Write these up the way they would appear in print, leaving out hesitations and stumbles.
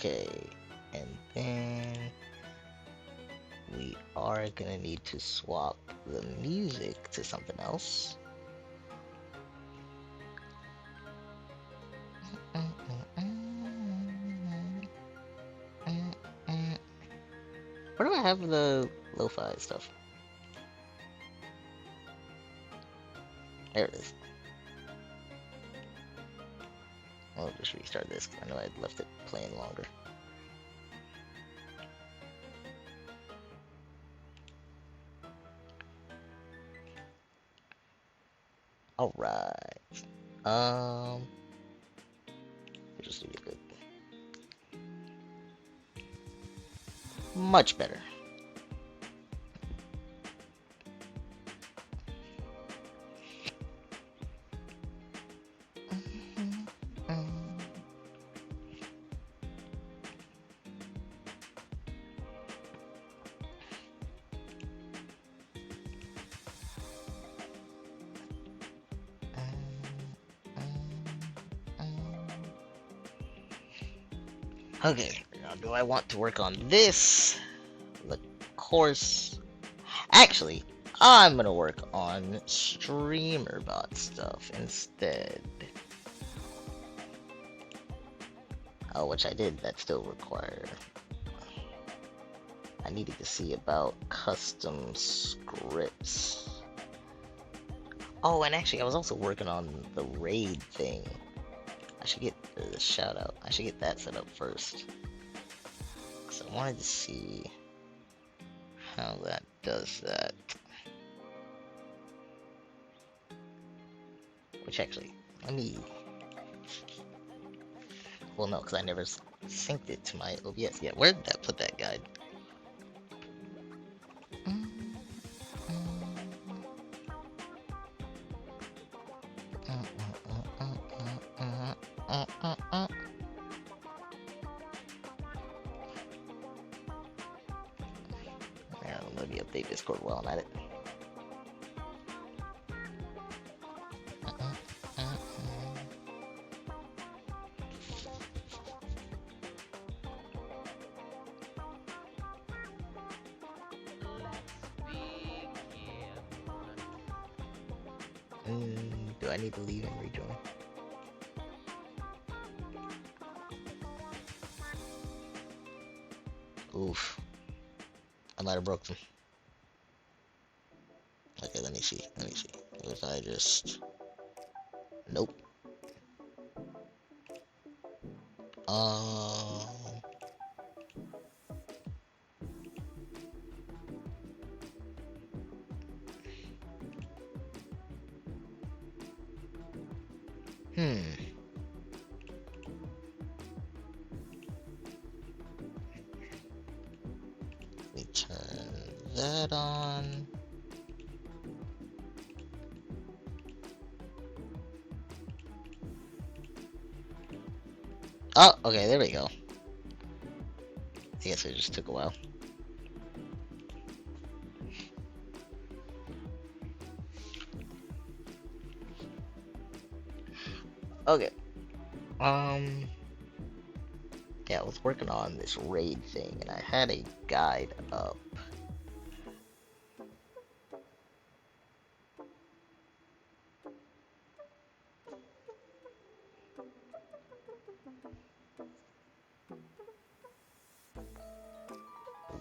Okay, and then we are gonna need to swap the music to something else. Where do I have the lo-fi stuff? There it is. I'll just restart this because I know I left it playing longer. Alright. Just do it good. Much better. Okay, now do I want to work on this? The course. Actually, I'm gonna work on streamer bot stuff instead. Oh, which I did, that still require. I needed to see about custom scripts. Oh, and actually, I was also working on the raid thing. I should get the shout out. I should get that set up first. Because I wanted to see how that does that. Which actually, let me. Well, no, because I never synced it to my OBS yet. Where did that put that guide? Yeah, let me update Discord while I'm at it. Do I need to leave and rejoin? Oof. I might have broke them. Okay, let me see. Let me see. What if I just... Nope. Let me turn that on. Oh, okay, there we go. I guess it just took a while. Okay. Yeah, I was working on this raid thing, and I had a guide up.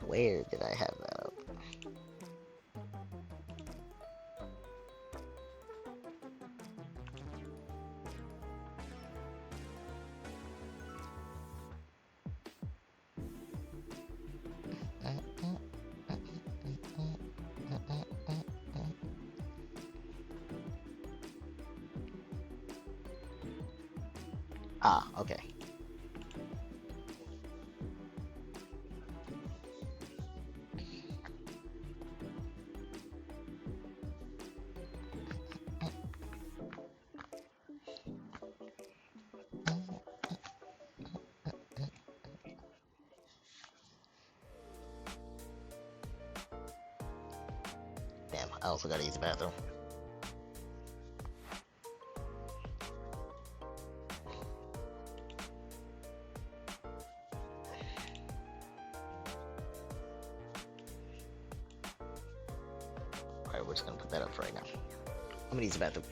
Where did I have that up? Ah, okay. Damn, I also gotta use the bathroom. we're just gonna put that up for right now. I'm gonna use the bathroom.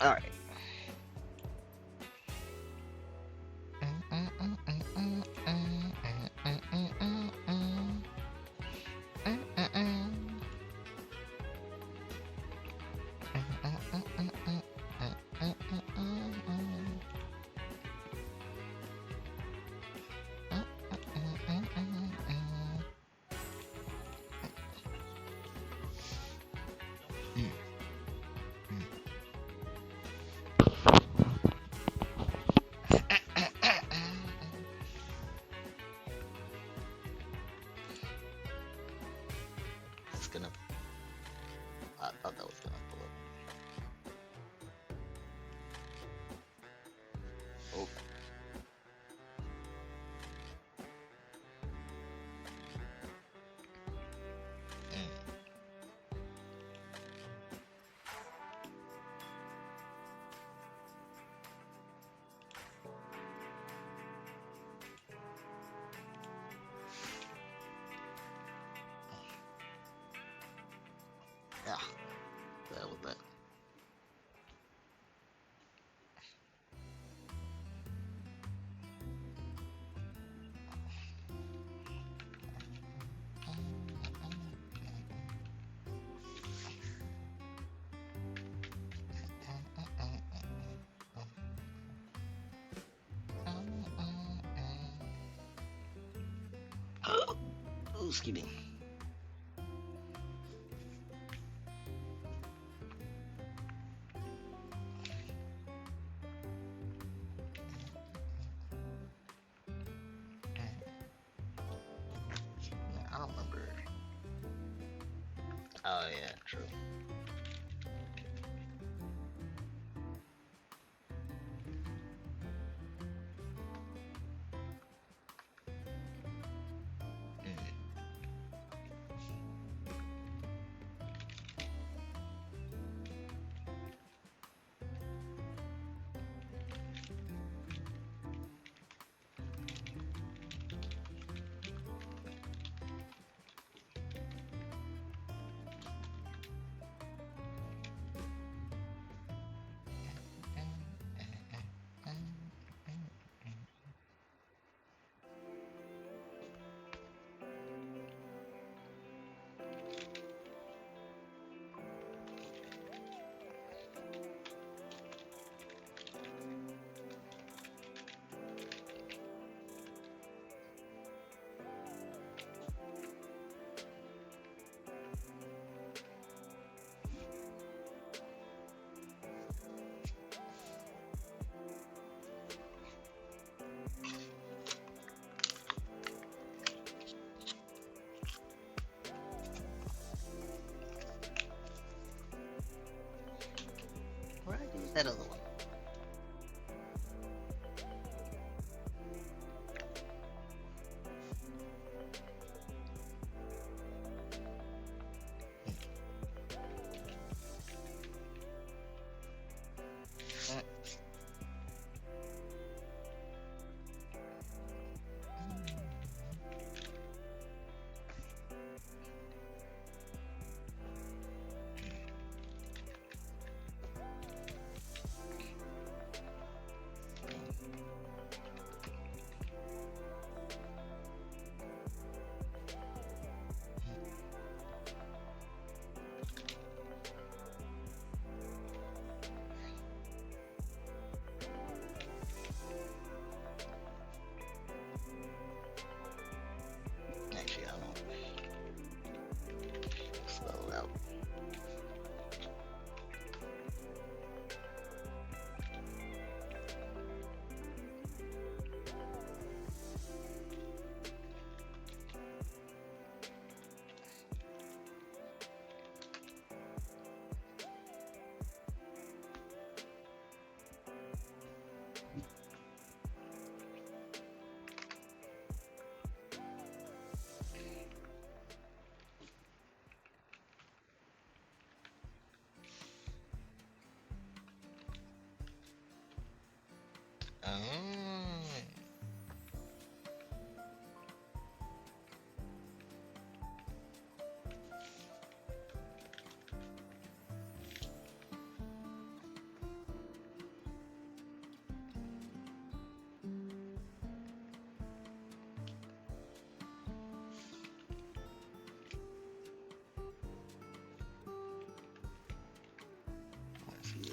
All right. Ah, the hell with that. Oh, excuse me. I don't remember. Oh yeah, true. Mm. Where I use that other one? Actually, I don't spell it out. Let's see.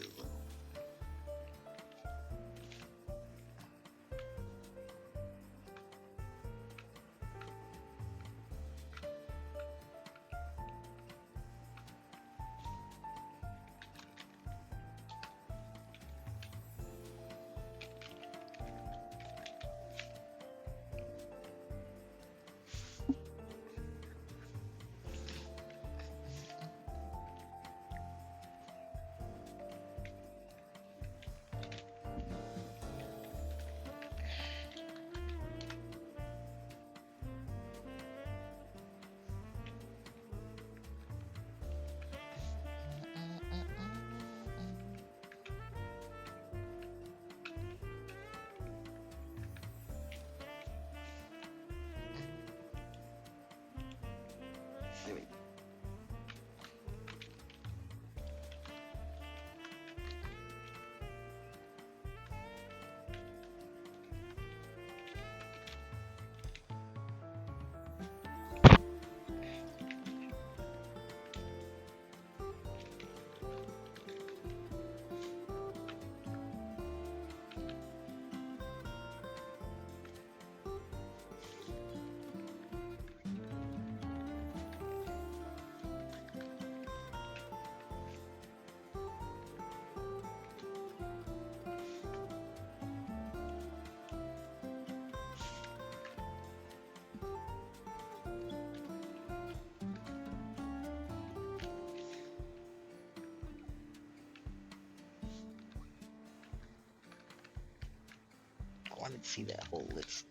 wanted to see that whole list.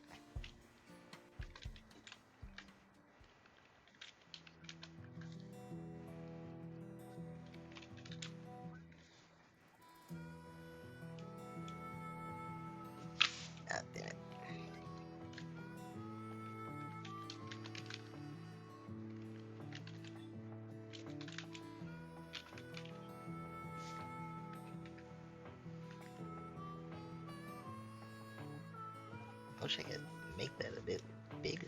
God damn it. I wish I could make that a bit bigger.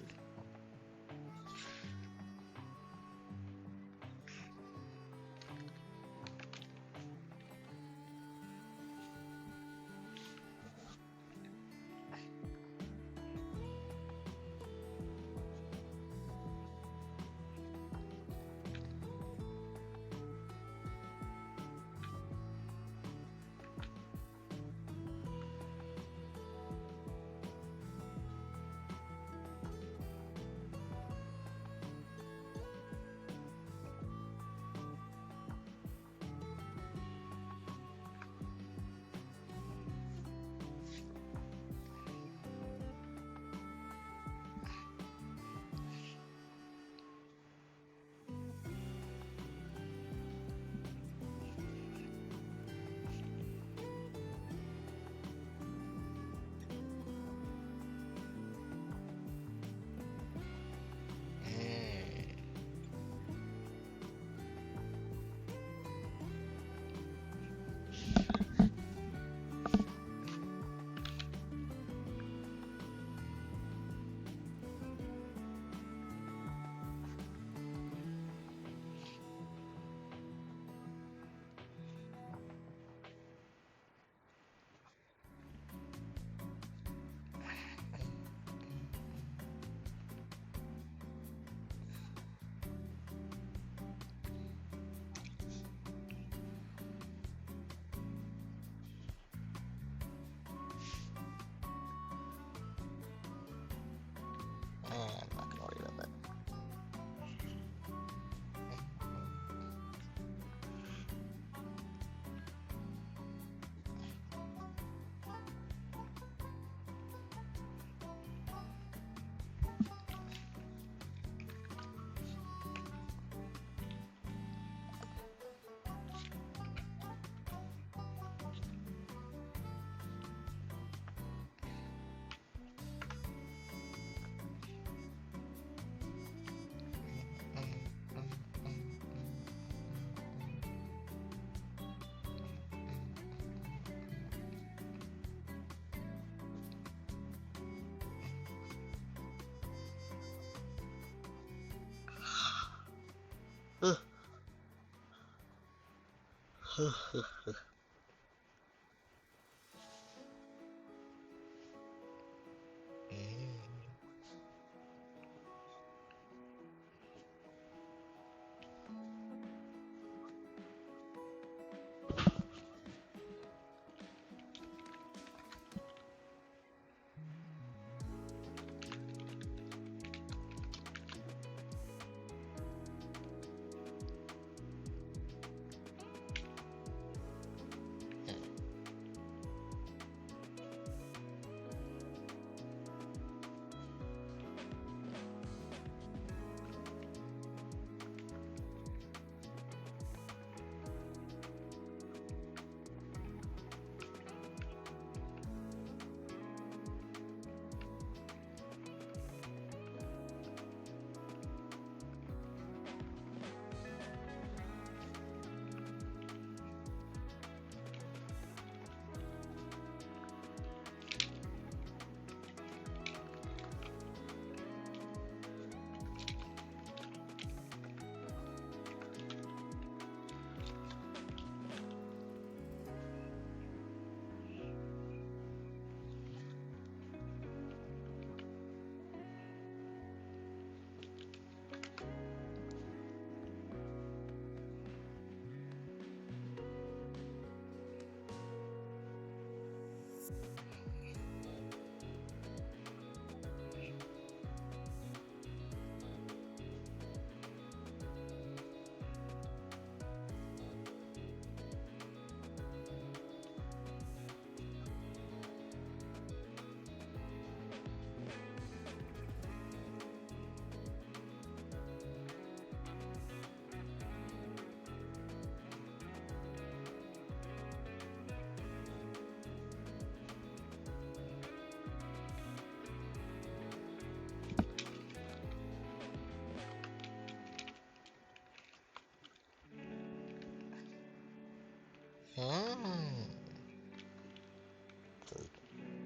I'm not gonna worry about that.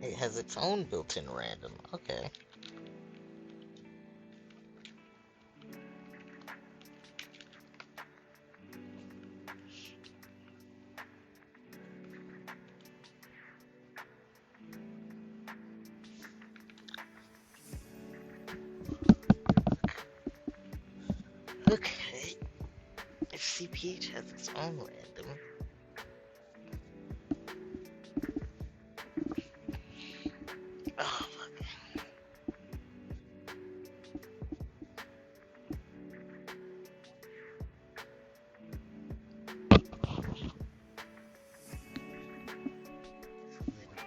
It has its own built-in random. Okay. Okay. If CPH has its own random. Oh, fuck.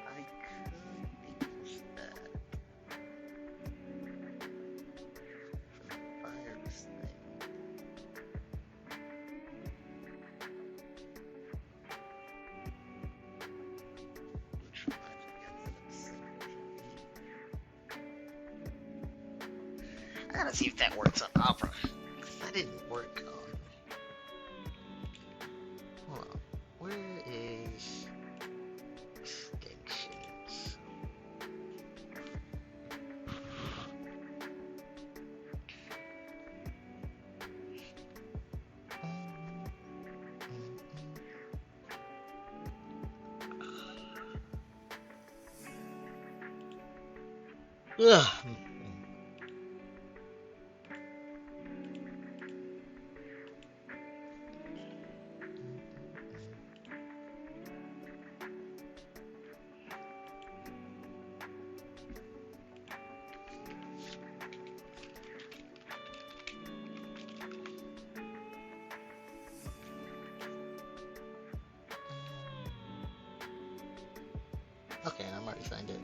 I could use that for the virus thing. Which reminds me, I gotta see if that works on Opera. That didn't work on. Hold on. Where is extensions? Ugh. Okay, I'm already signed in.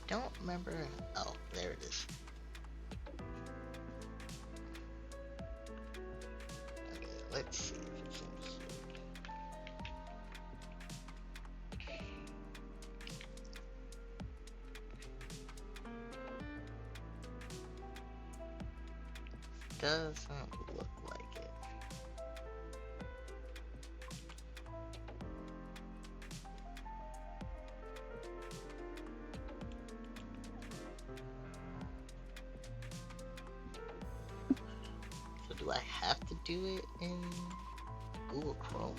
Don't remember. Oh, there it is. Okay, let's see if it's in here. Doesn't look like it. So do I have to do it in Google Chrome?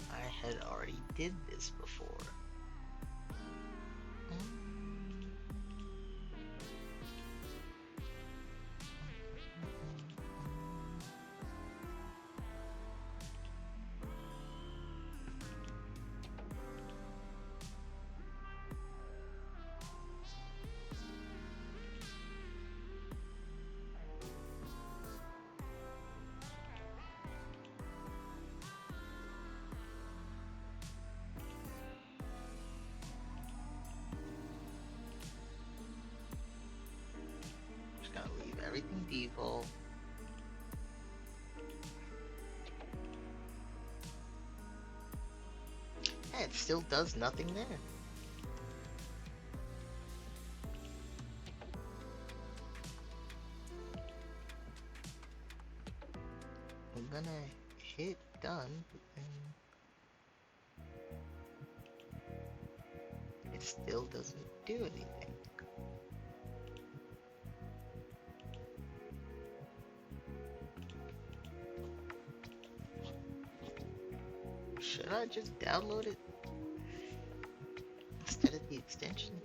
I had already did this before. Just gonna leave everything default. Yeah, it still does nothing there. I'm gonna hit done, and it still doesn't do anything. Should I just download it instead of the extension?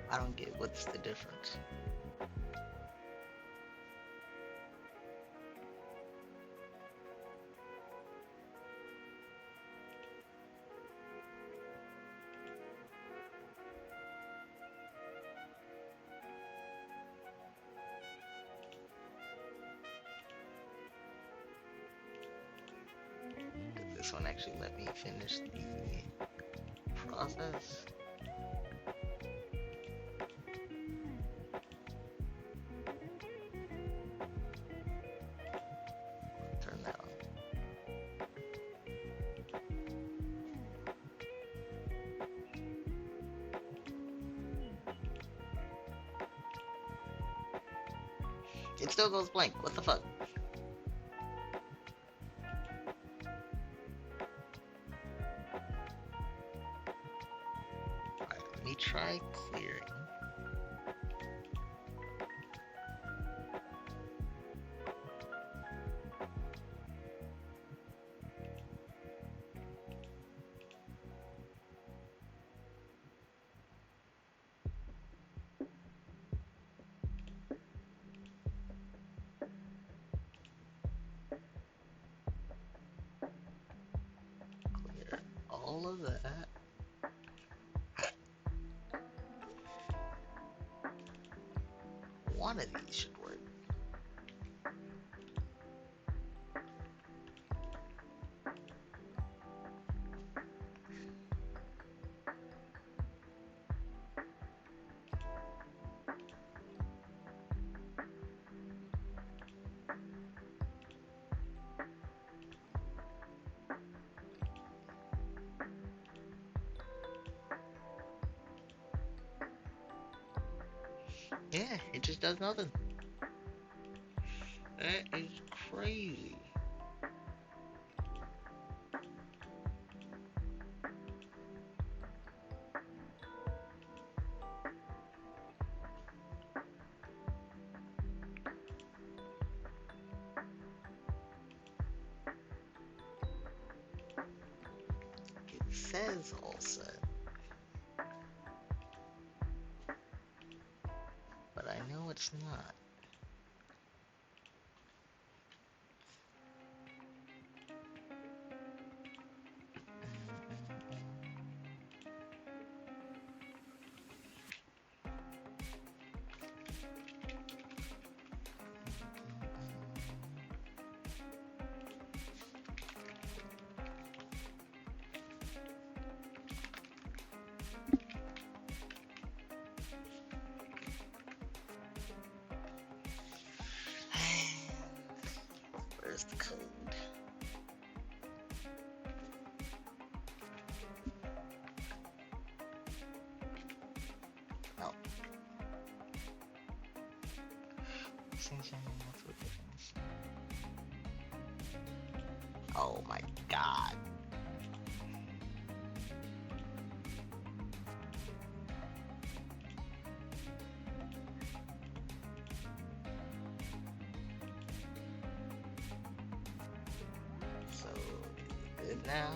I don't get what's the difference. Did this one actually let me finish the process? Turn that on. It still goes blank. What the fuck? Alright, let me try clearing. Clear all of that. One of these should work. Yeah, it just does nothing. That is crazy. It says all set, but I know it's not. Where's the code? No. Oh my god. So, good now.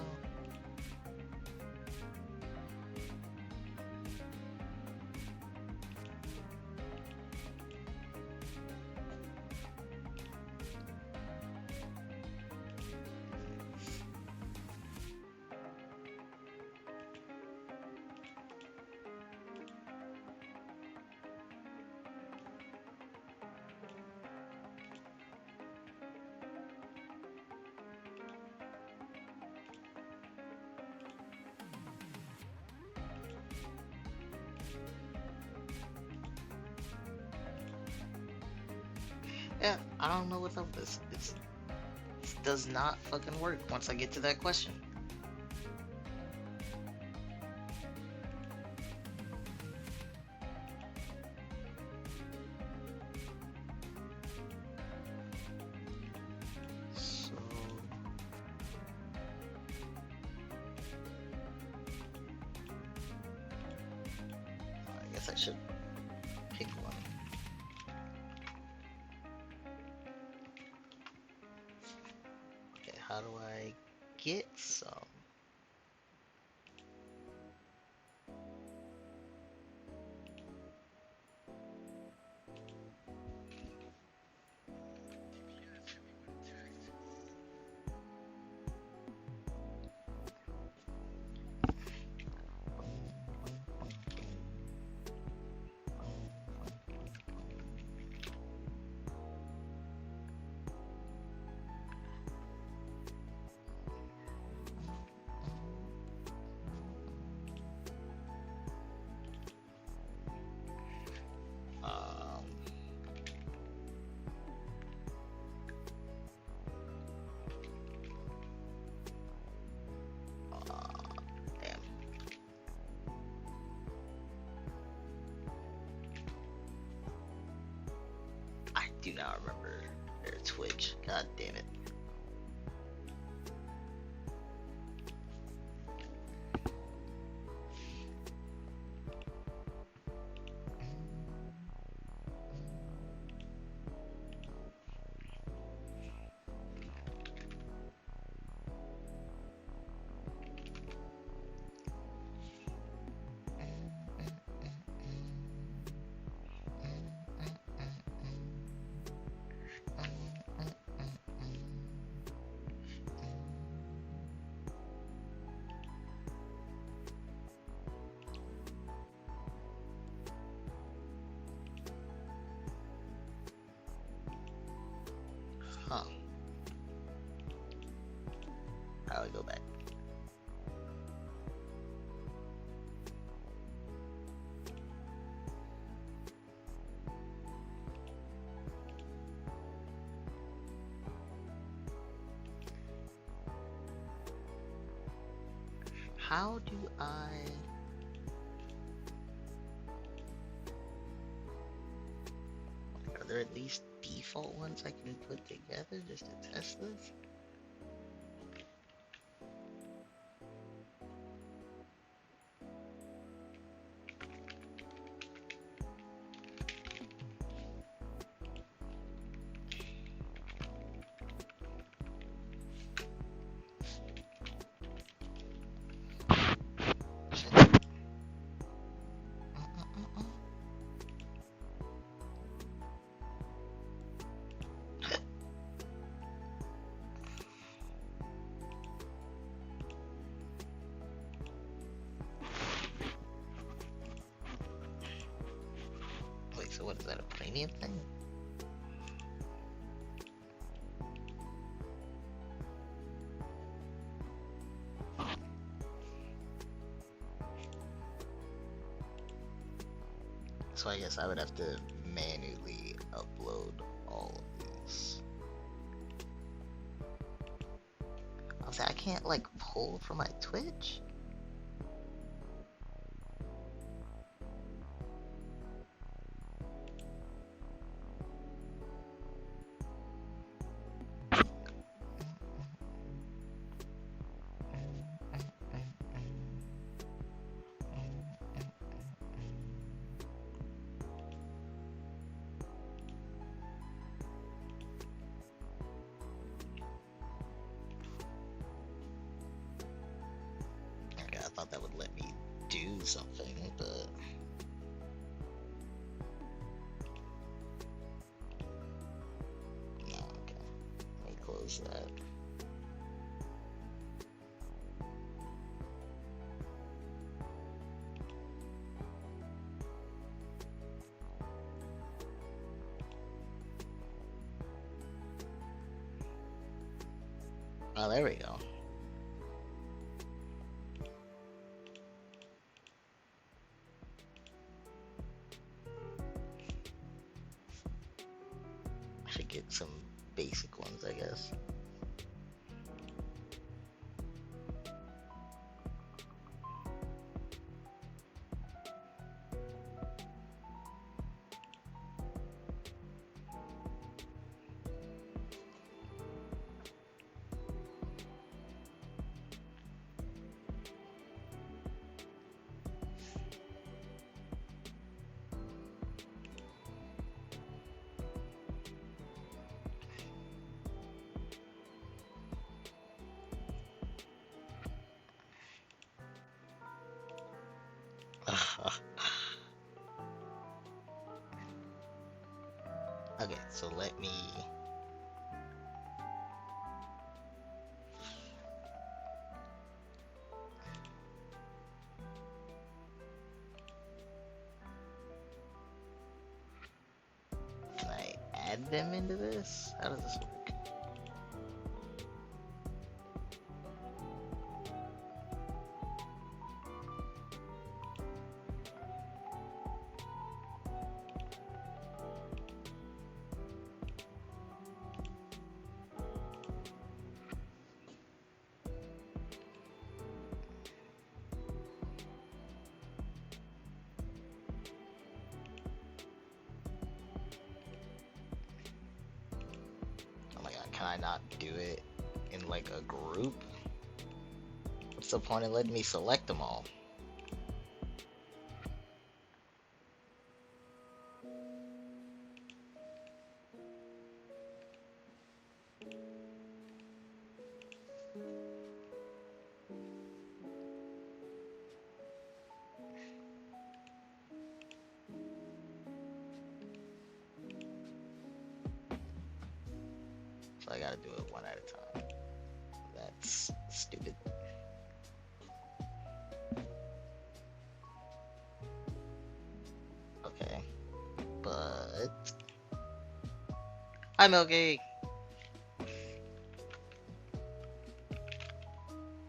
Yeah, I don't know what's up with this. It does not fucking work once I get to that question. So, I guess I should pick one. Okay, how do I get some? I remember their Twitch. God damn it. Huh. How do I go back? How do I... Are there at least default ones I can put together just to test this? Wait, so what is that, a premium thing? So I guess I would have to manually upload all of these. I was like, I can't like pull from my Twitch? I thought that would let me do something, but... No, okay. Let me close that. Oh, there we go. I should get some basic ones, I guess. Okay, so let me... Can I add them into this? How does this work? can I not do it in like a group? What's the point of letting me select them all? So I gotta do it one at a time. That's stupid. Okay. But I'm okay.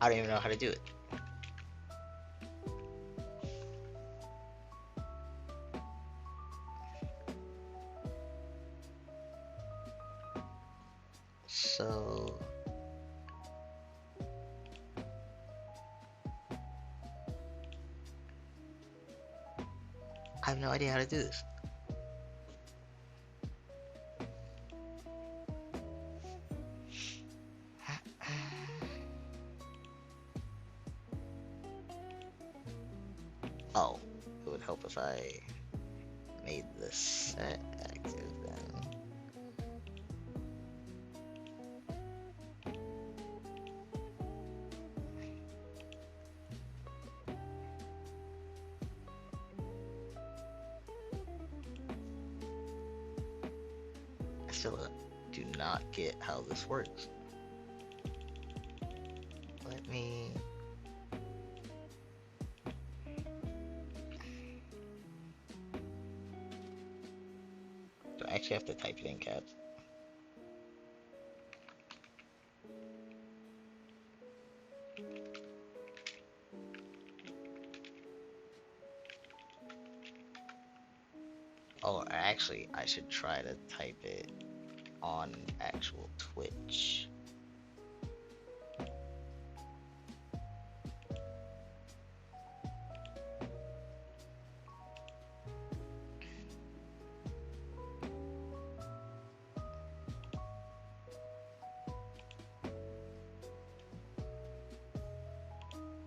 I don't even know how to do it. So I have no idea how to do this. Oh, it would help if I made this set active then. I still do not get how this works. Let me... Do I actually have to type it in caps? Oh, actually, I should try to type it on actual Twitch.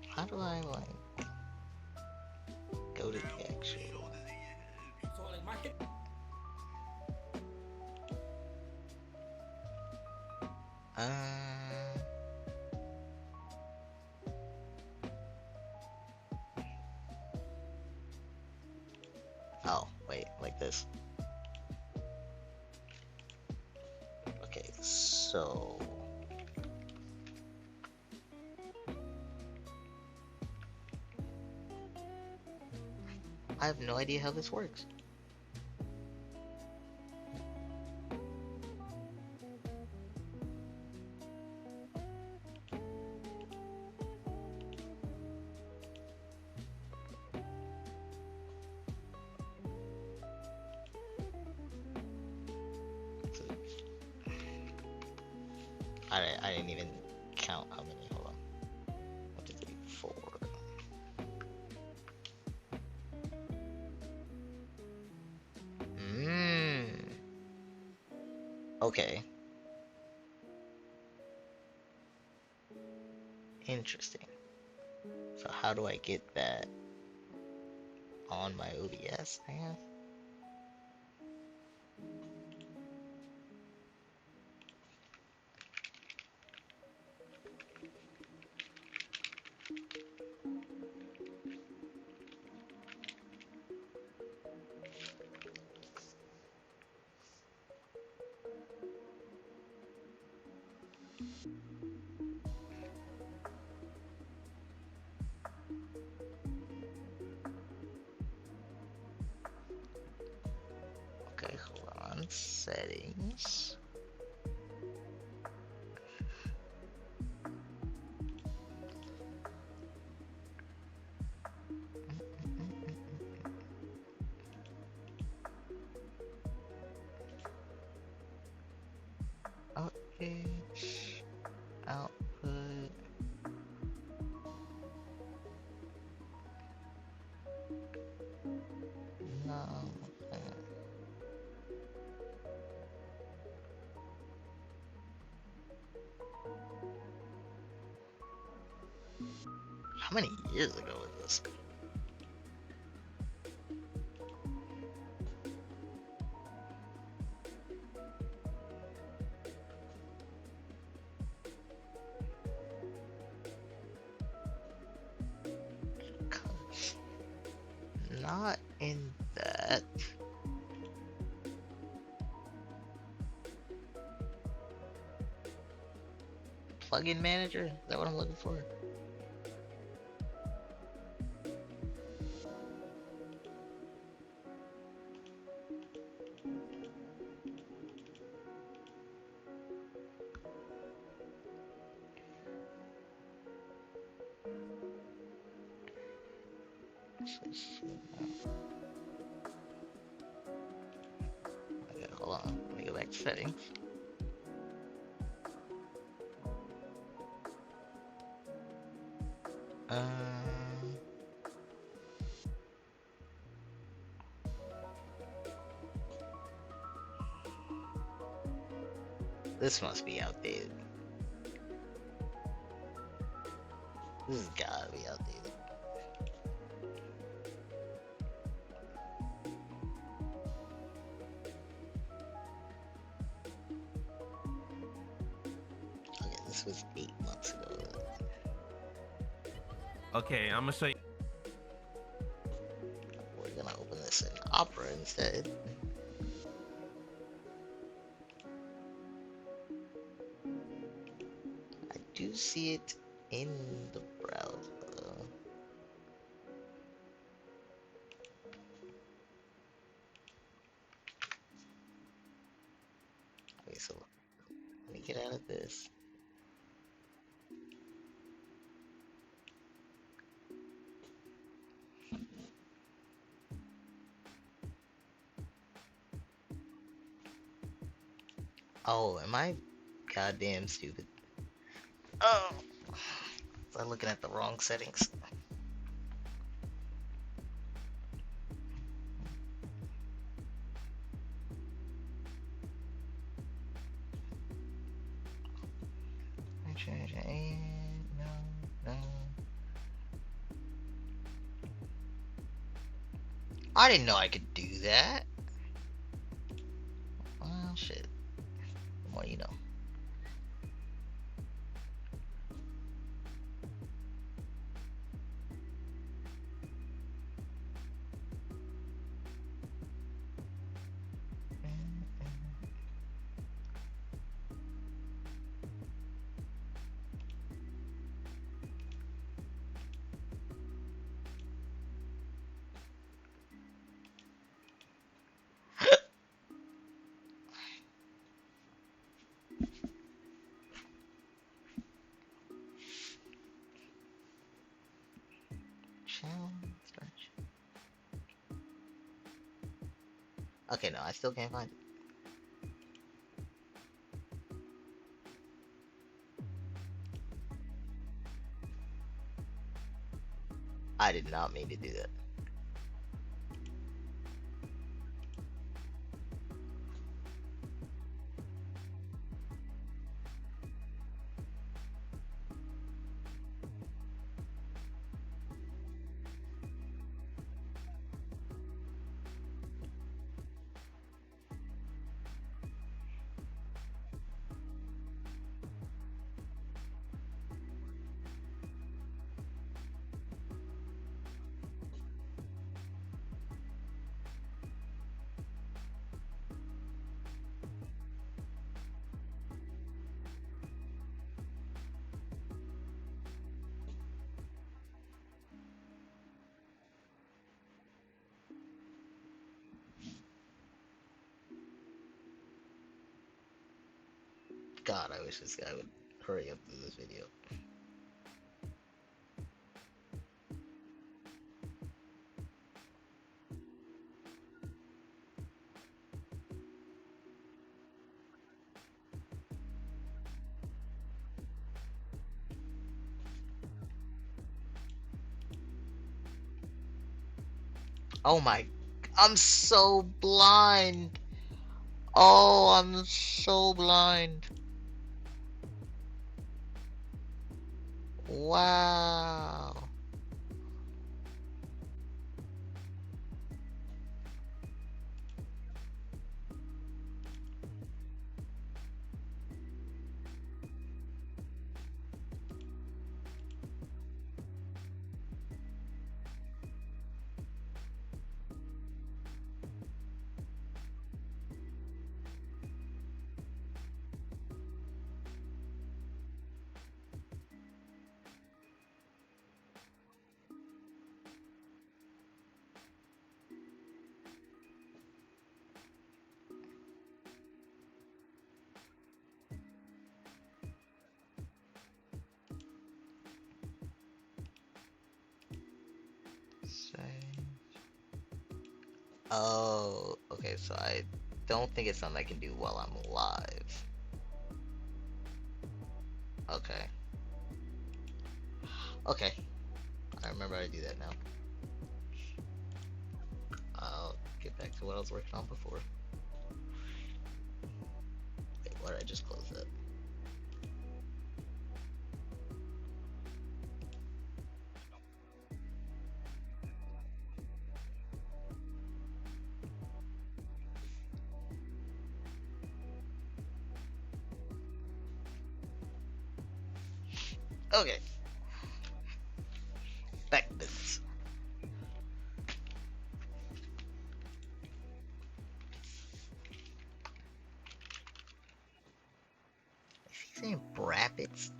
How do I, like, go to the actual... Oh, wait, like this. Okay, so... I have no idea how this works. I didn't even count how many. Hold on. 1, 2, 3, 4. Okay. Interesting. So how do I get that on my OBS, I guess? Okay, hold on. Settings. Output. Output. No. How many years ago was this? Not in that. Plugin manager? Is that what I'm looking for? Okay, hold on. Let me go back to settings. This must be outdated. This has gotta be outdated. Okay, this was 8 months ago. Okay, I'm gonna show you. We're gonna open this in Opera instead. I do see it in the browser though. Okay, so let me get out of this. Oh, am I goddamn stupid? Oh, was I looking at the wrong settings? No, no. I didn't know I could do that. Well, shit. The more you know. Okay, no, I still can't find it. I did not mean to do that. God, I wish this guy would hurry up through this video. Oh my, I'm so blind. Oh, I'm so blind. Wow. Oh, okay, so I don't think it's something I can do while I'm alive. Okay. Okay. I remember how to do that now. I'll get back to what I was working on before. Wait, why did I just close that? Okay. Back to business. Is he saying brackets?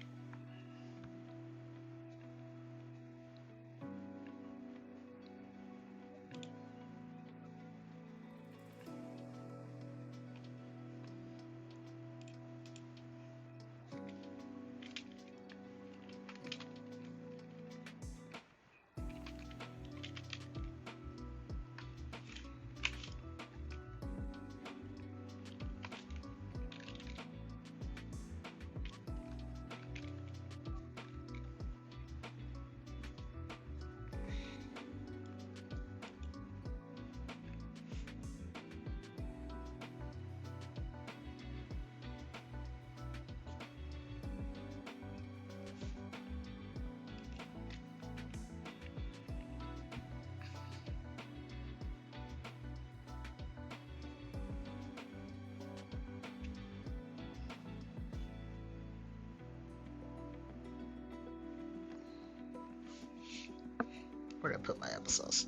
Where did I put my applesauce?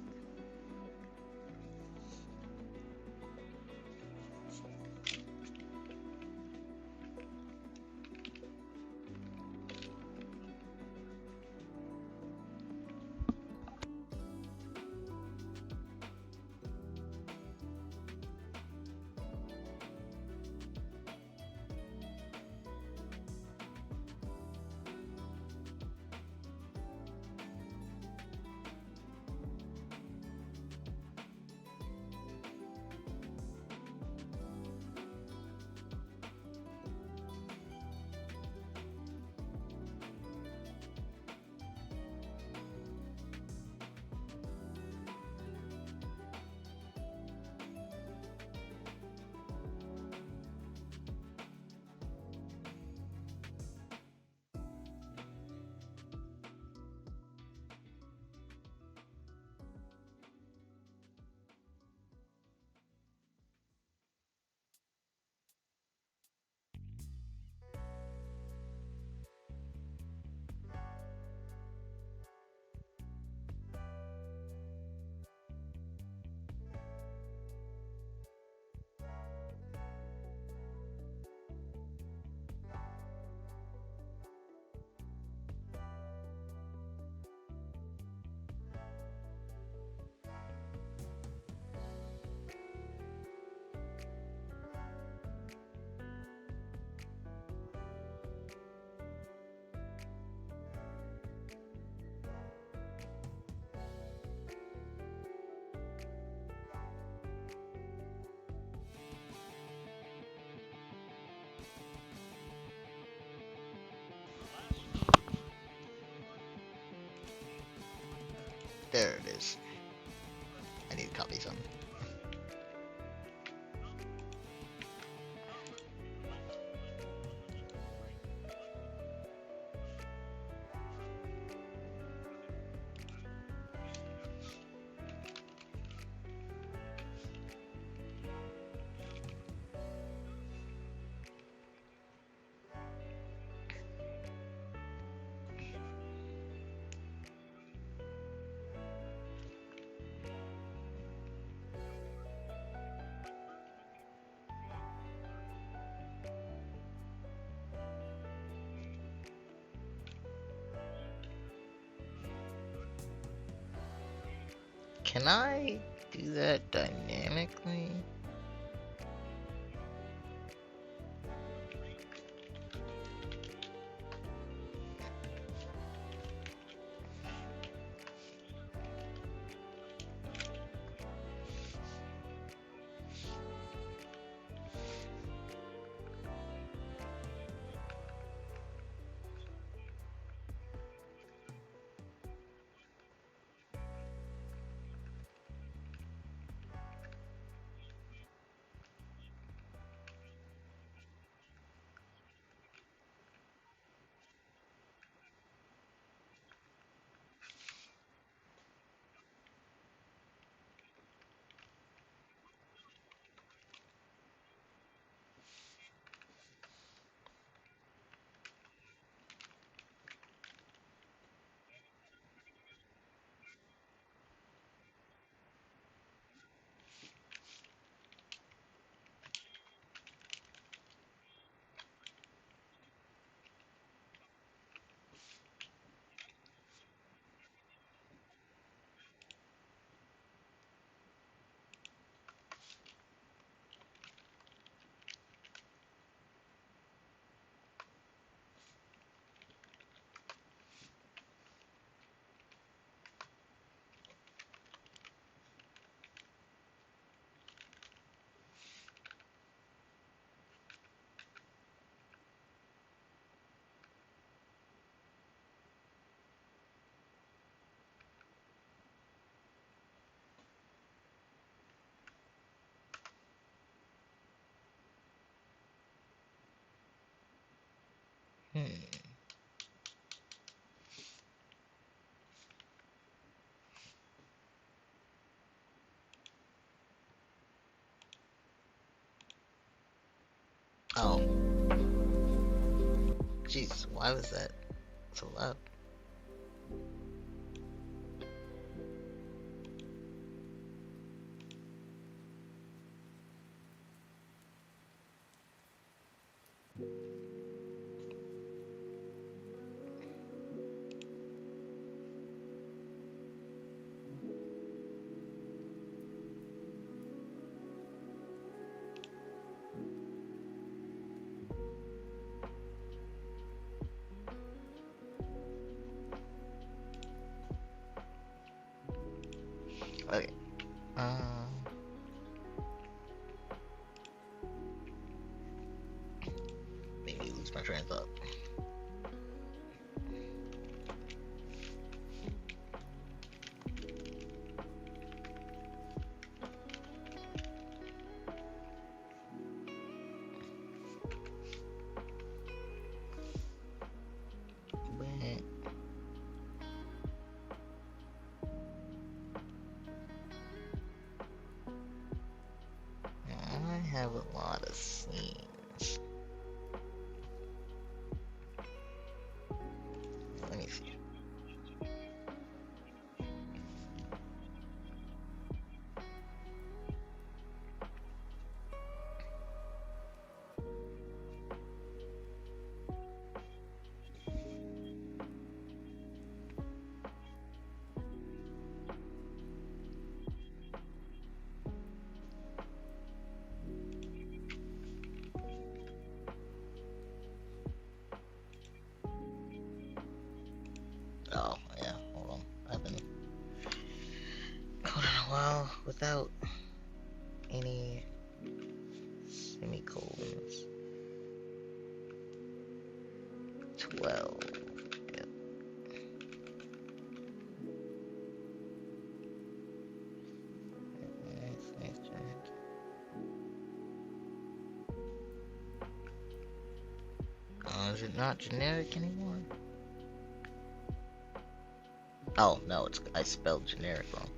There it is. I need to copy something. Can I do that dynamically? Hmm. Oh. Jeez, why was that so loud? Okay. Made me lose my train of thought. I have a lot of scenes. Let me see. Oh, yeah, hold on. I've been going a while without any semicolons. 12. Yep. Nice, giant. Oh, is it not generic anymore? Oh, no, I spelled generic wrong.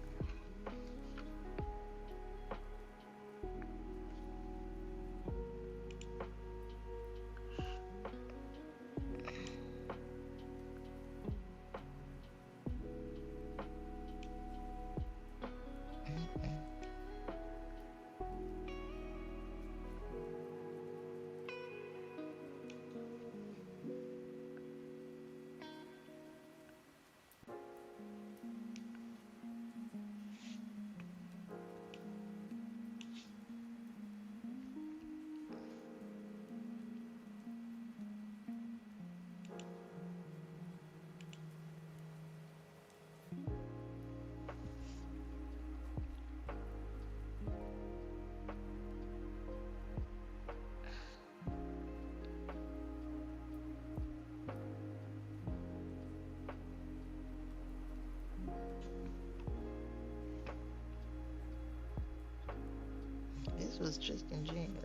was just in January.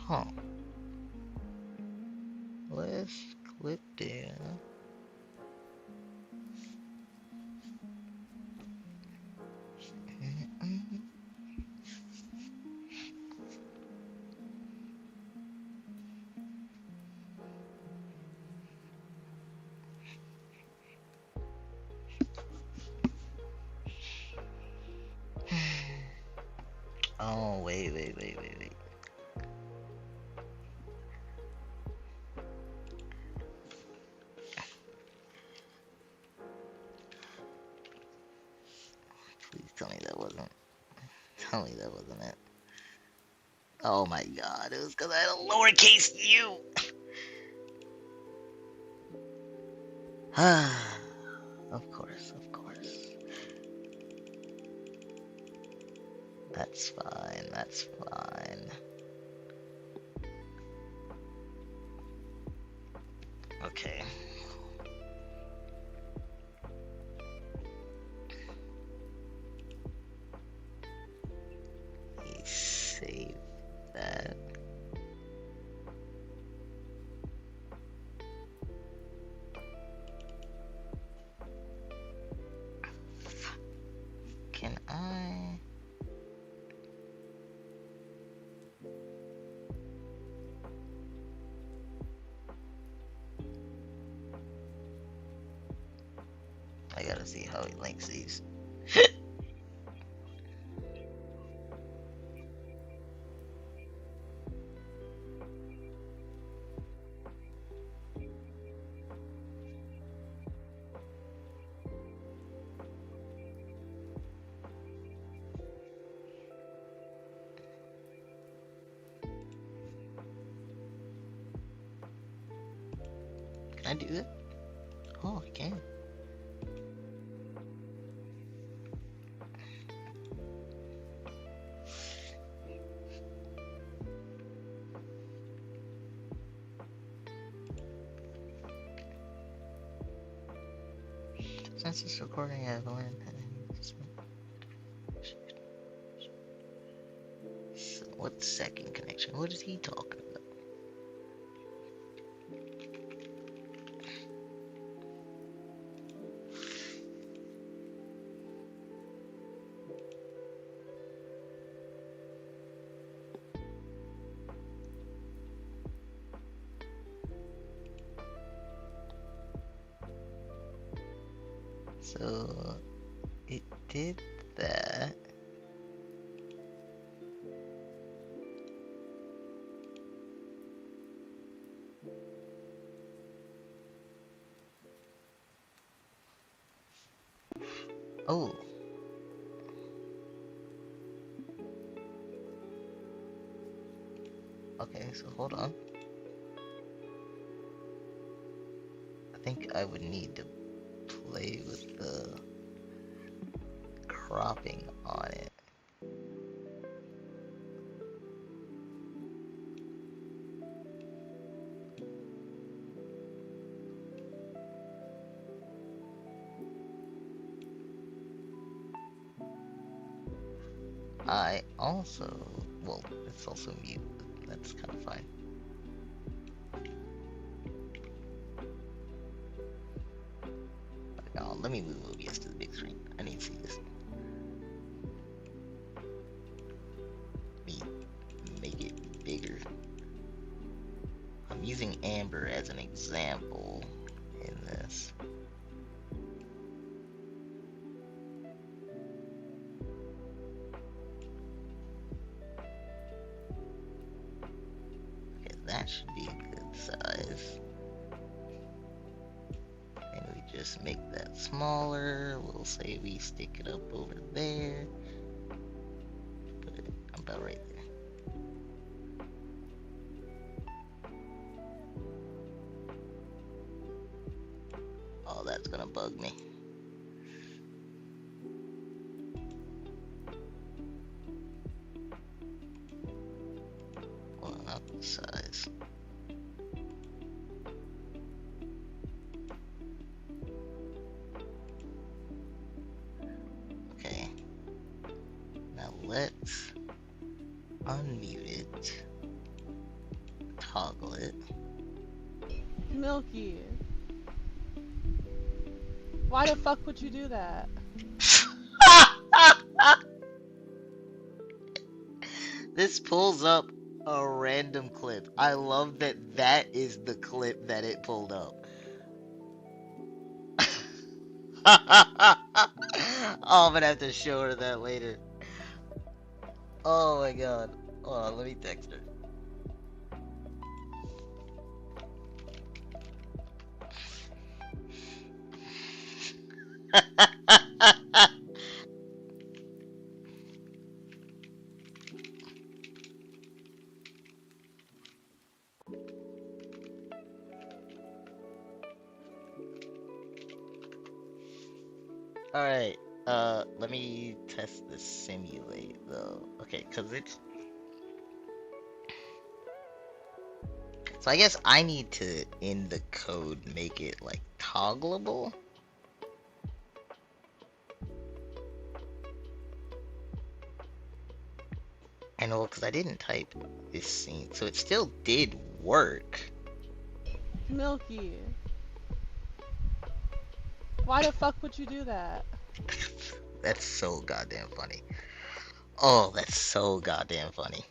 Huh. Let's click there. Oh, wait. Please tell me that wasn't. Tell me that wasn't it. Oh my god, it was because I had a lowercase u. Of course. That's fine. Okay. Save that. Can I? I gotta see how he links these. Can I do it? Oh, I can. Since this recording, I've learned what second connection? What is he talking about? So it did that. Oh. Okay, so hold on. I think I would need to play with the cropping on it. I also, well, it's also mute, but that's kind of fine. let me move OBS to the big screen. I need to see this. Let me make it bigger. I'm using Amber as an example in this. Okay, that should be a good size. And we just make that smaller. We'll say we stick it up over there. Put it about right there. Oh, that's gonna bug me. Well, not the size. Okay. Now let's unmute it. Toggle it. Milky. Why the fuck would you do that? This pulls up a random clip. I love that that is the clip that it pulled up. Oh, I'm gonna have to show her that later. Oh my god. Hold on, let me text her. Alright, let me test the simulate though. Okay, cause it's... So I guess I need to, in the code, make it like toggleable. I know, cause I didn't type this scene, so it still did work. Milky. Why the fuck would you do that? That's so goddamn funny. Oh, that's so goddamn funny.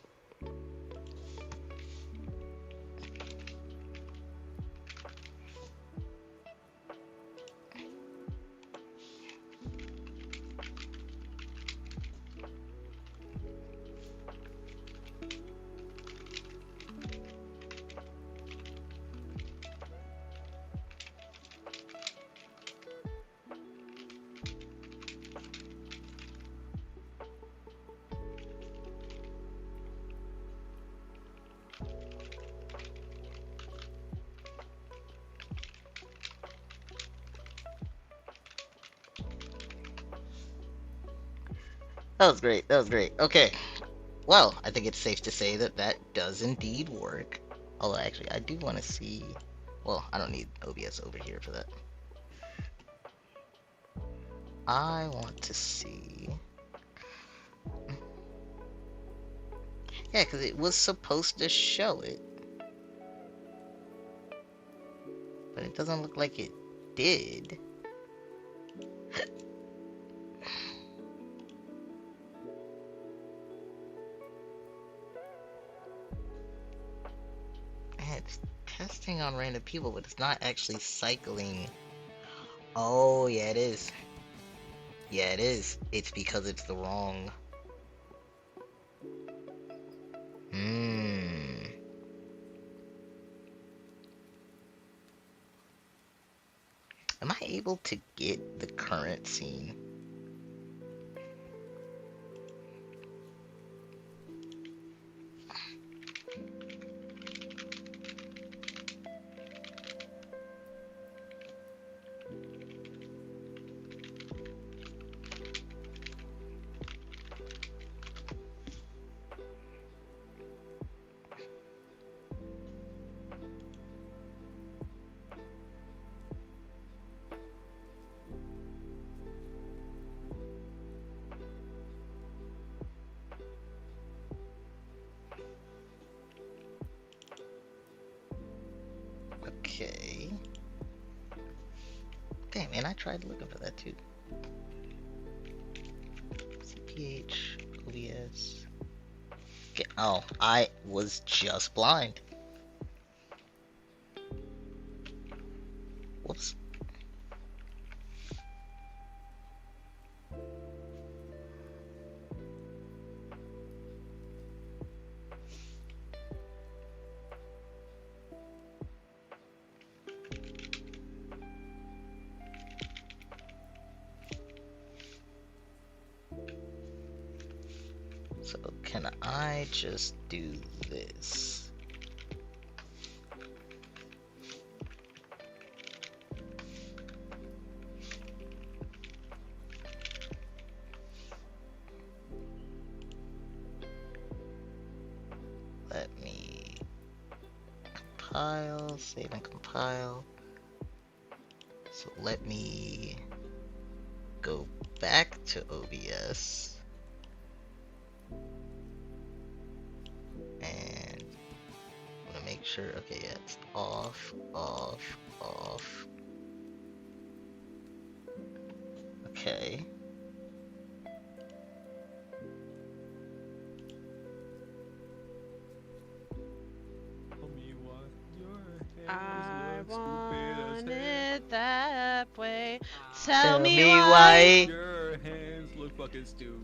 That was great. That was great. Okay. Well, I think it's safe to say that that does indeed work. Although, actually, I do want to see... Well, I don't need OBS over here for that. I want to see... Yeah, because it was supposed to show it. But it doesn't look like it did. It's testing on random people, but it's not actually cycling. Oh, yeah, it is. Yeah, it is. It's because it's the wrong... Am I able to get the current scene? Damn, and I tried looking for that too. CPH, OBS. Okay. Oh, I was just blind. Whoops. So can I just do this? Let me compile, save and compile. So let me go back to OBS. And I'm gonna make sure, okay, yeah, it's off, off, off. Okay. I want it that way. Tell me why. Your hands look fucking stupid.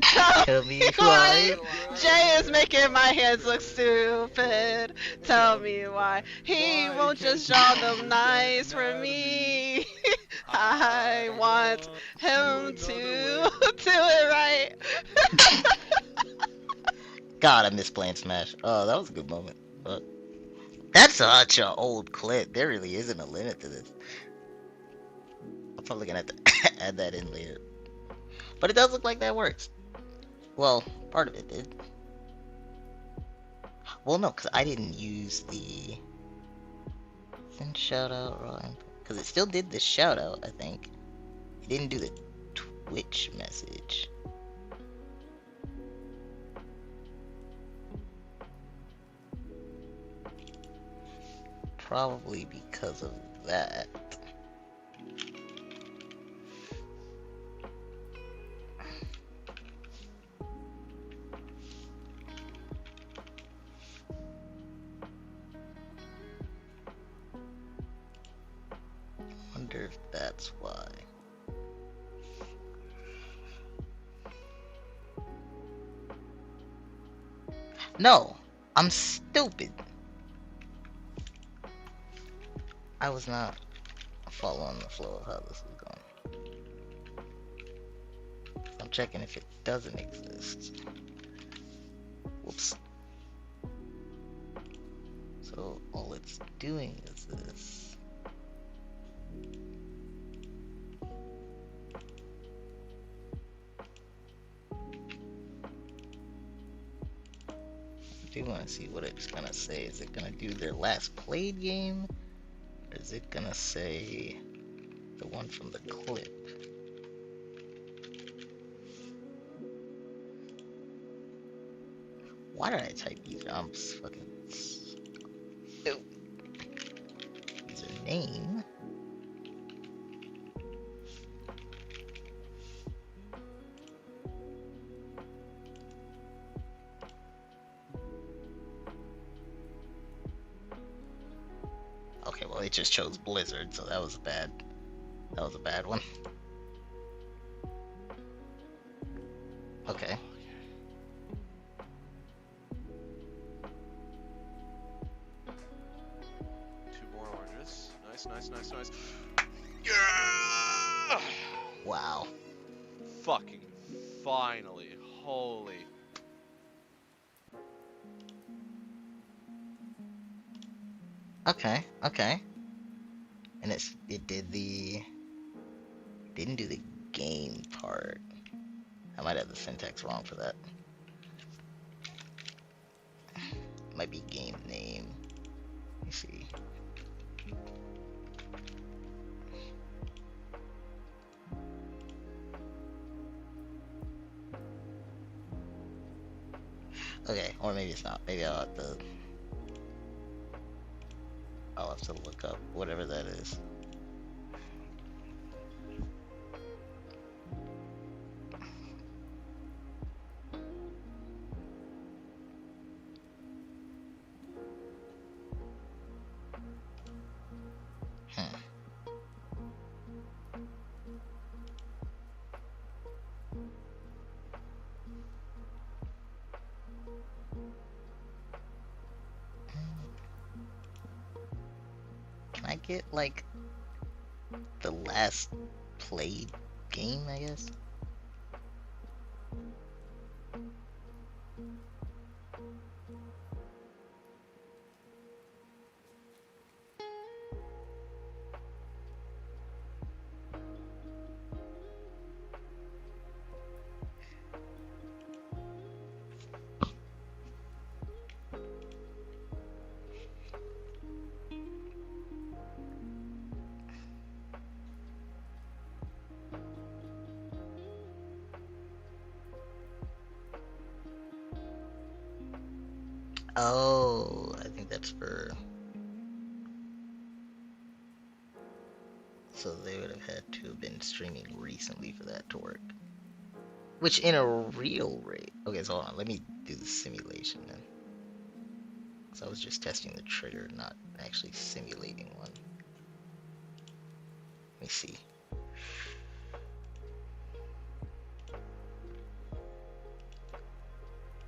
Tell me why. Jay is making my hands look stupid. Tell me why. He won't just draw them nice for me. I want him to do it right. God, I miss playing Smash. Oh, that was a good moment. But that's such an old clip. There really isn't a limit to this. I'm probably gonna have to add that in later. But it does look like that works. Well, part of it did. Well, no, because I didn't use the send shout out raw input. Because it still did the shout out, I think. It didn't do the Twitch message. Probably because of that. Wonder if that's why. No, I'm stupid. I was not following the flow of how this is going. I'm checking if it doesn't exist. Whoops. So all it's doing is this. I do want to see what it's gonna say. Is it gonna do their last played game? Or is it gonna say the one from the clip? Why did I type user? I'm fucking stupid. Username. Okay, well it just chose Blizzard, so that was bad. That was a bad one. Okay. Two more oranges. Nice, nice, nice, nice. Yeah! Wow. Fucking finally. Holy. Okay, okay. And it didn't do the game part. I might have the syntax wrong for that. Might be game name. Let me see. Okay, or maybe it's not. Maybe I'll have to look up whatever that is. make it like the last played game, I guess. Oh, I think that's for... So they would have had to have been streaming recently for that to work. Which in a real rate... Okay, so hold on, let me do the simulation then. So I was just testing the trigger, not actually simulating one. Let me see.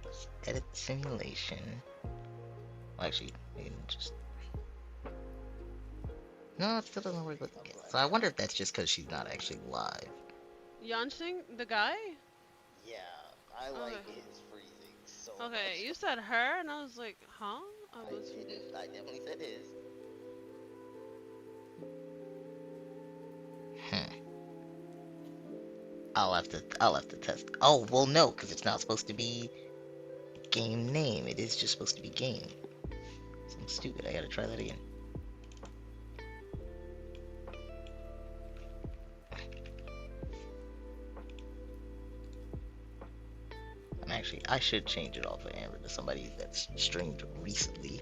Let's edit the simulation. Well, actually, we can just... No, it still doesn't work with the game. So I wonder if that's just because she's not actually live. Yansing, the guy? Yeah, I like his freezing so Okay, you said her, and I was like, huh? I definitely said his. I'll have to test. Oh, well no, because it's not supposed to be game name. It is just supposed to be game. So I'm stupid. I gotta try that again. And actually, I should change it off of Amber to somebody that's streamed recently.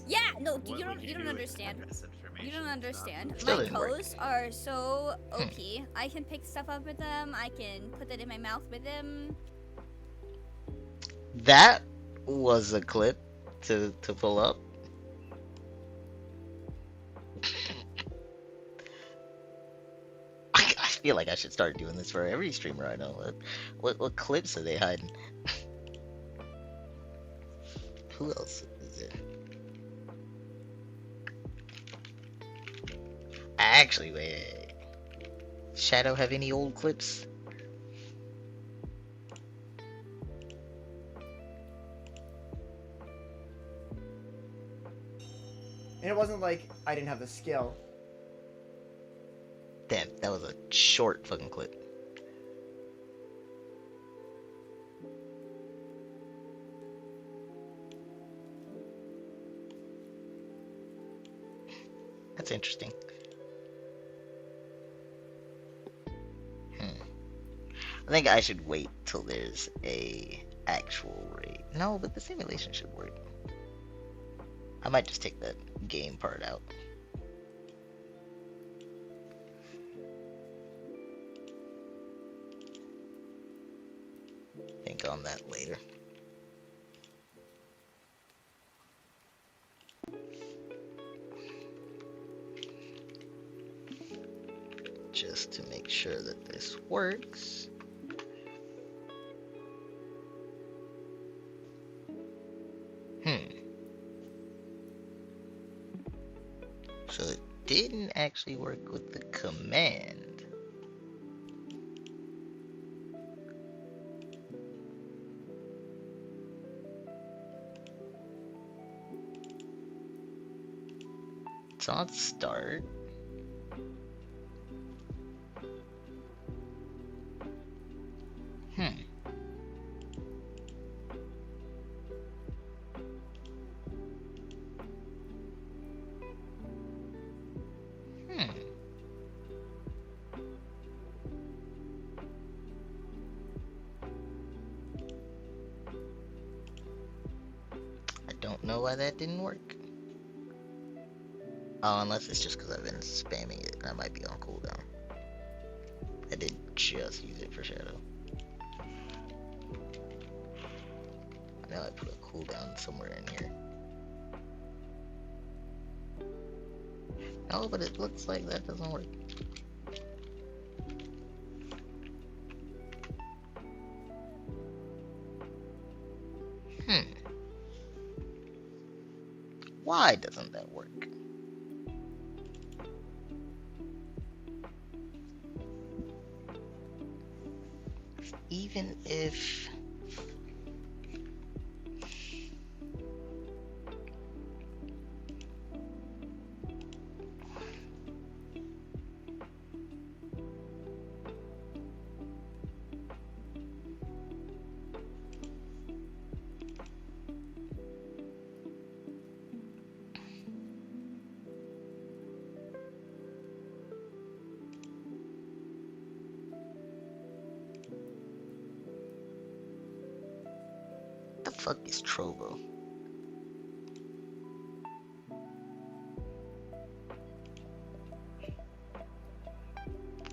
Yeah, no, What you would don't do with understand. misinformation? You don't understand. Still My didn't work. toes are so OP. I can pick stuff up with them. I can put it in my mouth with them. That was a clip to pull up. I feel like I should start doing this for every streamer I know. What clips are they hiding? Who else is there? Actually, wait. Shadow have any old clips? And it wasn't like I didn't have the skill. Damn, that was a short fucking clip. That's interesting. I think I should wait till there's a actual raid. No, but the simulation should work. I might just take that game part out. Think on that later. Just to make sure that this works. So it didn't actually work with the command. It's on start. I don't know why that didn't work. Oh, unless it's just because I've been spamming it. I might be on cooldown. I did just use it for Shadow. now I put a cooldown somewhere in here. No, but it looks like that doesn't work. Why doesn't that work? Even if... the fuck is Trovo?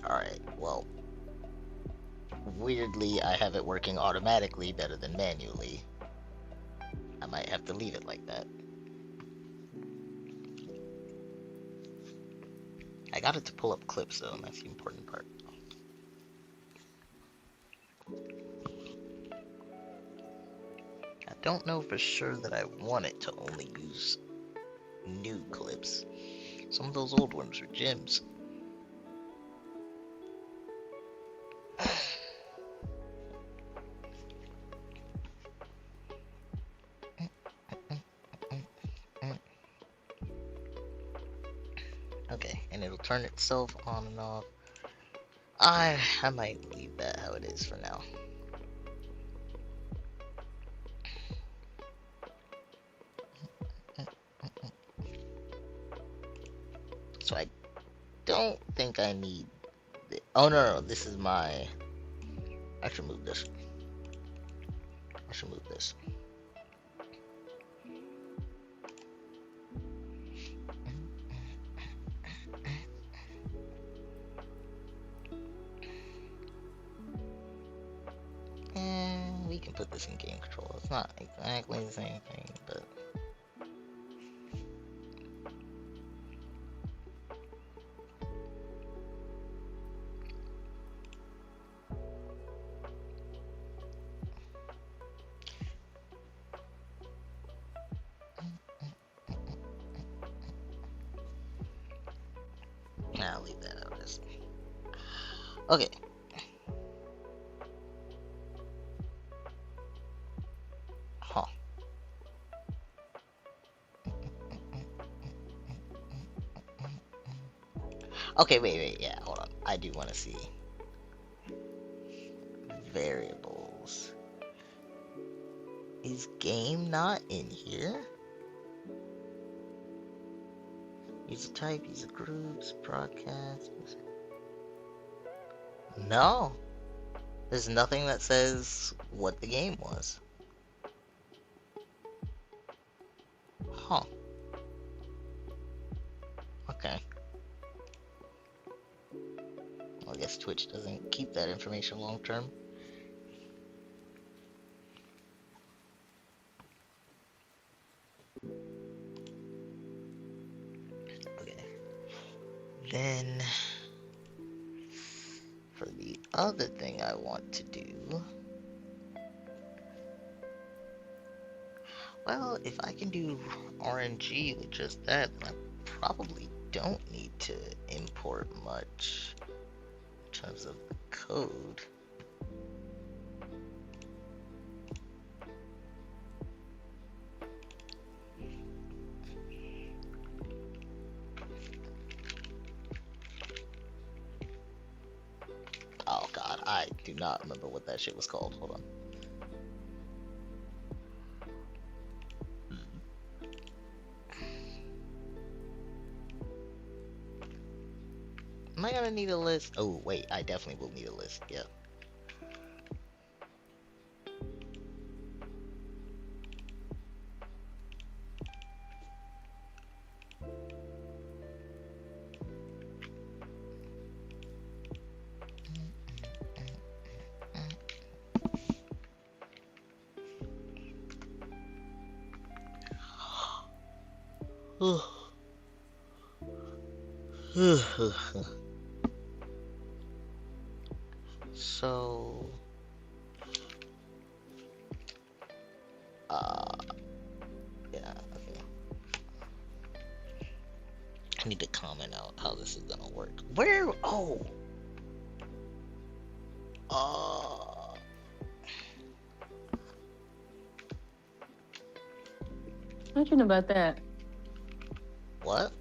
Alright, well, weirdly I have it working automatically better than manually. I might have to leave it like that. I got it to pull up clips though, and that's the important part. I don't know for sure that I want it to only use new clips. Some of those old ones are gems. Okay, and it'll turn itself on and off. I might leave that how it is for now. So I don't think I need oh no, this is my... I should move this. I should move this. And we can put this in game control. It's not exactly the same thing, but... I'll leave that out as... Okay. Huh. Okay, wait, yeah, hold on. I do want to see variables. Is game not in here? User type, user groups, broadcast. No. There's nothing that says what the game was. Huh. Okay. Well, I guess Twitch doesn't keep that information long term. Okay. Then, for the other thing I want to do, well, if I can do RNG with just that, then I probably don't need to import much in terms of the code. Oh god, I do not remember what that shit was called. Hold on. Am I gonna need a list? Oh wait, I definitely will need a list, yeah. So, yeah, okay. I need to comment out how this is gonna work. Where? Oh, uh, What you know about that? what?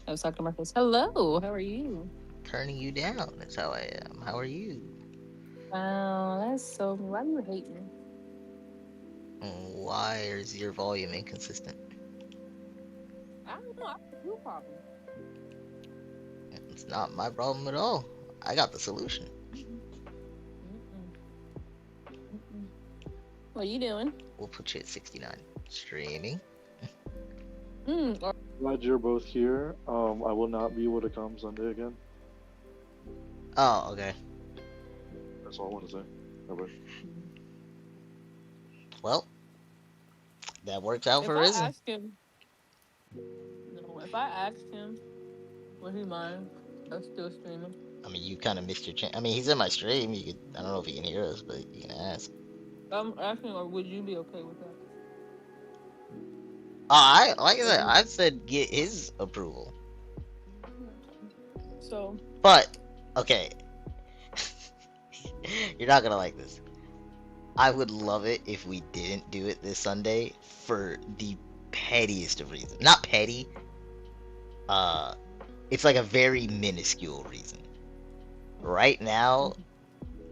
I was talking about this. Hello, how are you? Turning you down. That's how I am. How are you? Wow, that's so. Why do you hate me? Why is your volume inconsistent? I don't know. I have no problem. It's not my problem at all. I got the solution. Mm-mm. What are you doing? We'll put you at 69. Streaming. Or Glad you're both here. I will not be able to come Sunday again. Oh, okay. That's all I want to say. Bye-bye. Well, that works out if for I Risen. ask him, no, if I asked him, would he mind us still streaming? I mean, you kind of missed your chance. I mean, he's in my stream. You could. I don't know if he can hear us, but you can ask. I'm asking, or would you be okay with that? Like I said, I've said get his approval. So, But okay, you're not gonna like this. I would love it if we didn't do it this Sunday for the pettiest of reasons. Not petty. It's like a very minuscule reason. Right now,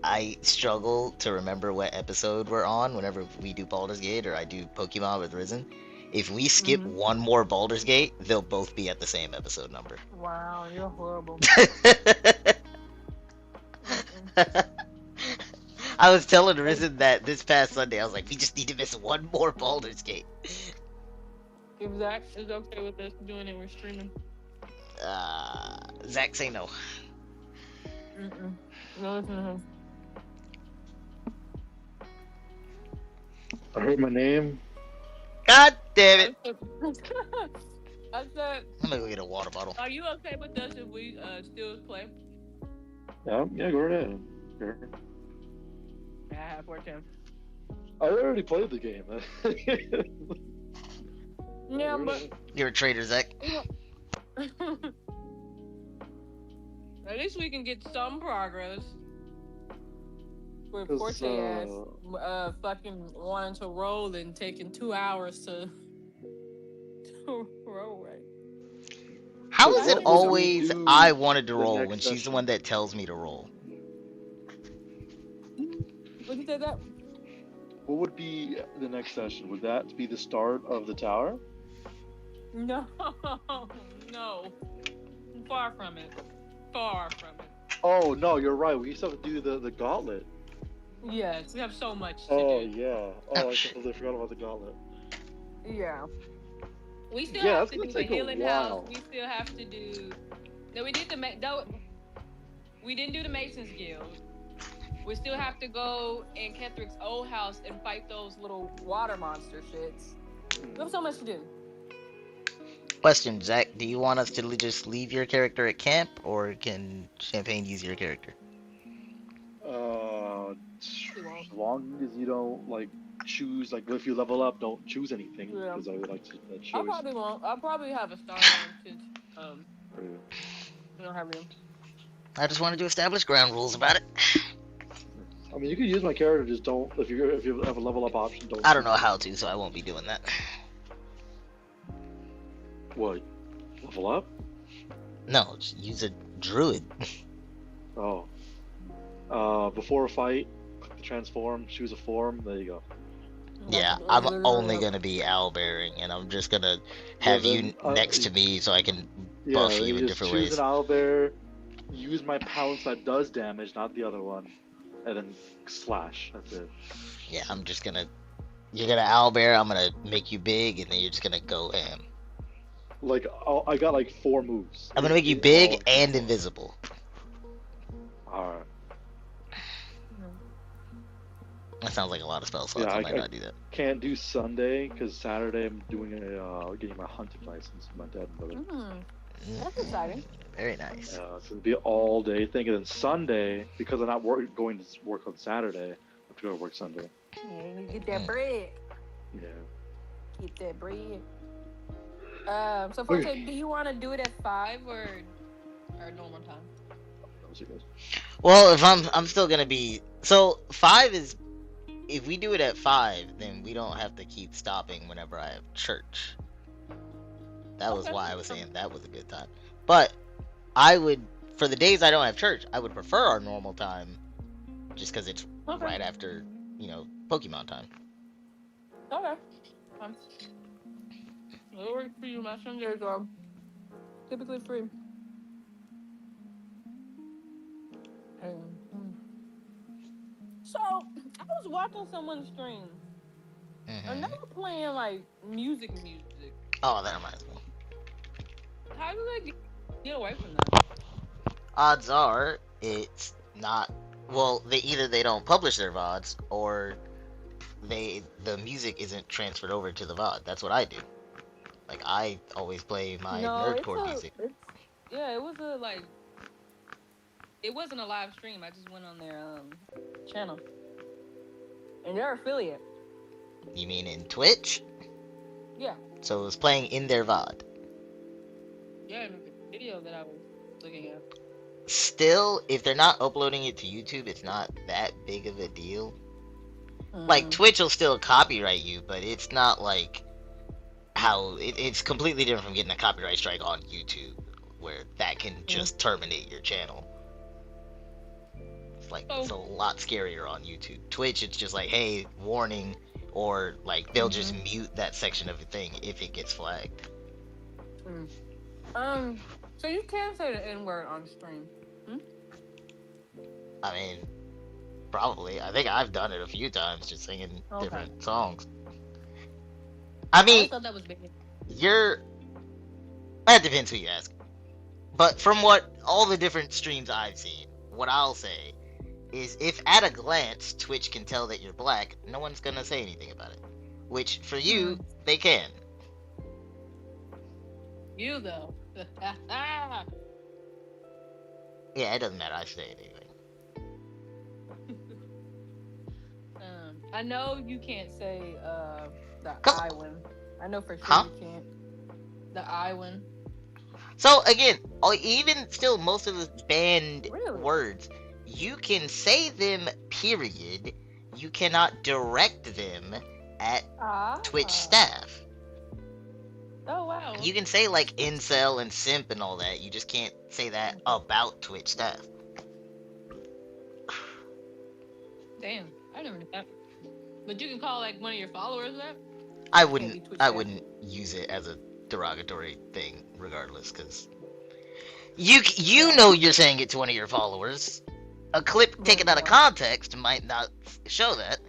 I struggle to remember what episode we're on whenever we do Baldur's Gate or I do Pokemon with Risen. If we skip one more Baldur's Gate, they'll both be at the same episode number. wow, you're horrible. I was telling Risen that this past Sunday, I was like, we just need to miss one more Baldur's Gate. If Zach is okay with us doing it, we're streaming. Zach, say no. No, listen to him. I heard my name. God damn it. I said, I'm gonna go get a water bottle. are you okay with us if we still play? Yeah, go right ahead. Sure. I have 14. I already played the game. Yeah, but You're a traitor, Zach. at least we can get some progress. With 'Cause, Forte ass fucking wanting to roll and taking 2 hours to roll, right? How So is it what would we always do I wanted to the roll next when she's the session? one that tells me to roll? What you say that? What would be the next session? Would that be the start of the tower? No, no. Far from it. Far from it. Oh no, you're right. We still have to do the gauntlet. Yes, we have so much to Oh do. yeah. Oh, I shit. completely forgot about the gauntlet. Yeah. We still Yeah, have that's to gonna do the take a healing while. house. We still have to do. No, we did the no. We didn't do the Masons Guild. We still have to go in Kethrick's old house and fight those little water monster shits. We have so much to do. Question, Zach, do you want us to just leave your character at camp, or can Champagne use your character? As long as you don't like choose, like if you level up, don't choose anything Yeah. because I would like to I choose. probably won't. I'll probably have a storyline since we don't have room. I just want to establish ground rules about it. I mean, you could use my character. Just don't if you have a level up option. Don't. I don't know how to, so I won't be doing that. What? Level up? No, just use a druid. Oh. Before a fight, click the transform, choose a form. There you go. Yeah, I'm only gonna be owlbearing, and I'm just gonna have then, you next to me so I can Yeah, buff then you in just different choose ways. an owlbear. Use my pounce that does damage, not the other one, and then slash. That's it. Yeah, I'm just gonna. You're gonna owlbear. I'm gonna make you big, and then you're just gonna go ham. Like I got like 4 moves. I'm gonna make you All big in and one. invisible. Alright. That sounds like a lot of spell slots. Yeah, I might not do that. can't do Sunday because Saturday I'm doing getting my hunting license with my dad and brother. That's exciting. Very nice. So it'll be an all day thing, and then Sunday because I'm not going to work on Saturday, I have to go to work Sunday. Yeah, you get that bread. Yeah. Get that bread. So Forte, do you want to do it at 5 or normal time? Well, if I'm still gonna be, so 5 is, if we do it at 5, then we don't have to keep stopping whenever I have church. That was why I was saying that was a good time. But I would, for the days I don't have church, I would prefer our normal time, just because it's right after, Pokemon time. Okay. It'll work for you. My Sundays are typically free. So, I was watching someone's stream, and they were playing, like, music. Oh, that reminds me. How do they get away from that? Odds are, it's not, well, they don't publish their VODs, or the music isn't transferred over to the VOD. That's what I do. Like, I always play my nerdcore music. It wasn't a live stream. I just went on their channel. And they're affiliate. You mean in Twitch? Yeah. So it was playing in their VOD. Yeah, in the video that I was looking at. Still, if they're not uploading it to YouTube, it's not that big of a deal. Like, Twitch will still copyright you, but it's not like how it's completely different from getting a copyright strike on YouTube, where that can just terminate your channel. It's like, it's a lot scarier on YouTube. Twitch, it's just like, hey, warning, or like they'll just mute that section of the thing if it gets flagged. So you can say the N-word on stream. I mean, probably. I think I've done it a few times, just singing different songs. I mean, I thought that was big. That depends who you ask. But from what all the different streams I've seen, what I'll say is, if at a glance Twitch can tell that you're black, no one's gonna say anything about it. Which, for you, they can. You, though. Yeah, it doesn't matter. I say it anyway. I know you can't say the I-win. I know for sure you can't. The I-win. So again, even still, most of the banned words, you can say them, period. You cannot direct them at Twitch staff. Oh, wow. You can say, like, incel and simp and all that. You just can't say that about Twitch staff. Damn, I never knew that. But you can call, like, one of your followers that? I wouldn't use it as a derogatory thing, regardless, because you know you're saying it to one of your followers. A clip taken out of context might not show that.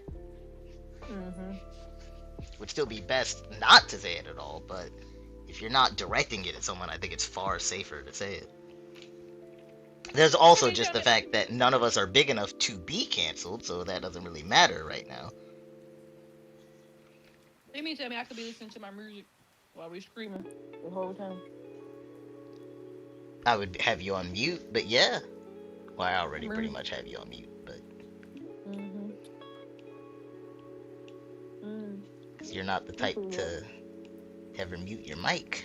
Would still be best not to say it at all, but if you're not directing it at someone, I think it's far safer to say it. There's also just the fact that none of us are big enough to be canceled, so that doesn't really matter right now. You mean tell me I could be listening to my music while we're screaming the whole time? I would have you on mute, but yeah. Well, I already pretty much have you on mute, but... Because you're not the type to ever mute your mic.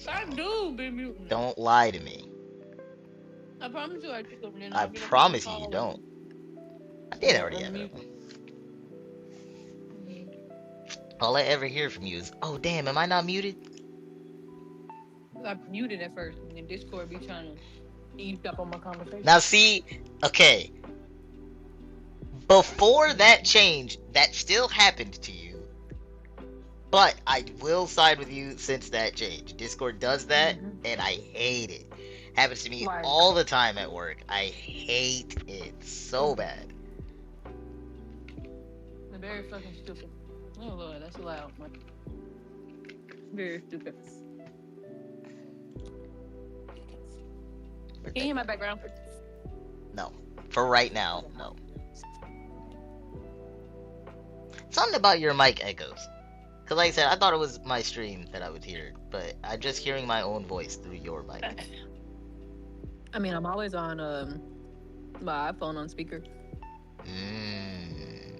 I do be muting. Don't lie to me. I promise you I do. I promise you don't. I did already have it. All I ever hear from you is, oh damn, am I not muted? I muted at first, and then Discord be trying to eavesdrop on my conversation. Now see, okay. Before that change, that still happened to you. But I will side with you since that change. Discord does that, and I hate it. Happens to me all the time at work. I hate it so bad. They're very fucking stupid. Oh lord, that's loud. Very stupid. Can you hear my background? No. For right now, no. Something about your mic echoes. Cause like I said, I thought it was my stream that I would hear, but I'm just hearing my own voice through your mic. I mean, I'm always on my iPhone on speaker. Mmm.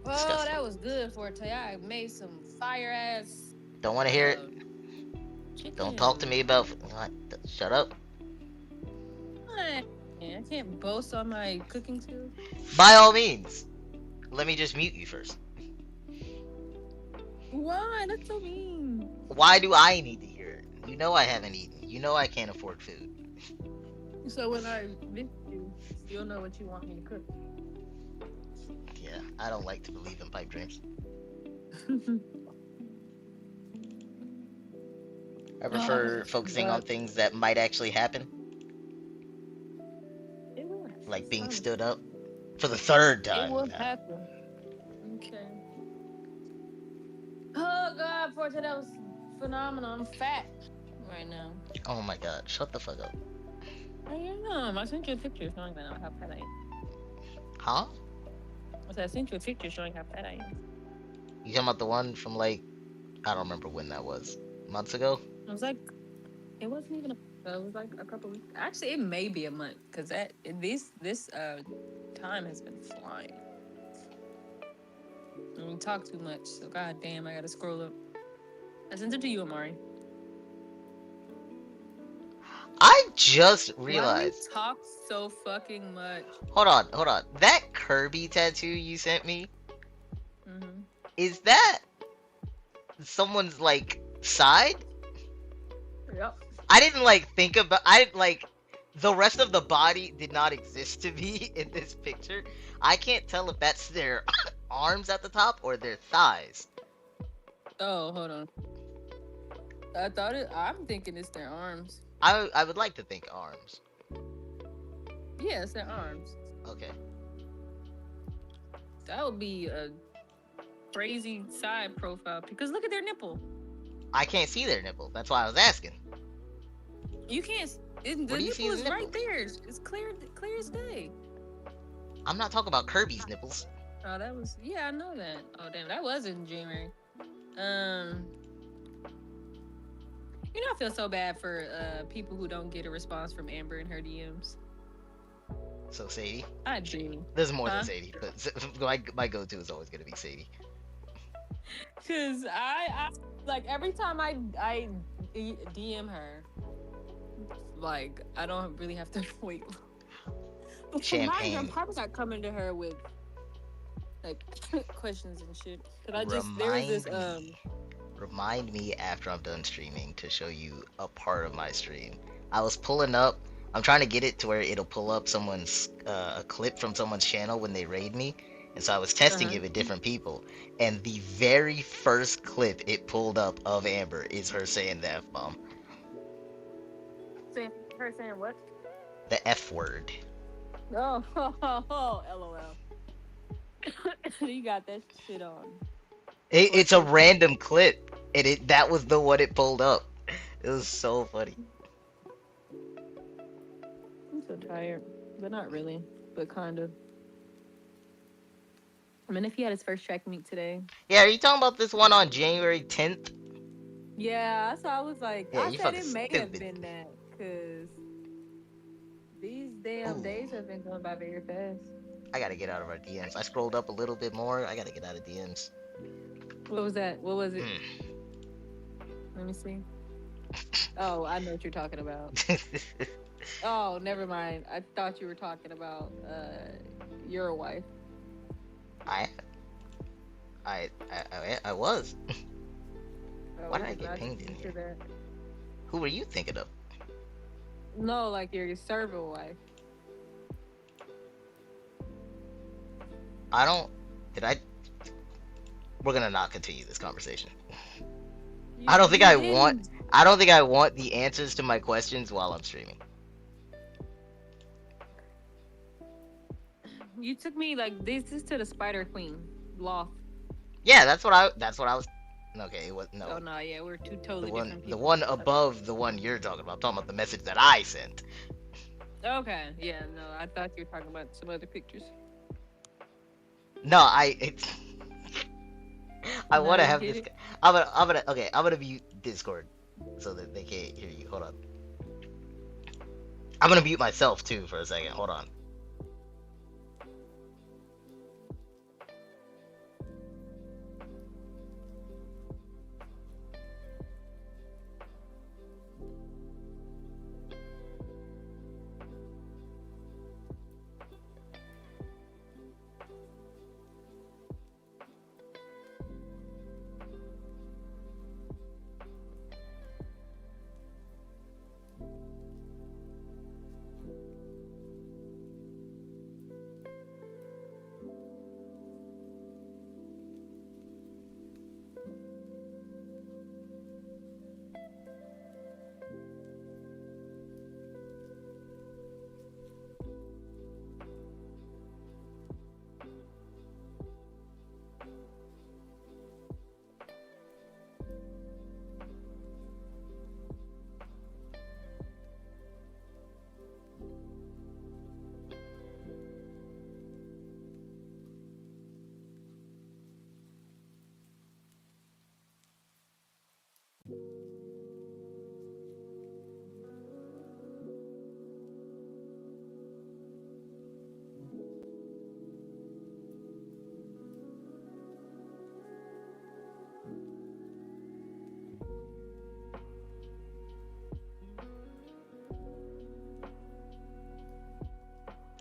Oh, Disgusting. that was good for today. I made some fire ass. Don't want to hear it. Chicken. Don't talk to me about. What? Shut up. I can't boast on my cooking skills. By all means. Let me just mute you first. Why? That's so mean. Why do I need to hear it? You know I haven't eaten. You know I can't afford food. So when I visit you, you'll know what you want me to cook. Yeah, I don't like to believe in pipe dreams. I prefer focusing on things that might actually happen. It will. Like being stood up for the third time. It will now. happen. Okay. Oh God, Forte, that was phenomenal. I'm fat right now. Oh my god, shut the fuck up. I am. I sent you a picture showing that how fat I am. Huh? I said I sent you a picture showing how fat I am. You talking about the one from like, I don't remember when that was. Months ago? I was like, it wasn't even it was like a couple weeks. Actually, it may be a month because this time has been flying. And we talk too much, so goddamn, I gotta scroll up. I sent it to you, Amari. I just realized. Why we talk so fucking much? Hold on. That Kirby tattoo you sent me, Mm-hmm. is that someone's like side? Yep. I didn't like think about. I didn't like. The rest of the body did not exist to me in this picture. I can't tell if that's their arms at the top or their thighs. Oh, hold on. I'm thinking it's their arms. I would like to think arms. Yeah, it's their arms. Okay. That would be a crazy side profile because look at their nipple. I can't see their nipple. That's why I was asking. You can't. The Where do you see nipple his is right nipple? there. It's clear as day. I'm not talking about Kirby's nipples. Oh, that was I know that. Oh damn, that was in January. You know, I feel so bad for people who don't get a response from Amber in her DMs. So Sadie. I do. There's more Huh? than Sadie, but my go-to is always gonna be Sadie. Cause I like every time I DM her, like I don't really have to wait. But Champagne. I'm probably not coming to her with like questions and shit. Cause there was this Remind me after I'm done streaming to show you a part of my stream. I was pulling up. I'm trying to get it to where it'll pull up someone's a clip from someone's channel when they raid me, and so I was testing it with different people. And the very first clip it pulled up of Amber is her saying the F-bomb. Her saying what? The F word. Oh, LOL. You got that shit on. It's a random clip, and that was the one it pulled up. It was so funny. I'm so tired, but not really, but kind of. I mean, if he had his first track meet today. Yeah, are you talking about this one on January 10th? Yeah, so I was like, Yeah, I you said fucking it may have stupid. been that, because these damn days have been going by very fast. I gotta get out of our DMs. I scrolled up a little bit more. I gotta get out of DMs. What was that? What was it? Let me see. Oh, I know what you're talking about. Oh, never mind. I thought you were talking about your wife. I was. Oh, Why did I get pinged in here? that. Who were you thinking of? No, like your server wife. We're gonna not continue this conversation. You- I don't think you I didn't- want the answers to my questions while I'm streaming. You took me like this is to the Spider Queen loft. Yeah, that's what I was. Okay, it was no. Oh no, yeah, we're two totally different The people. one above the one you're talking about. I'm talking about the message that I sent. Okay, yeah, no, I thought you were talking about some other pictures. No, I want to No, have get this. it? Okay. I'm gonna mute Discord so that they can't hear you. Hold on. I'm gonna mute myself too for a second. Hold on.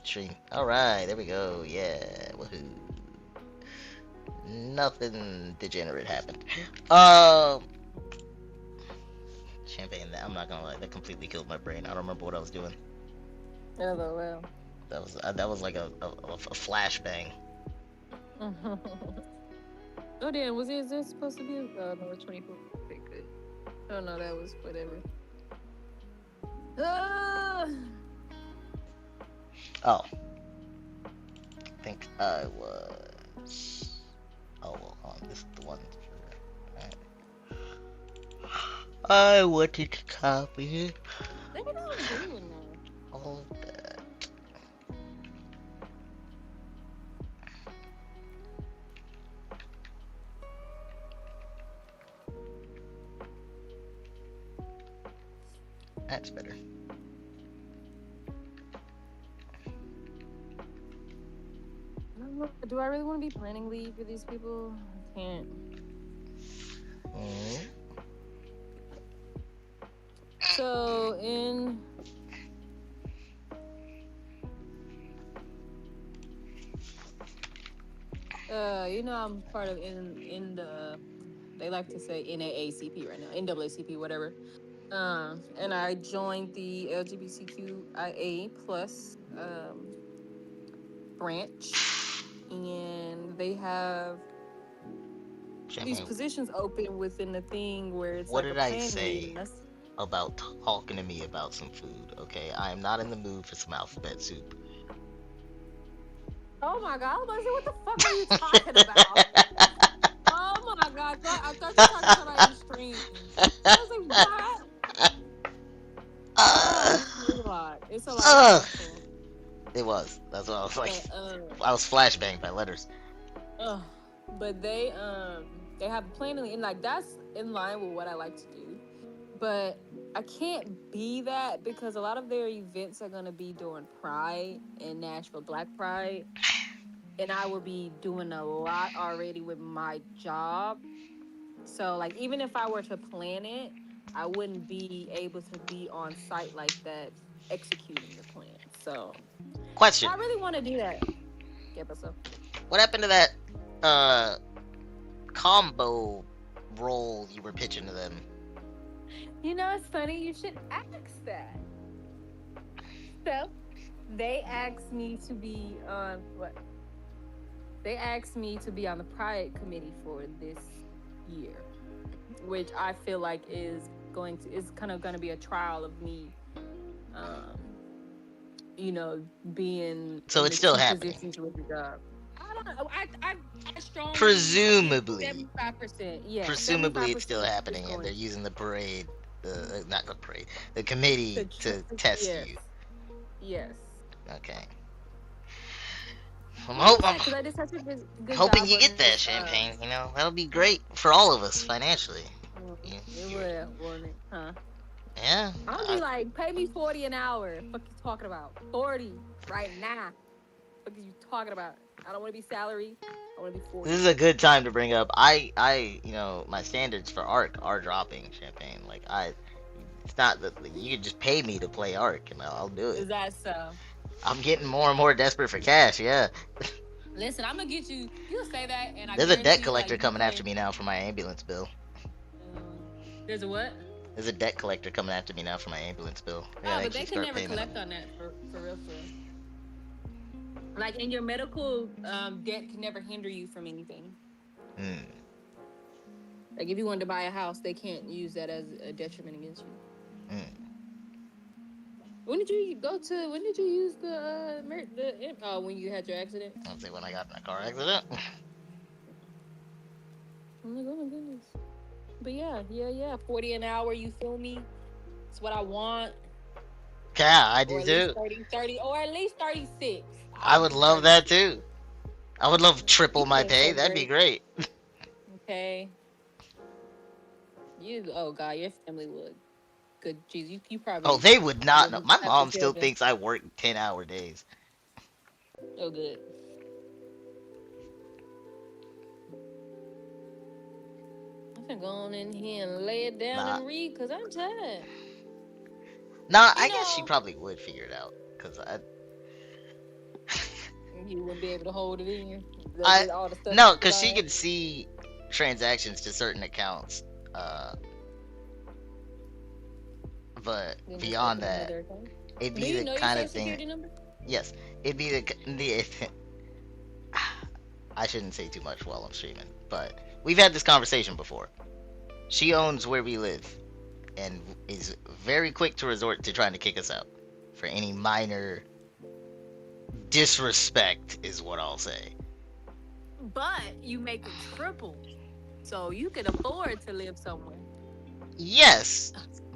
Stream. Alright, there we go. Yeah, woohoo. Nothing degenerate happened. Champagne, I'm not gonna lie, that completely killed my brain. I don't remember what I was doing. LOL. That was like a flashbang. Oh damn, was it supposed to be? Oh no, it's 24. Okay, good. Oh no, that was whatever. Oh. I think I was. Oh, well, this is the one. I wanted to copy it. Look at all doing now. All that. That's better. Do I really want to be planning leave for these people? I can't. Mm. So in you know, I'm part of in the, they like to say NAACP right now, NAACP, whatever. And I joined the LGBTQIA plus branch, and they have these positions open within the thing where it's What like did a I planning say lead, and that's about talking to me about some food? Okay, I am not in the mood for some alphabet soup. oh my god, I was about to say, what the fuck are you talking about? Oh my god, I thought you were talking to somebody in stream. I was like, what? It's a lot. It's a lot. It's stressful. It was. That's what I was like. But, I was flashbanged by letters. but they have a planning, and like that's in line with what I like to do. But I can't be that because a lot of their events are gonna be during Pride and Nashville Black Pride, and I will be doing a lot already with my job. So like even if I were to plan it, I wouldn't be able to be on site like that executing the plan. So Question. I really want to do that. Yeah, but so What happened to that combo role you were pitching to them? you know, it's funny. You should ask that. So they asked me to be on what? They asked me to be on the Pride committee for this year, which I feel like is kind of going to be a trial of me, you know, being So in it's the still key happening. positions with the job. I don't know. I strongly Presumably. 75%. Yeah. Presumably 75% it's still is happening, and going they're using the parade, not the parade, the committee to test yes. you. Yes. Okay. I'm Because I did such a good hoping job you on get that this. champagne. You know, that'll be great for all of us financially. You, It you, would, wouldn't it? Huh? yeah. I'm gonna be like, pay me 40 an hour. Fuck you talking about? 40 right now. Fuck you talking about? I don't want to be salary. I want to be 40. This is a good time to bring up. You know, my standards for Arc are dropping, champagne. Like, it's not that you can just pay me to play Arc, and I'll do it. Is that so? I'm getting more and more desperate for cash. Yeah. Listen, I'm gonna get you. You'll say that, and I There's a debt guarantee you, like, collector you coming after playing. me now for my ambulance bill. There's a what? There's a debt collector coming after me now for my ambulance bill. I Oh, gotta but they actually can start never paying collect them. on that for real, for real. Like, and your medical debt can never hinder you from anything. Hmm. Like, if you wanted to buy a house, they can't use that as a detriment against you. Hmm. When did you use the when you had your accident? I'll say when I got in a car accident. I'm like, oh my goodness. But yeah. 40 an hour, you feel me? It's what I want. Yeah, I Or do at least too. 30, or at least 36. I I'll would do love 36. that too. I would love triple You my ain't pay. so That'd be great. great. Okay. Oh God, your family would. Good, jeez, you probably. Oh, they would not know. Wouldn't My have to mom tell still them. thinks I work 10-hour days. Oh, good. I'm gonna go on in here and lay it down Nah. and read because I'm tired. Nah, You I guess she know, probably would figure it out. Cause you wouldn't be able to hold it in. All the stuff. No, cause she could see transactions to certain accounts. But Then just beyond open that, another account. it'd Do be you the know your kind social of thing. security number? Yes, it'd be the. I shouldn't say too much while I'm streaming, but we've had this conversation before. She owns where we live, and is very quick to resort to trying to kick us out for any minor disrespect, is what I'll say. But you make it triple, so you can afford to live somewhere. Yes,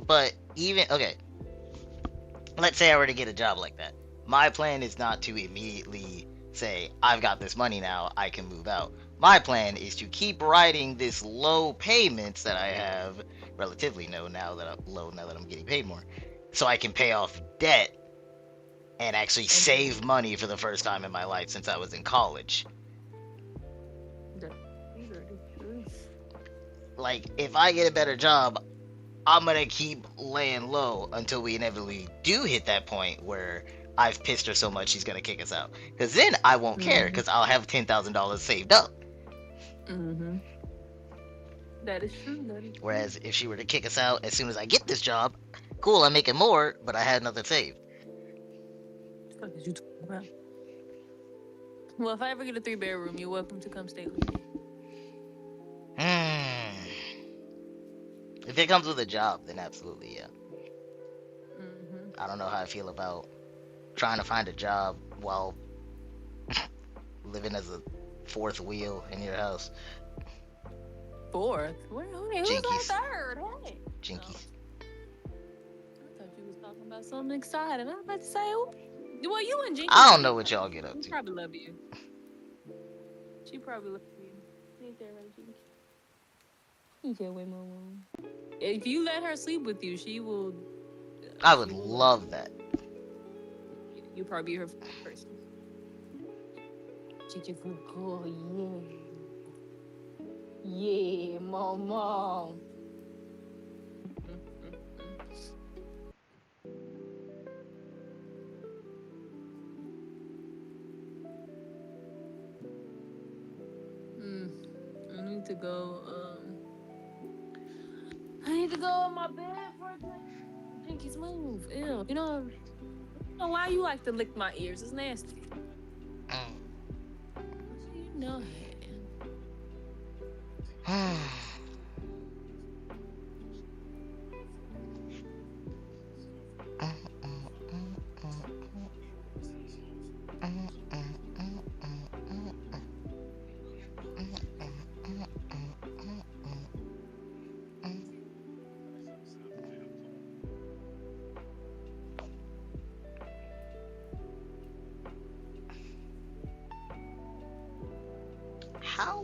but even okay. Let's say I were to get a job like that. My plan is not to immediately say, I've got this money now, I can move out. My plan is to keep writing this low payments that I have, relatively low now that I'm getting paid more, so I can pay off debt and actually save money for the first time in my life since I was in college. Like, if I get a better job, I'm gonna keep laying low until we inevitably do hit that point where I've pissed her so much she's gonna kick us out. Because then I won't care, because I'll have $10,000 saved up. Mm-hmm. That is true. Whereas if she were to kick us out as soon as I get this job, cool, I'm making more, but I had nothing saved. What the fuck is you talking about? Well, if I ever get a 3-bedroom, you're welcome to come stay with me. If it comes with a job, then absolutely, yeah. Mm-hmm. I don't know how I feel about trying to find a job while living as a fourth wheel in your house. Fourth? Who's Jinkies. our third? Hey. Jinkies. I thought you was talking about something exciting. I was about to say, well, you and Jinkies. I don't know what y'all get up She to. probably love you. She probably love you. Ain't that right, Jinkies? You can't wait more. If you let her sleep with you, she will. I would love that. You'll probably be her person. Chicken food, cool, yeah, mama. I need to go. I need to go in my bed for a second. Jinkies, move. Ew. You know why you like to lick my ears? It's nasty. You know it.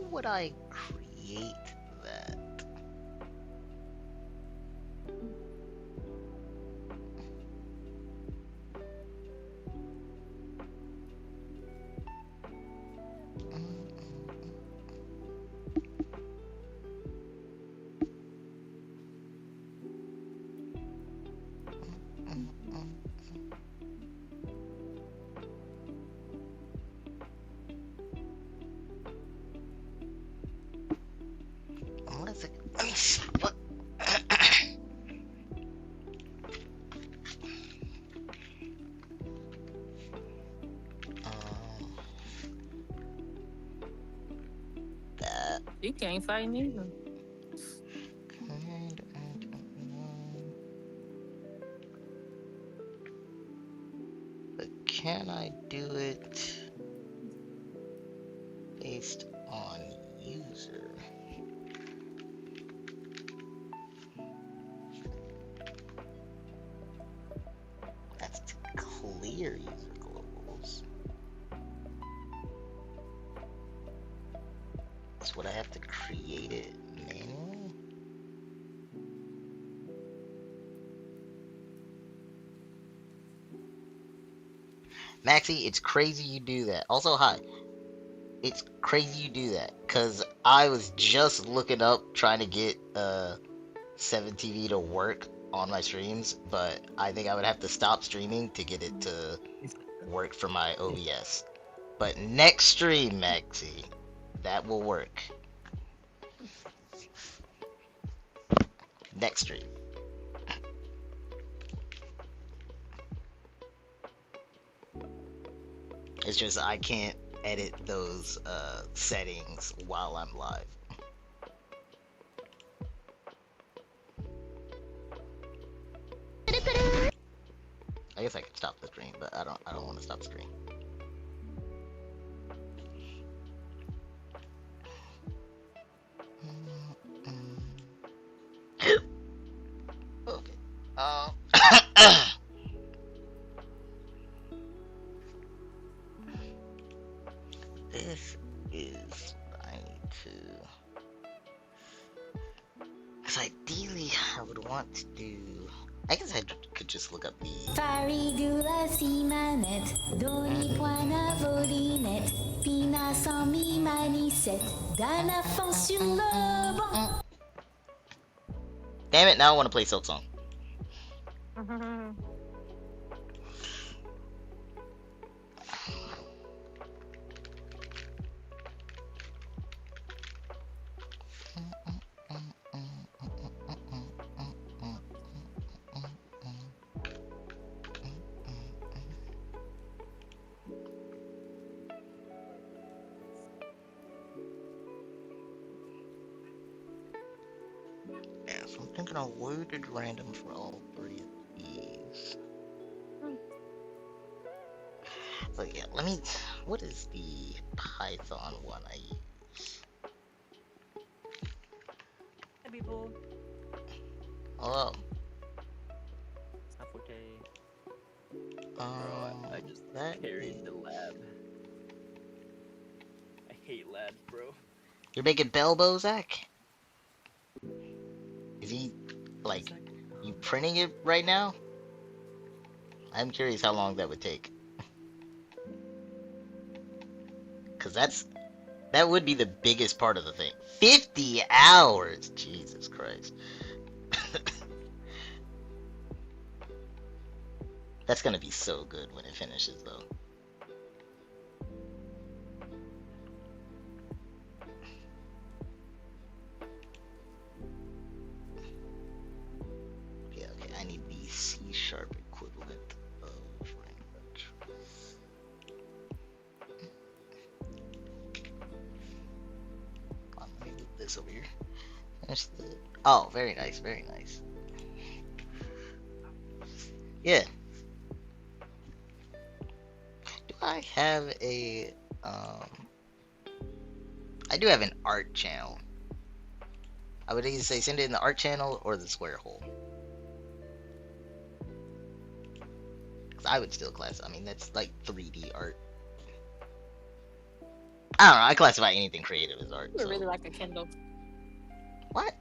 would I create that? Unless it, let me see what. That. You can't fight neither. But can I do it based on user? That's to clear user globals. So would I have to create it manually? Maxie, it's crazy you do that. Also, hi. It's crazy you do that, because I was just looking up trying to get 7TV to work on my streams, but I think I would have to stop streaming to get it to work for my OBS. But next stream, Maxie, that will work. Next stream. It's just I can't edit those settings while I'm live. I guess I could stop the stream, but I don't want to stop the stream. Okay. This is what I need to. Because ideally, I would want to do. I guess I could just look up the. Farigula si manette, doni poina volinette, pina sans mi manicette, d'un enfant sur le banc. Damn it! Now I want to play Silk Song. Yeah, so I'm thinking of loaded random for all three of these. So yeah, let me. What is the Python one I use? Hey people. Hello. Half okay. I just that carried the is- lab. I hate labs, bro. You're making Belbo, Zach? Is he like you printing it right now? I'm curious how long that would take. Cause that would be the biggest part of the thing. 50 hours! Jesus Christ. That's gonna be so good when it finishes though. Yeah, okay, I need the C# equivalent of language. Let me move this over here. There's the. Oh, very nice, very nice. Yeah. Do I have a I do have an art channel. I would either say send it in the art channel or the square hole. Cause I would still class. I mean, that's like 3D art. I don't know. I classify anything creative as art. I So. really like a Kindle. What?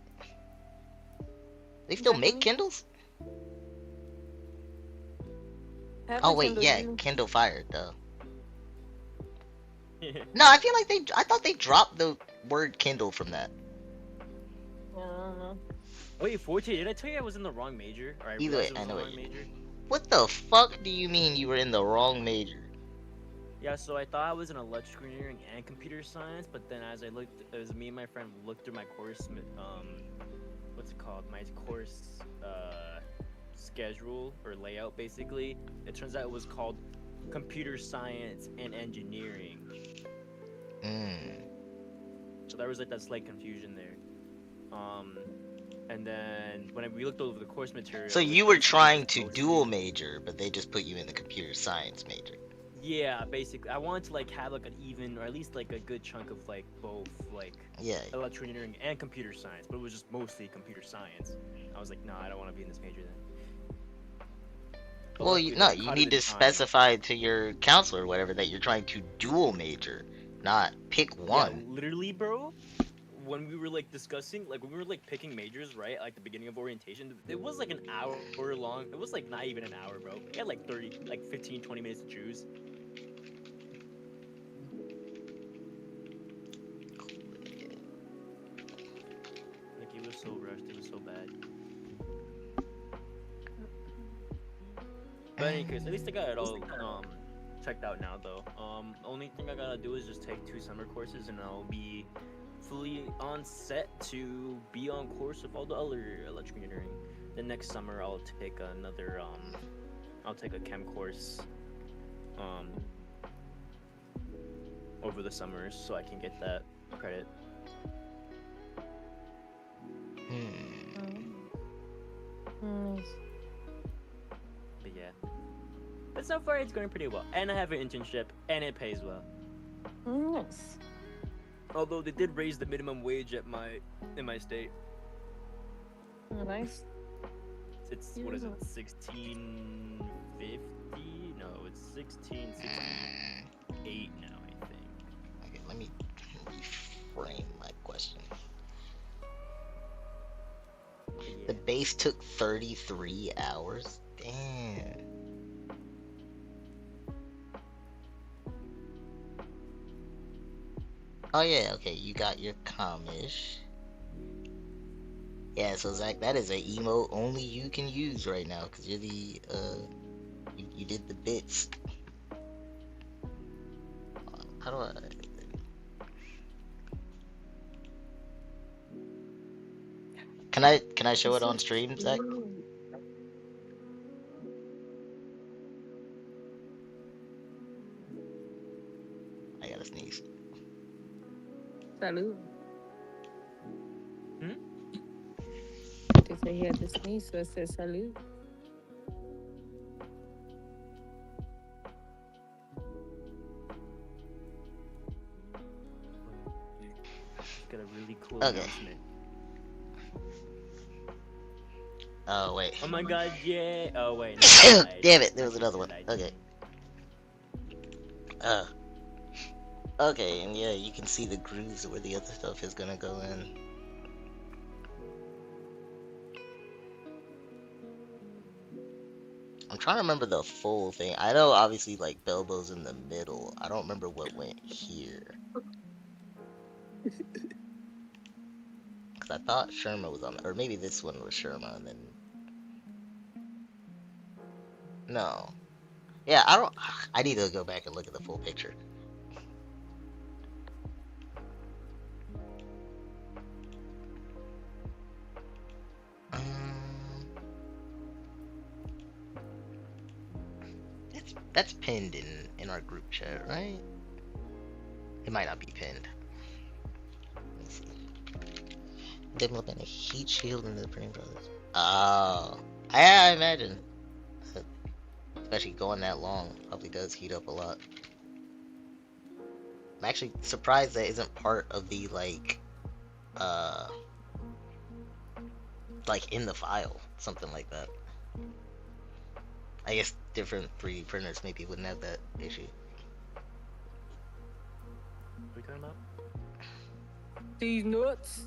They still make Exactly. Kindles? Have Oh a wait, Kindle, yeah, you- Kindle Fire, though. No, I feel like I thought they dropped the word Kindle from that. I don't know. Wait, 14, did I tell you I was in the wrong major? Or I Either way, realized it I was know the what wrong you. major? What the fuck do you mean you were in the wrong major? Yeah, so I thought I was in electrical engineering and computer science, but then as me and my friend looked through my course, what's it called? My course, schedule or layout, basically. It turns out it was called computer science and engineering. Hmm. So there was like that slight confusion there. And then when we looked over the course material. So it you were basically trying just to mostly- dual major, but they just put you in the computer science major. Yeah, basically, I wanted to like have like an even, or at least like a good chunk of like both like Yeah. electrical engineering and computer science, but it was just mostly computer science. I was like, nah, I don't want to be in this major then. But Well, luckily, you they cut need it to in time. specify to your counselor or whatever that you're trying to dual major, not pick one. Yeah, literally, bro. When we were like discussing, like when we were like picking majors, right? Like the beginning of orientation, it was like an hour long. It was like not even an hour, bro. We had like 30, like 15, 20 minutes to choose. Like it was so rushed. It was so bad. But in any case, at least I got it all checked out now, though. Only thing I gotta do is just take 2 summer courses, and I'll be fully on set to be on course with all the other electrical engineering. Then next summer I'll take another I'll take a chem course over the summers so I can get that credit. But yeah. But so far it's going pretty well. And I have an internship and it pays well. Nice. Although they did raise the minimum wage in my state. Nice. It's what is it? 16.50? No, it's 16.68 now, I think. Okay, let me reframe my question. Yeah. The base took 33 hours? Damn. Oh yeah, okay, you got your commish. Yeah, so Zach, that is a emote only you can use right now, because you're the, you did the bits. How do I... Can I show it on stream, Zach? I gotta sneeze. Salud. Hmm? They say he had to sneeze, so I said salud. Got a really cool Okay. announcement. Oh, wait. Oh my god, yeah! Oh wait, no, Damn it, there was another one. Okay. Okay, and yeah, you can see the grooves where the other stuff is gonna go in. I'm trying to remember the full thing. I know obviously like Belbo's in the middle. I don't remember what went here. Cause I thought Sherma was on, or maybe this one was Sherma, and then no. Yeah, I don't. I need to go back and look at the full picture. That's pinned in our group chat, right? It might not be pinned. Let's see. Developing a heat shield in the printing process. Oh, I imagine. Especially going that long, probably does heat up a lot. I'm actually surprised that isn't part of the like in the file, something like that. I guess different 3D printers maybe wouldn't have that issue. we talking about? These nuts.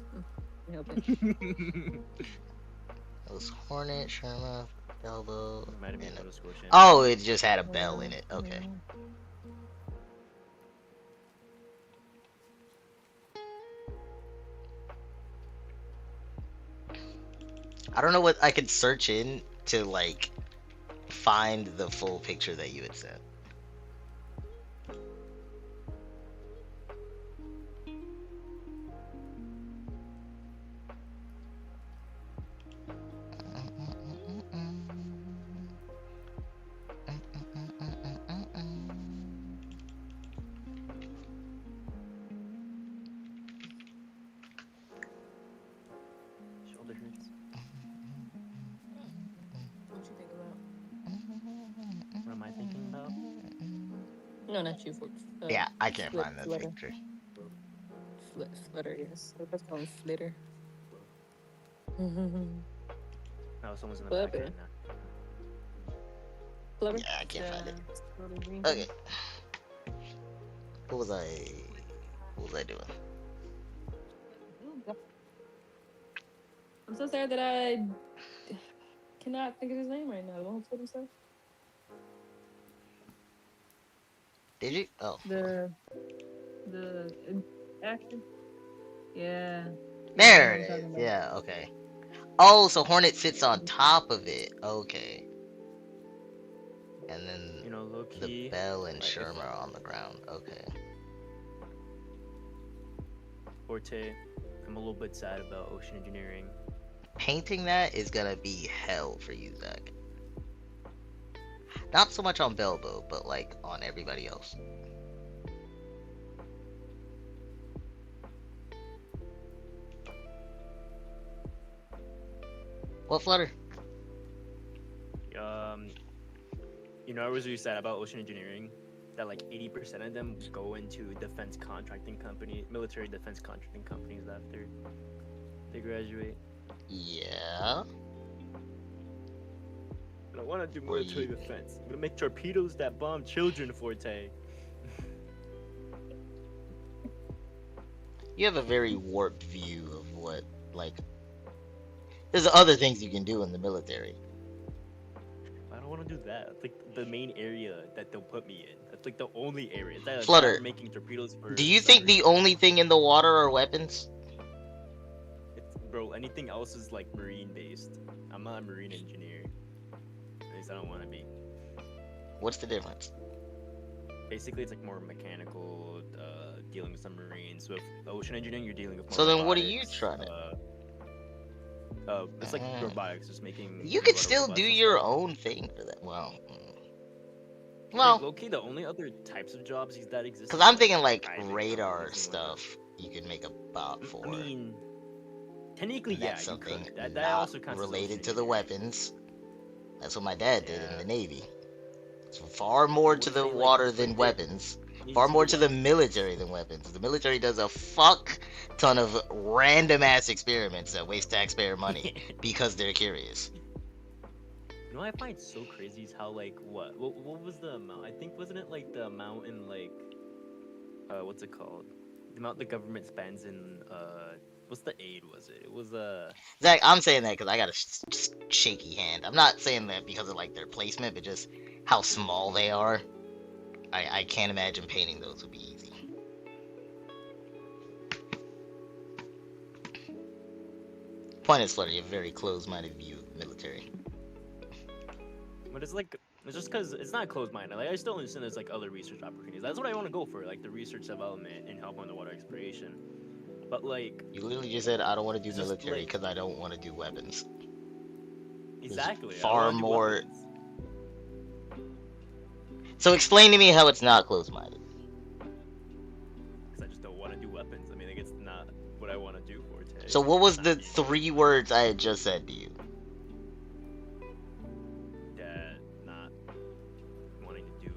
Help it. It was Hornet, Sherma, Belbo, Might have been and Nova Scotia. oh, it just had a bell in it. Okay. I don't know what I could search in to like find the full picture that you had sent. Shoulder hurts. What you think about? What am I thinking about? No, not you, folks. Yeah, I can't find that picture. Flitter, yes. That's called flitter. No, someone's in the Flubber. back right now. Flubber? Yeah, I can't find it. Green. Okay. What was I doing? I'm so sad that I cannot think of his name right now. The one who killed himself? Did you? Oh. The actor? Yeah. There You know what I'm it talking is. about. Yeah, okay. Oh, so Hornet sits on top of it. Okay. And then You know, low the key. Bell and like, Sherma are on the ground. Okay. Forte. I'm a little bit sad about ocean engineering. Painting that is gonna be hell for you, Zach. Not so much on Belbo, but like on everybody else. What Flutter? You know, I was really sad about ocean engineering. That like 80% of them go into defense contracting company, military defense contracting companies after they graduate. Yeah. I want to do Or military you- defense. I'm gonna make torpedoes that bomb children, Forte. You have a very warped view of what, like, there's other things you can do in the military. I don't want to do that. It's like the main area that they'll put me in. That's like the only area. That's Flutter, not making torpedoes for. Do you think the only thing in the water are weapons? Bro, anything else is like marine based. I'm not a marine engineer. At least I don't want to be. What's the difference? Basically, it's like more mechanical, dealing with submarines. With ocean engineering, you're dealing with more So then what are you robotics, trying to... it's like robotics, just making... You could still robots do and your stuff. own thing for that. Well... Like, low-key, the only other types of jobs that exist... Because I'm thinking like private radar companies and whatnot. stuff you could make a bot for. I mean, technically, And yeah, that's something you could. That not also counts as related ocean to the engineering. weapons. That's what my dad did in Yeah. the Navy. It's far more What to if the they, like, water than predict- weapons. needs Far more be to the military than weapons. The military does a fuck ton of random ass experiments that waste taxpayer money because they're curious. You know what I find so crazy is how like what was the amount? I think wasn't it like the amount in like what's it called? The amount the government spends in what's the aid was it? It was Zach, I'm saying that because I got a shaky hand. I'm not saying that because of like their placement, but just how small they are. I can't imagine painting those would be easy. Point is, Flutter, you have a very closed-minded view of the military. but it's like it's just because it's not closed-minded. Like I still understand there's like other research opportunities. That's what I want to go for, like the research development and help on the water exploration. But like You literally just said I don't want to do It's just military like- because I don't want to do weapons. exactly, I far wanna do more- weapons. So explain to me how it's not closed-minded. Because I just don't want to do weapons. I mean, like it's not what I want to do for it. So what was the 3 words I had just said to you? Yeah, not wanting to do.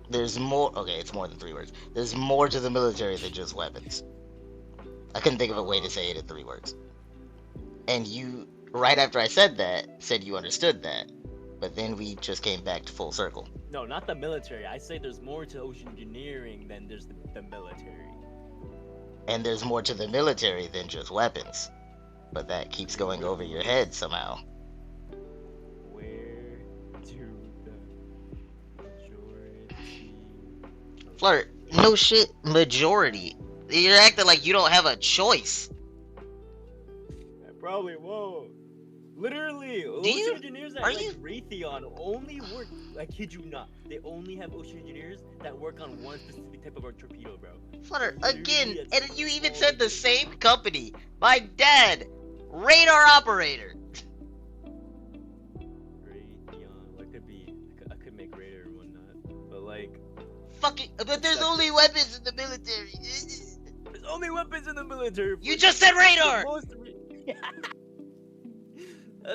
There's more. Okay, it's more than 3 words. There's more to the military than just weapons. I couldn't think of a way to say it in 3 words. And you, right after I said that, said you understood that. but then we just came back to full circle. No, not the military. I say there's more to ocean engineering than there's the military. And there's more to the military than just weapons. But that keeps going over your head somehow. Where do the majority... Flirt, no shit, majority. You're acting like you don't have a choice. I probably won't. Literally, you- ocean engineers at are like you- Raytheon only work. I kid you not. They only have ocean engineers that work on one specific type of a torpedo, bro. Flutter, Literally, again, it's and you even all said the they do. same company. My dad, radar operator. Raytheon. What could be? I could make radar and whatnot, but like, Fucking, but there's only weapons in the military. there's only weapons in the military. You just said radar.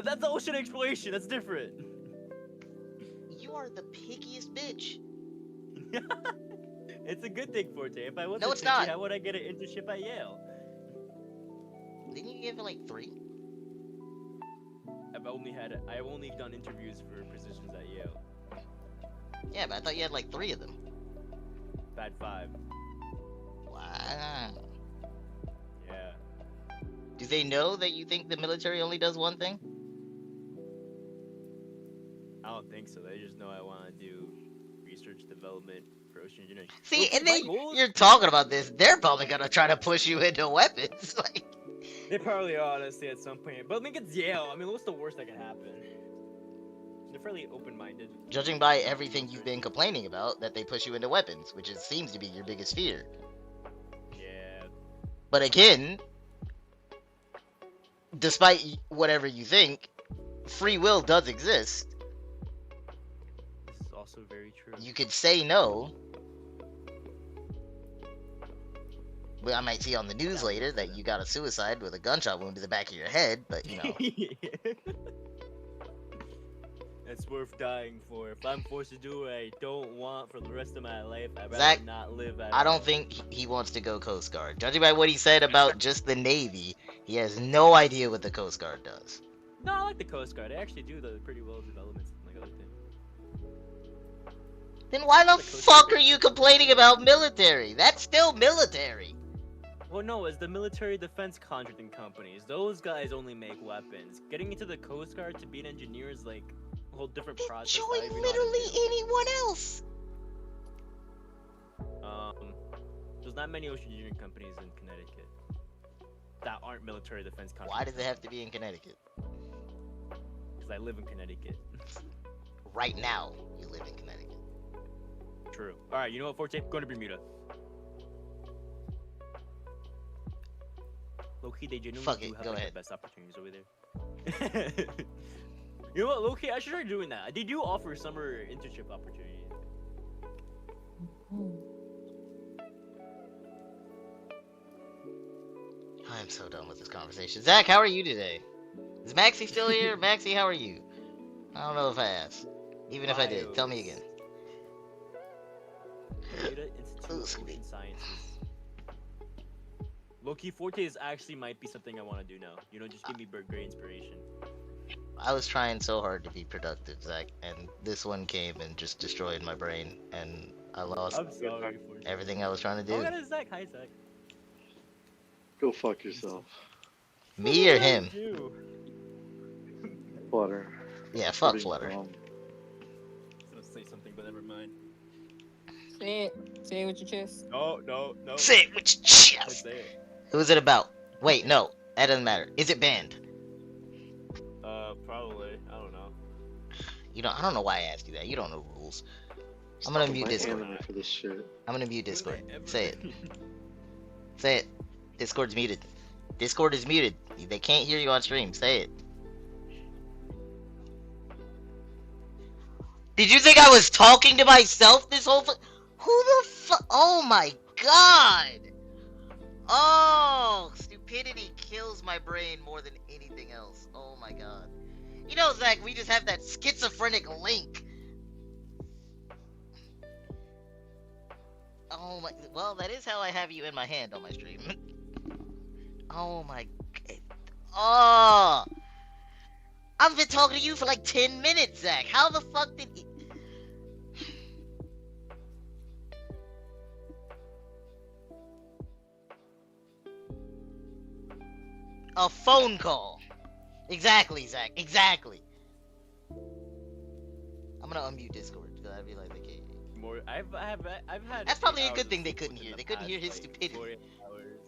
That's ocean exploration. That's different. You are the pickiest bitch. It's a good thing, Forte. If I wasn't No, it's picky, not. how would I get an internship at Yale? Didn't you give it like 3? I've only done interviews for positions at Yale. Yeah, but I thought you had like 3 of them. I've had 5. Wow. Yeah. Do they know that you think the military only does one thing? I don't think so. They just know I want to do research development for ocean engineering. See, Look, and my then goals- you're talking about this. They're probably gonna try to push you into weapons. Like, They probably are, honestly, at some point. But I think it's Yale. I mean, what's the worst that can happen? They're fairly open-minded. judging by everything you've been complaining about, that they push you into weapons, which seems to be your biggest fear. Yeah. But again, despite whatever you think, free will does exist. This is also very true. You could say no. Well, I might see on the news later that you got a suicide with a gunshot wound to the back of your head, but you know. It's worth dying for. If I'm forced to do what I don't want for the rest of my life, I'd rather Zach, not live at I all. don't think he wants to go Coast Guard. Judging by what he said about just the Navy, he has no idea what the Coast Guard does. No, I like the Coast Guard. They actually do the pretty well developments and like other things. Then why the The Coast fuck Guard. are you complaining about military? That's still military. Well, no, it's the military defense contracting companies. Those guys only make weapons. Getting into the Coast Guard to be an engineer is like a whole different process. Join that I even know how to literally do. anyone else. There's not many ocean engineering companies in Connecticut that aren't military defense contracting. Why does it have to be in Connecticut? Because I live in Connecticut. Right now, you live in Connecticut. True. All right, you know what, Forte? Going to Bermuda. Low-key, they genuinely Fuck do it, have go like, ahead. the best opportunities over there. You know what, low-key, I should try doing that. They do offer summer internship opportunities. I'm so done with this conversation. Zach, how are you today? Is Maxie still here? Maxie, how are you? I don't know if I asked. Even if I did, tell me again. Bermuda Institute of Ocean Sciences. Low-key, Fortes actually might be something I want to do now. You know, just give me great inspiration. I was trying so hard to be productive, Zach, and this one came and just destroyed my brain, and I lost I'm sorry, Fortes. everything I was trying to Oh, do. that is Zach. Hi, Zach. Go fuck yourself. Me or him? You. Flutter. Yeah, fuck Pretty Flutter. dumb. I was gonna say something, but never mind. Say it. Say it with your chest. No, no, no. Say it with your Don't chest. say it. Who's it about? Wait, no, that doesn't matter. Is it banned? Probably. I don't know. You don't. I don't know why I asked you that. You don't know rules. I'm gonna mute My Discord. anime for this shit. I'm gonna mute Discord. Would I ever- Say it. Say it. Discord's muted. Discord is muted. They can't hear you on stream. Say it. Did you think I was talking to myself this whole Who the fuck? Oh my god! Oh, stupidity kills my brain more than anything else. Oh my god. You know, Zach, we just have that schizophrenic link. Oh my, well, that is how I have you in my hand on my stream. Oh my, oh! I've been talking to you for like 10 minutes, Zach. How the fuck did he... A phone call. Exactly, Zach. Exactly. I'm gonna unmute Discord because I realize they can't. More, I've had. That's probably a 8 good hours thing they of couldn't sleep hear. in They the couldn't hear past, his like, stupidity. 48 hours.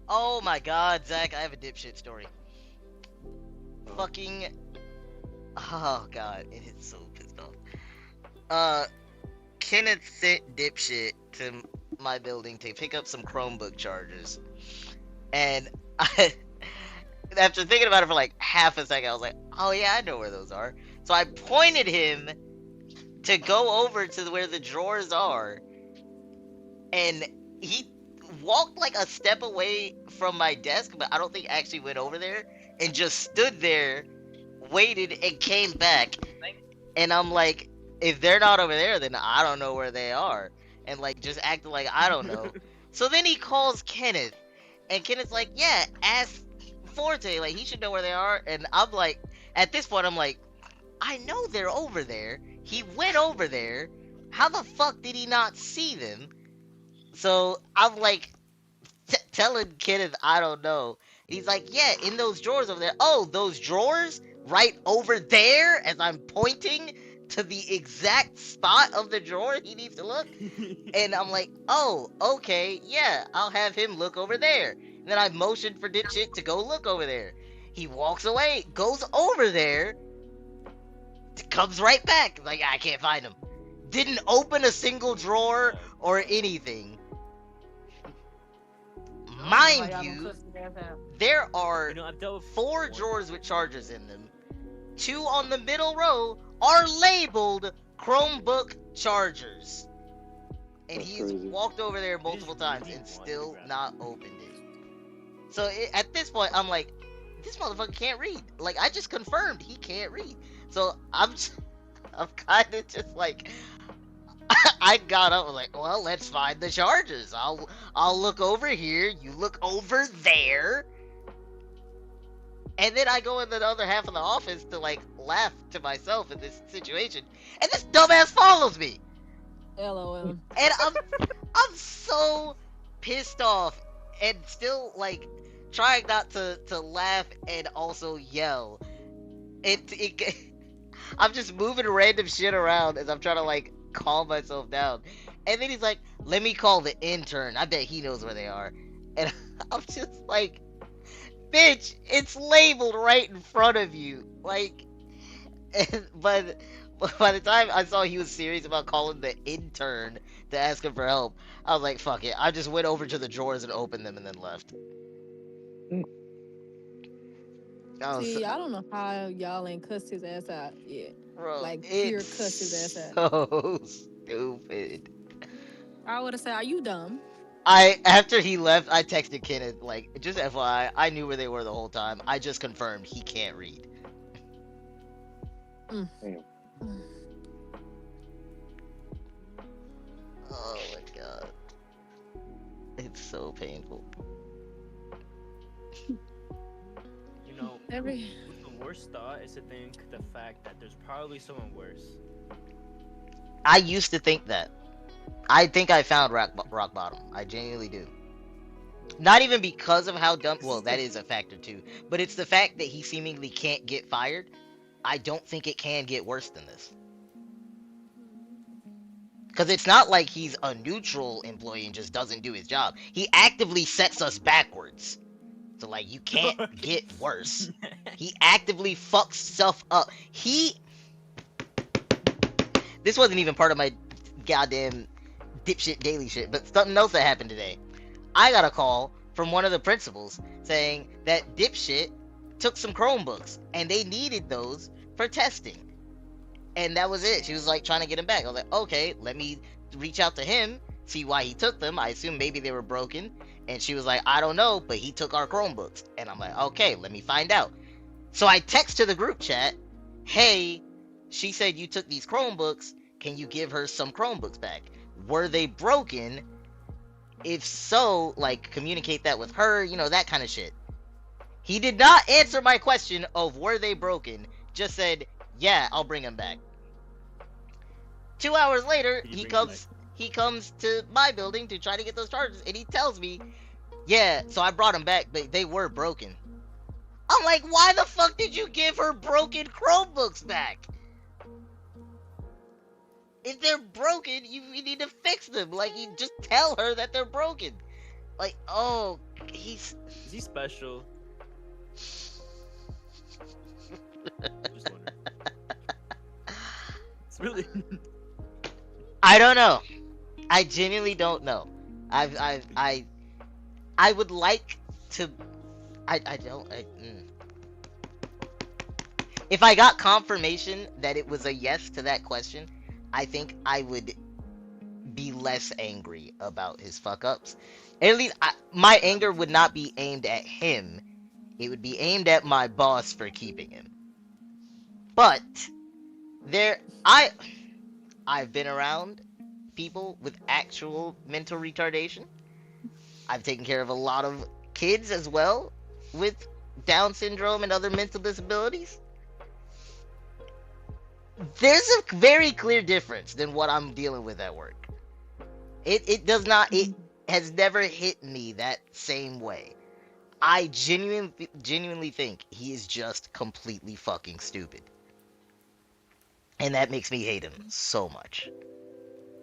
Oh my god, Zach, I have a dipshit story. Fucking... Oh god, it is so pissed off. Kenneth sent dipshit to my building to pick up some Chromebook chargers. And I... After thinking about it for like half a second, I was like, oh yeah, I know where those are. So I pointed him to go over to where the drawers are. And he walked like a step away from my desk, but I don't think actually went over there, and just stood there, waited, and came back. And I'm like, if they're not over there, then I don't know where they are. And like, just acting like I don't know. So then he calls Kenneth, and Kenneth's like, yeah, ask Forte, like he should know where they are. And I'm like, at this point, I'm like, I know they're over there. He went over there. How the fuck did he not see them? So I'm like, telling Kenneth I don't know. He's like, yeah, in those drawers over there. Oh, those drawers right over there, as I'm pointing to the exact spot of the drawer he needs to look. And I'm like, oh, okay, yeah, I'll have him look over there. And then I motioned for dipshit to go look over there. He walks away, goes over there, comes right back. Like, I can't find him. Didn't open a single drawer or anything. Mind you, there are 4 drawers with chargers in them. 2 on the middle row are labeled Chromebook chargers. And he's walked over there multiple times and still not opened it. So at this point, I'm like, this motherfucker can't read. Like, I just confirmed he can't read. So I'm kind of just like, I got up and was like, well, let's find the chargers. I'll look over here, you look over there. And then I go in the other half of the office to like laugh to myself in this situation. And this dumbass follows me. LOL. And I'm so pissed off and still like trying not to laugh and also yell. I'm just moving random shit around as I'm trying to like calm myself down. And then he's like, let me call the intern. I bet he knows where they are. And I'm just like, bitch, it's labeled right in front of you. Like, but by the time I saw he was serious about calling the intern to ask him for help, I was like, fuck it. I just went over to the drawers and opened them and then left. See, I don't know how y'all ain't cussed his ass out yet. Bro, like, it's pure cuss his ass out. so stupid. I would have said, are you dumb? After he left, I texted Kenneth, like, just FYI, I knew where they were the whole time. I just confirmed he can't read. Oh my god. It's so painful. You know, the worst thought is to think the fact that there's probably someone worse. I used to think that. I think I found rock bottom. I genuinely do. Not even because of how dumb. Well, that is a factor too. But it's the fact that he seemingly can't get fired. I don't think it can get worse than this. Because it's not like he's a neutral employee and just doesn't do his job. He actively sets us backwards. So, like, you can't get worse. He actively fucks stuff up. This wasn't even part of my goddamn dipshit daily shit, but something else that happened today. I got a call from one of the principals saying that dipshit took some Chromebooks and they needed those for testing. And that was it. She was like trying to get him back. I was like, okay, let me reach out to him, see why he took them. I assume maybe they were broken. And she was like, I don't know, but he took our Chromebooks. And I'm like, okay, let me find out. So I text to the group chat, hey, she said you took these Chromebooks. Can you give her some Chromebooks back? Were they broken? If so, like, communicate that with her, you know, that kind of shit. He did not answer my question of were they broken. Just said, yeah, I'll bring them back. 2 hours later, he comes to my building to try to get those charges, and he tells me, yeah, so I brought them back, but they were broken. I'm like, why the fuck did you give her broken Chromebooks back? If they're broken, you need to fix them. Like, you just tell her that they're broken. Like, oh, Is he special? Just wondering. It's really. I don't know. I genuinely don't know. I would like to. If I got confirmation that it was a yes to that question, I think I would be less angry about his fuck ups. At least my anger would not be aimed at him. It would be aimed at my boss for keeping him. But I've been around people with actual mental retardation. I've taken care of a lot of kids as well with Down syndrome and other mental disabilities. There's a very clear difference than what I'm dealing with at work. It has never hit me that same way. I genuinely think he is just completely fucking stupid. And that makes me hate him so much.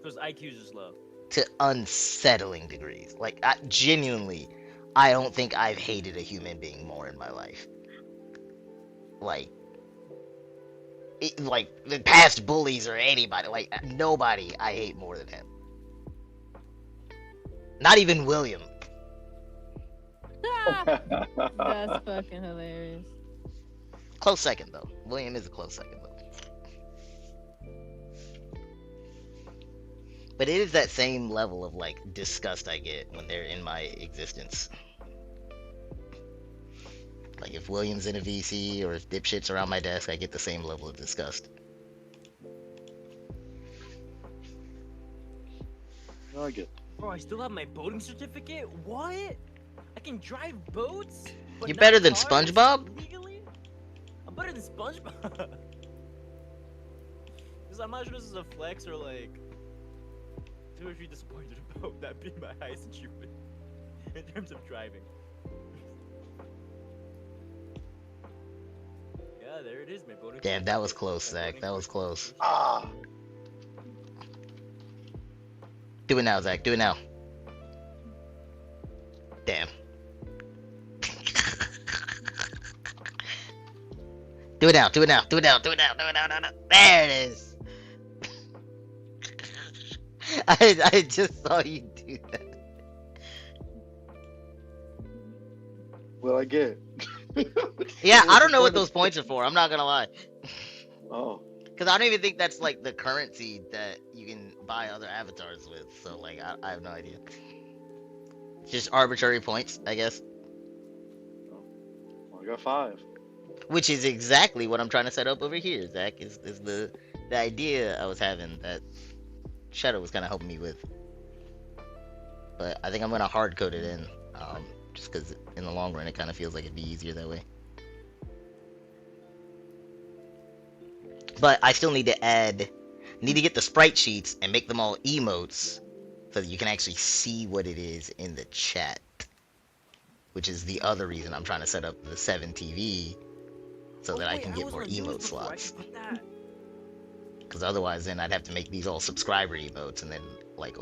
So his IQ is just low. To unsettling degrees. Like, I don't think I've hated a human being more in my life. Like the past bullies or anybody. Like, nobody I hate more than him. Not even William. That's fucking hilarious. Close second, though. William is a close second, though. But it is that same level of, like, disgust I get when they're in my existence. Like, if William's in a VC or if dipshit's around my desk, I get the same level of disgust. No, I get. Bro, I still have my boating certificate? What? I can drive boats? But You're not better than cars SpongeBob? legally? I'm better than SpongeBob. Because I'm not sure this is a flex or like 2 or 3 disappointed about that being my highest achievement in terms of driving. Yeah, there it is, my boating. Damn, that was close, Zach. That was close. Ah. Do it now, Zach. Do it now. Damn. Do it now. Do it now. Do it now. Do it now. Do it now. No, no. There it is. I just saw you do that. Well, I get. Yeah, I don't know what those points are for. I'm not gonna lie. Oh. Because I don't even think that's like the currency that you can buy other avatars with. So like, I have no idea. Just arbitrary points, I guess. Well, I got 5. Which is exactly what I'm trying to set up over here, Zach. Is the idea I was having that Shadow was kind of helping me with. But I think I'm gonna hard code it in, just because in the long run it kind of feels like it'd be easier that way. But I still need to get the sprite sheets and make them all emotes so that you can actually see what it is in the chat. Which is the other reason I'm trying to set up the 7 TV so that I can get more emote slots. Because otherwise then I'd have to make these all subscriber emotes and then like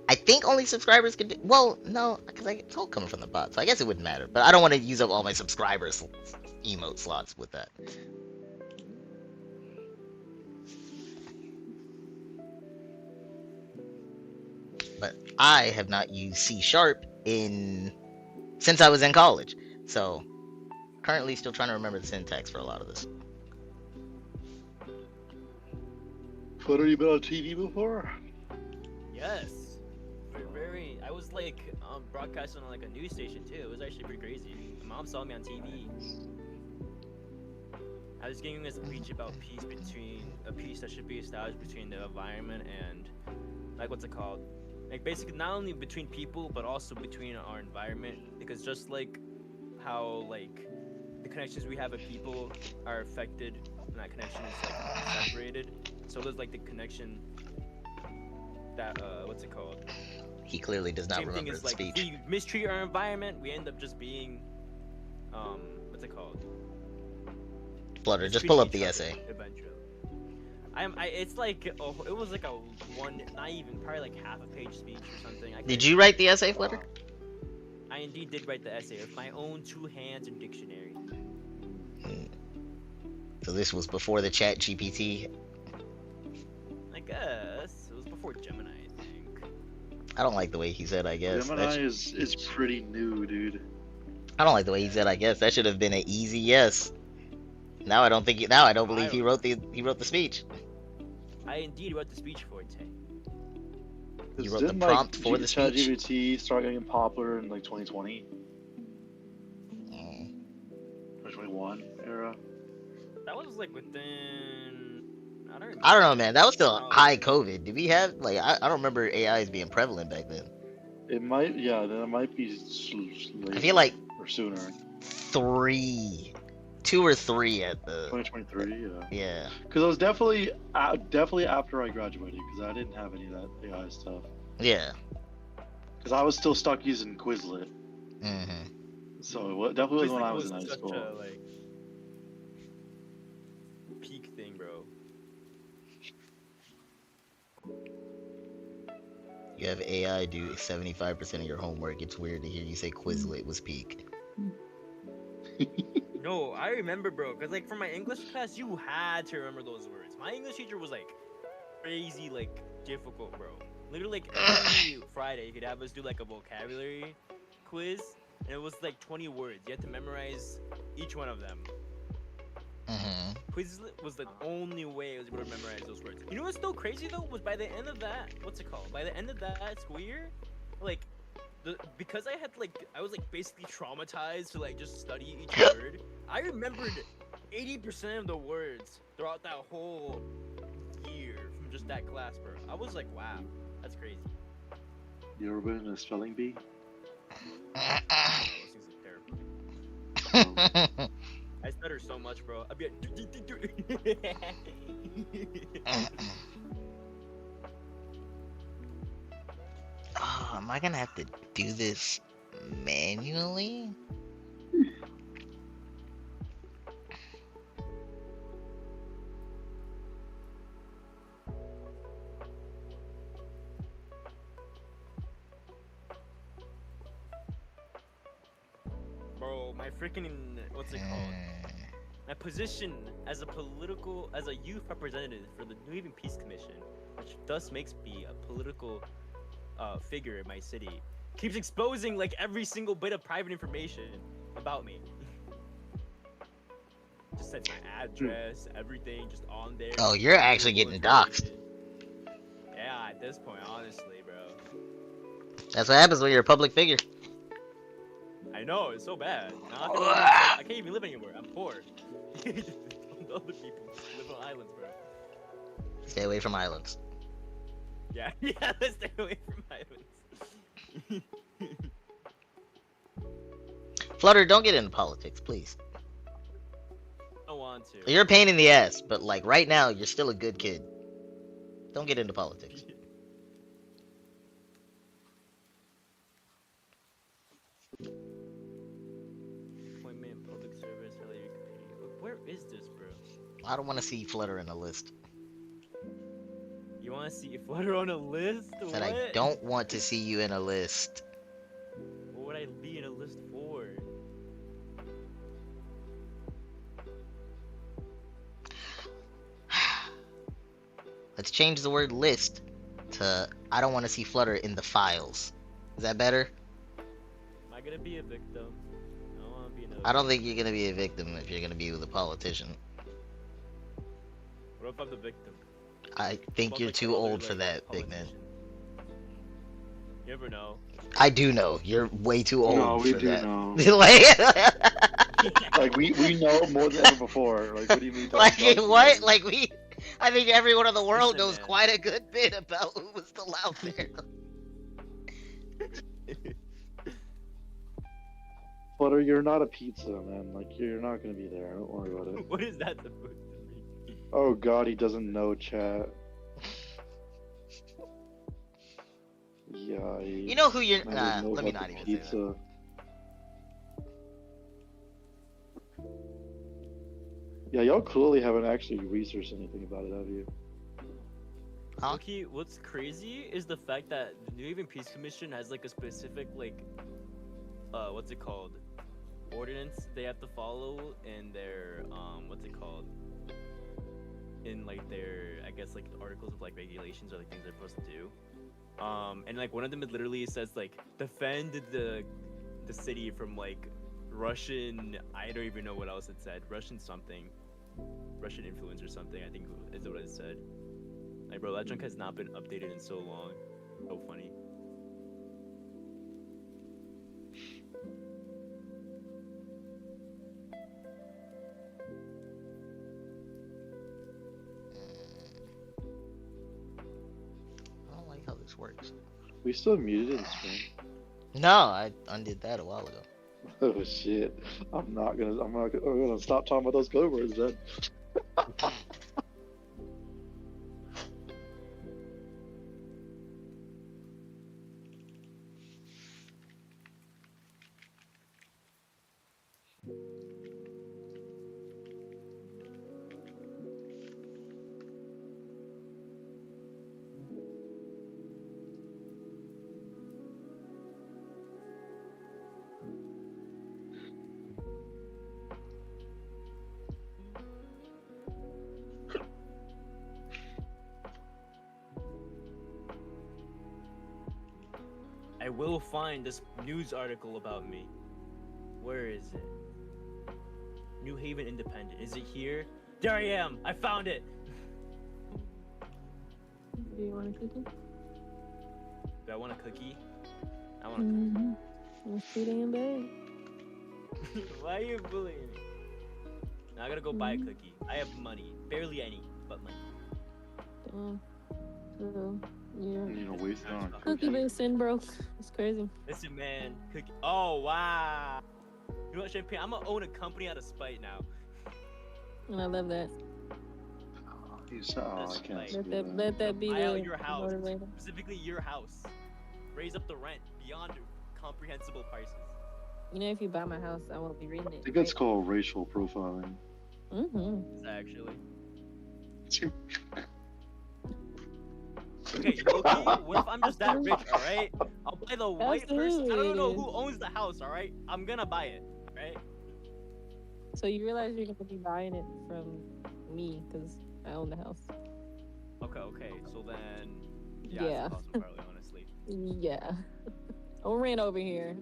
I think only subscribers could do, well, no, because it's all coming from the bot, so I guess it wouldn't matter. But I don't want to use up all my subscribers emote slots with that. But I have not used C# since I was in college, so currently still trying to remember the syntax for a lot of this. But have you been on TV before? Yes. Very. I was like broadcasting on like a news station too. It was actually pretty crazy. My mom saw me on TV. I was giving this speech about a peace that should be established between the environment and like what's it called? Like basically not only between people but also between our environment, because just like how like the connections we have with people are affected when that connection is like separated. So there's like the connection that what's it called? He clearly does not Same thing remember is the like speech. if we mistreat our environment, we end up just being what's it called? Flutter, just Mistreating pull up each the other essay. eventually. it's like it was like a one, not even, probably like half a page speech or something. Did you write the essay, Flutter? I indeed did write the essay with my own 2 hands and dictionary. So this was before the chat GPT. I guess it was before Gemini, I think. I don't like the way he said I guess. Gemini is pretty new, dude. I don't like the way he said I guess. That should have been an easy yes. Now I don't think now I don't believe he wrote the speech. I indeed wrote the speech for it. You wrote the prompt for the speech. ChatGPT start getting popular in like 2020, 2021 era. That was like within. I don't know, man. That was still high COVID. Did we have like I don't remember AIs being prevalent back then. It might, yeah. Then it might be. I feel like or sooner. 2 or 3 at the 2023, yeah. Yeah. Because it was definitely after I graduated, because I didn't have any of that AI stuff. Yeah. Because I was still stuck using Quizlet. Mm-hmm. So it definitely was when I was in high such school. a, like, peak thing, bro. You have AI do 75% of your homework. It's weird to hear you say Quizlet was peak. No, I remember, bro, because like for my English class, you had to remember those words. My English teacher was like crazy, like difficult, bro. Literally, like every Friday, he could have us do like a vocabulary quiz, and it was like 20 words. You had to memorize each one of them. Quizlet was the only way I was able to memorize those words. You know what's so crazy though? Was by the end of that, what's it called? By the end of that school year, like. Because I was like basically traumatized to like just study each word, I remembered 80% of the words throughout that whole year from just that class, bro. I was like, wow, that's crazy. You ever been in a spelling bee? Those things are terrible. I stutter so much, bro. I'd be like, Oh, am I gonna have to do this manually? bro, my freaking, what's it called? My position as a youth representative for the New Haven Peace Commission, which thus makes me a political figure in my city, keeps exposing like every single bit of private information about me. Just said my address, everything, just on there. Oh, you're actually getting doxxed. Yeah, at this point, honestly, bro. That's what happens when you're a public figure. I know, it's so bad. I can't even live anywhere. I'm poor. Other people live on islands, bro. Stay away from islands. Yeah, let's stay away from islands. Flutter, don't get into politics, please. I don't want to. You're a pain in the ass, but like right now, you're still a good kid. Don't get into politics. Appointment in public service, where is this, bro? I don't want to see Flutter in a list. You want to see Flutter on a list? Said what? I don't want to see you in a list. What would I be in a list for? Let's change the word list to I don't want to see Flutter in the files. Is that better? Am I gonna be a victim? I don't want to be I don't think you're gonna be a victim if you're gonna be with a politician. What if I'm the victim? I think you're too old for that, big man. You never know. I do know. You're way too old No, we for do that. know. like, Like we know more than ever before. Like what do you mean? like what? Like I think everyone in the world Listen, knows man. quite a good bit about who was still out there. Butter, you're not a pizza, man. Like, you're not gonna be there. Don't worry about it. What is that supposed to mean? Oh god, he doesn't know chat. Yeah, You know who you're. I Nah, don't know let me about not the even say that. pizza. Yeah, y'all clearly haven't actually researched anything about it, have you? Huh? Okay, what's crazy is the fact that the New Haven Peace Commission has like a specific like, what's it called? Ordinance they have to follow in their what's it called? In like their, I guess, like articles of like regulations or like things they're supposed to do. And like one of them it literally says like defend the city from like Russian, I don't even know what else it said, Russian something, Russian influence or something, I think is what it said. Like, bro, that junk has not been updated in so long. So funny. I don't like how this works. We still muted in stream. No, I undid that a while ago. Oh shit! I'm gonna stop talking about those code words then. I will find this news article about me. Where is it? New Haven Independent. Is it here? There I am! I found it! Do you want a cookie? Do I want a cookie? I want a cookie. It's too damn bad. Why are you bullying me? Now I gotta go buy a cookie. I have money. Barely any, but money. So, yeah. You know, waste on a Cookie basing broke. It's crazy. Listen, man. Cookie. Oh, wow. You know what, Champagne? I'm gonna own a company out of spite now. And I love that. I can't see Let that be Buy the out your house. motivator. Specifically your house. Raise up the rent beyond comprehensible prices. You know, if you buy my house, I won't be reading it. I think that's called racial profiling. Mm-hmm. Actually. Okay, Loki, what if I'm just that rich, alright? I'll buy the white person. I don't know who owns the house, alright? I'm gonna buy it, alright? So you realize you're gonna be buying it from me, because I own the house. Okay, so then... Yeah. It's awesome, Carly, honestly. Yeah. I'll rent over here.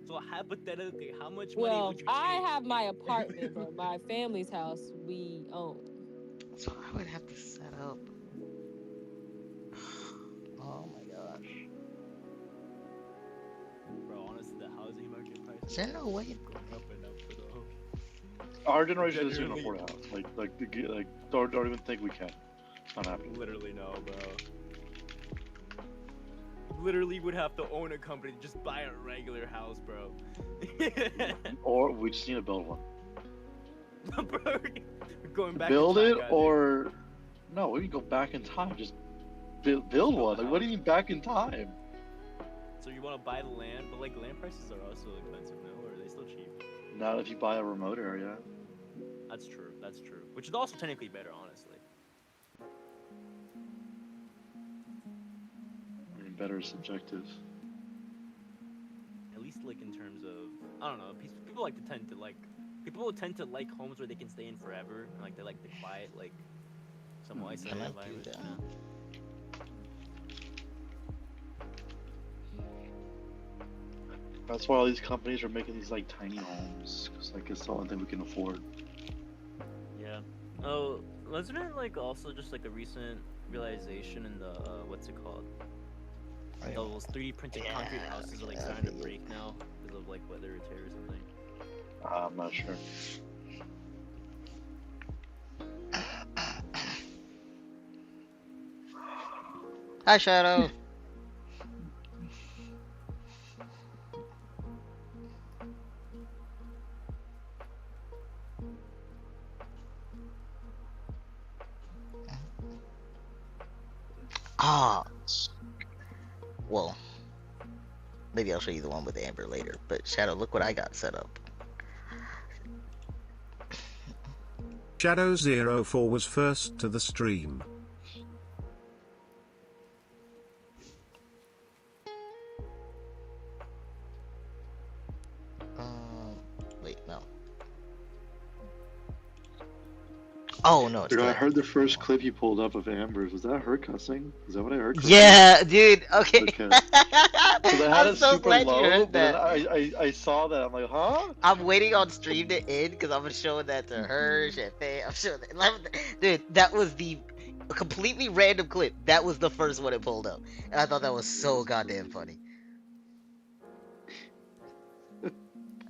So hypothetically, how much money Well, would you I take? have my apartment, but my family's house we own. So I would have to set up. Oh my gosh. Bro, honestly, the housing market price Is there no way? going up and up for the whole... Our generation isn't gonna afford a house. Like, don't even think we can. Not happening. Literally no, bro. Literally would have to own a company to just buy a regular house, bro. Or we just need to build one. Bro, we're going back. Build in it, time, goddamn. or no? We can go back in time. Just build one. Like, what do you mean back in time? So you want to buy the land, but like land prices are also expensive now, or are they still cheap? Not if you buy a remote area. That's true. That's true. Which is also technically better, honestly. I mean, better is subjective. At least like in terms of, I don't know. People like to tend to like. People tend to like homes where they can stay in forever, and like they like the quiet, like somewhat isolated I might do environment. that. You know? That's why all these companies are making these like tiny homes, cause like it's the only thing we can afford. Yeah. Oh, wasn't it like also just like a recent realization in the what's it called? Right. Those 3D printed concrete houses are like starting to break now because of like weather or tear or something. I'm not sure. Hi, Shadow. Well, maybe I'll show you the one with Amber later. But Shadow, look what I got set up. Shadow04 was first to the stream. Wait, no. Oh no, it's Dude, I good. heard the first clip you pulled up of Amber's. Was that her cussing? Is that what I heard? Cussing? Yeah, dude. Okay. Okay. 'Cause I had I'm it so super glad low, you heard but then that. I saw that. I'm like, huh? I'm waiting on stream to end because I'm showing that to her, Champagne. I'm showing that. Dude, that was the completely random clip. That was the first one it pulled up, and I thought that was so goddamn funny.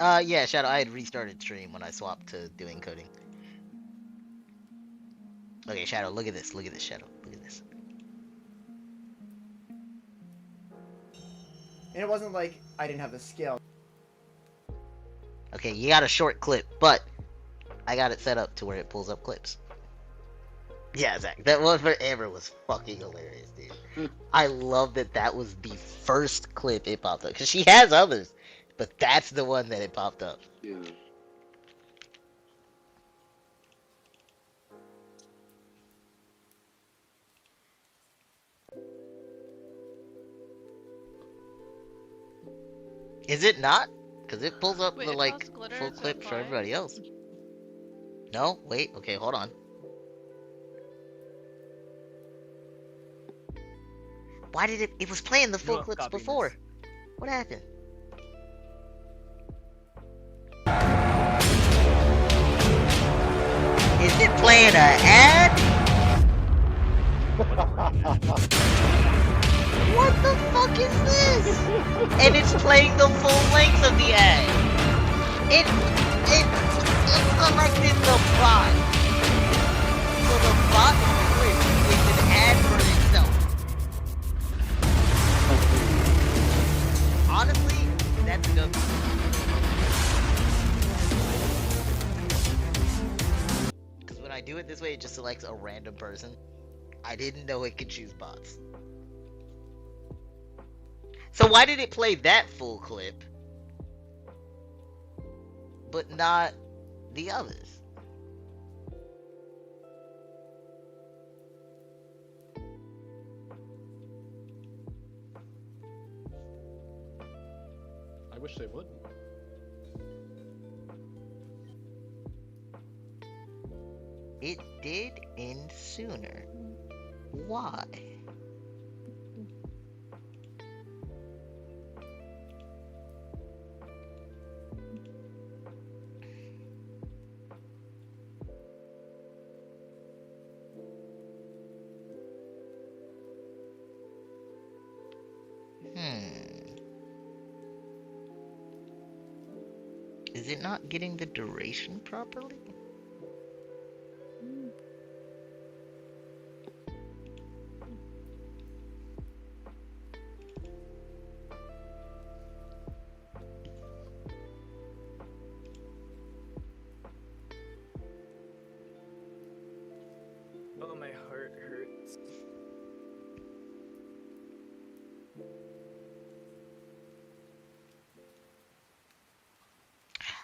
Yeah, Shadow. I had restarted stream when I swapped to doing coding. Okay, Shadow. Look at this. Look at this, Shadow. Look at this. And it wasn't like I didn't have the skill. Okay, you got a short clip, but I got it set up to where it pulls up clips. Yeah, Zach, that one for Amber was fucking hilarious, dude. I love that that was the first clip it popped up, because she has others, but that's the one that it popped up. Yeah. Is it not? Because it pulls up Wait, the, it like, costs glitter full to clip for apply? everybody else. No? Wait, okay, hold on. Why did it was playing the full not clips copying before? this. What happened? Is it playing an ad? What the fuck is this? And it's playing the full length of the ad. It selected the bot. So the bot clip is an ad for itself. Honestly, that's a good. Because when I do it this way, it just selects a random person. I didn't know it could choose bots. So why did it play that full clip, but not the others? I wish they would. It did end sooner. Why? Is it not getting the duration properly? Oh, my heart hurts.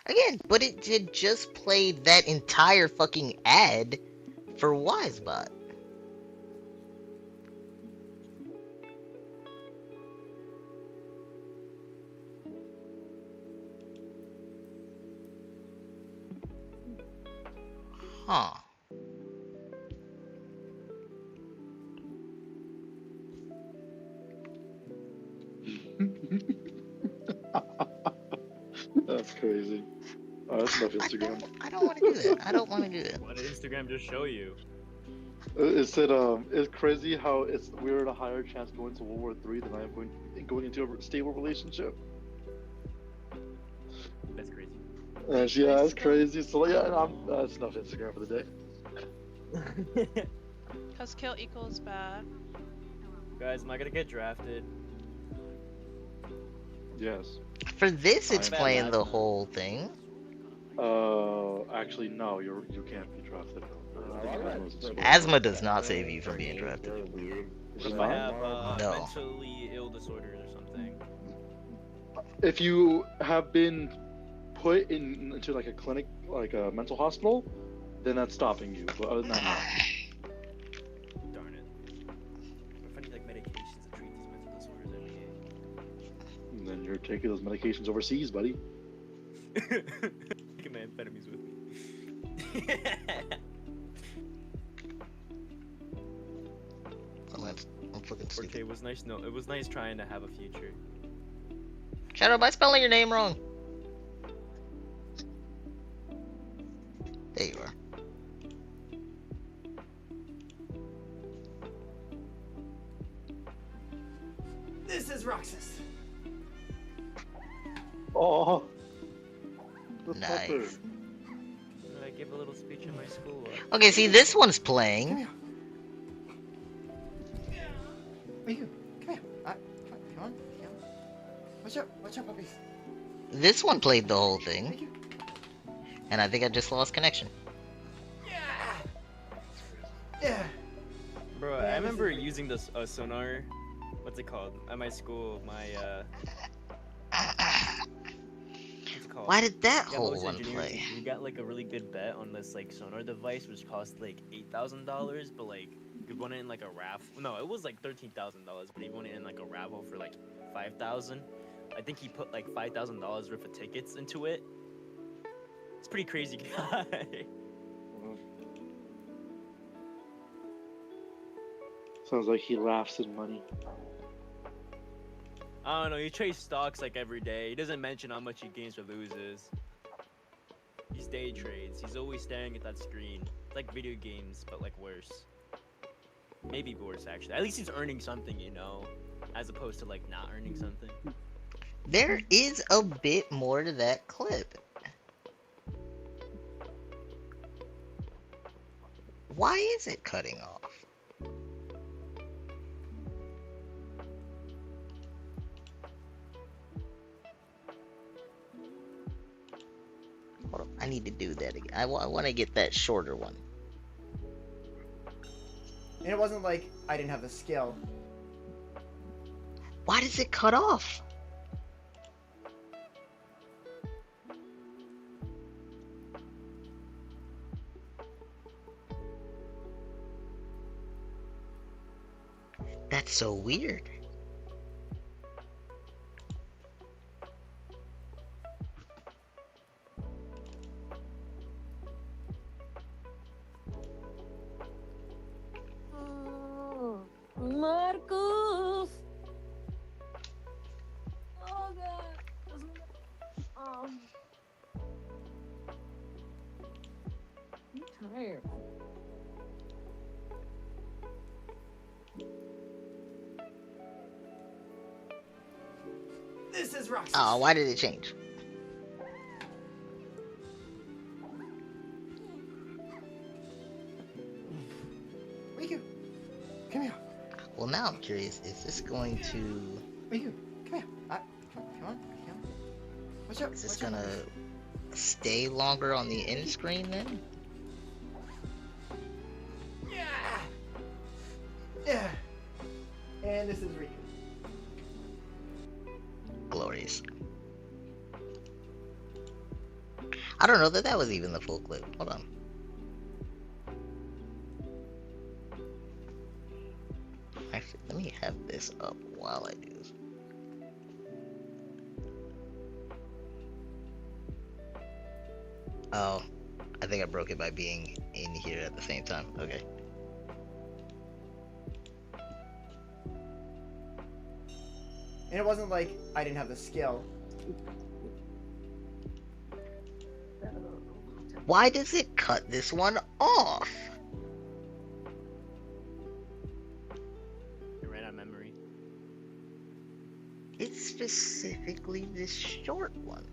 Again, but it had just played that entire fucking ad for Wisebot. Huh. That's crazy. Oh, that's enough Instagram. I don't want to do that. I don't want to do that. What did Instagram just show you? It said, it's crazy how we're at a higher chance going to World War III than I am going into a stable relationship. That's crazy. Yeah, that's crazy. So yeah, that's enough Instagram for the day. Cause kill equals bad. Guys, am I gonna get drafted? Yes. For this, it's I'm playing the bad. whole thing. Actually, no, you can't be drafted. Asthma does not save you from being drafted. What if it I not? have No. mentally ill disorders or something? If you have been put into like a clinic, like a mental hospital, then that's stopping you. But other than that, no. Darn it. What if I need like medications to treat these mental disorders every day? And then you're taking those medications overseas, buddy. Taking my amphetamines with me. I'm fucking stupid. Okay, it was nice. No, it was nice trying to have a future. Shadow, am I spelling your name wrong? There you are. This is Roxas. Oh. The Nice. fucker. I give a little speech in my school. Okay, see, this one's playing. Wait, you. Come here. Come on. Come on. Watch out, puppies. This one played the whole Wait, thing. you. And I think I just lost connection. Yeah. Bro, I remember using this sonar. What's it called? At my school, my what's it called? Why did that Yeah, whole most one engineers, play? We got like a really good bet on this like sonar device, which cost like $8,000, but like we won it in like a raffle. No, it was like $13,000, but he won it in like a raffle for like $5,000. I think he put like $5,000 worth of tickets into it. It's pretty crazy, guy. Sounds like he laughs in money. I don't know. He trades stocks like every day. He doesn't mention how much he gains or loses. He's day trades. He's always staring at that screen. It's like video games, but like worse. Maybe worse, actually. At least he's earning something, you know, as opposed to like not earning something. There is a bit more to that clip. Why is it cutting off? Hold on, I need to do that again. I want to get that shorter one. And it wasn't like I didn't have the skill. Why does it cut off? That's so weird. Marcus! Oh god. I'm tired. This is Roxas. Oh, why did it change? Riku, come here. Well, now I'm curious. Is this going to? Riku, come here. Come on. Watch out. Is this watch out. gonna stay longer on the end screen then? Yeah. And this is Riku. Glorious. I don't know that that was even the full clip. Hold on. Actually, let me have this up while I do this. Oh, I think I broke it by being in here at the same time. Okay. And it wasn't like I didn't have the skill. Why does it cut this one off? It ran out of memory. It's specifically this short one.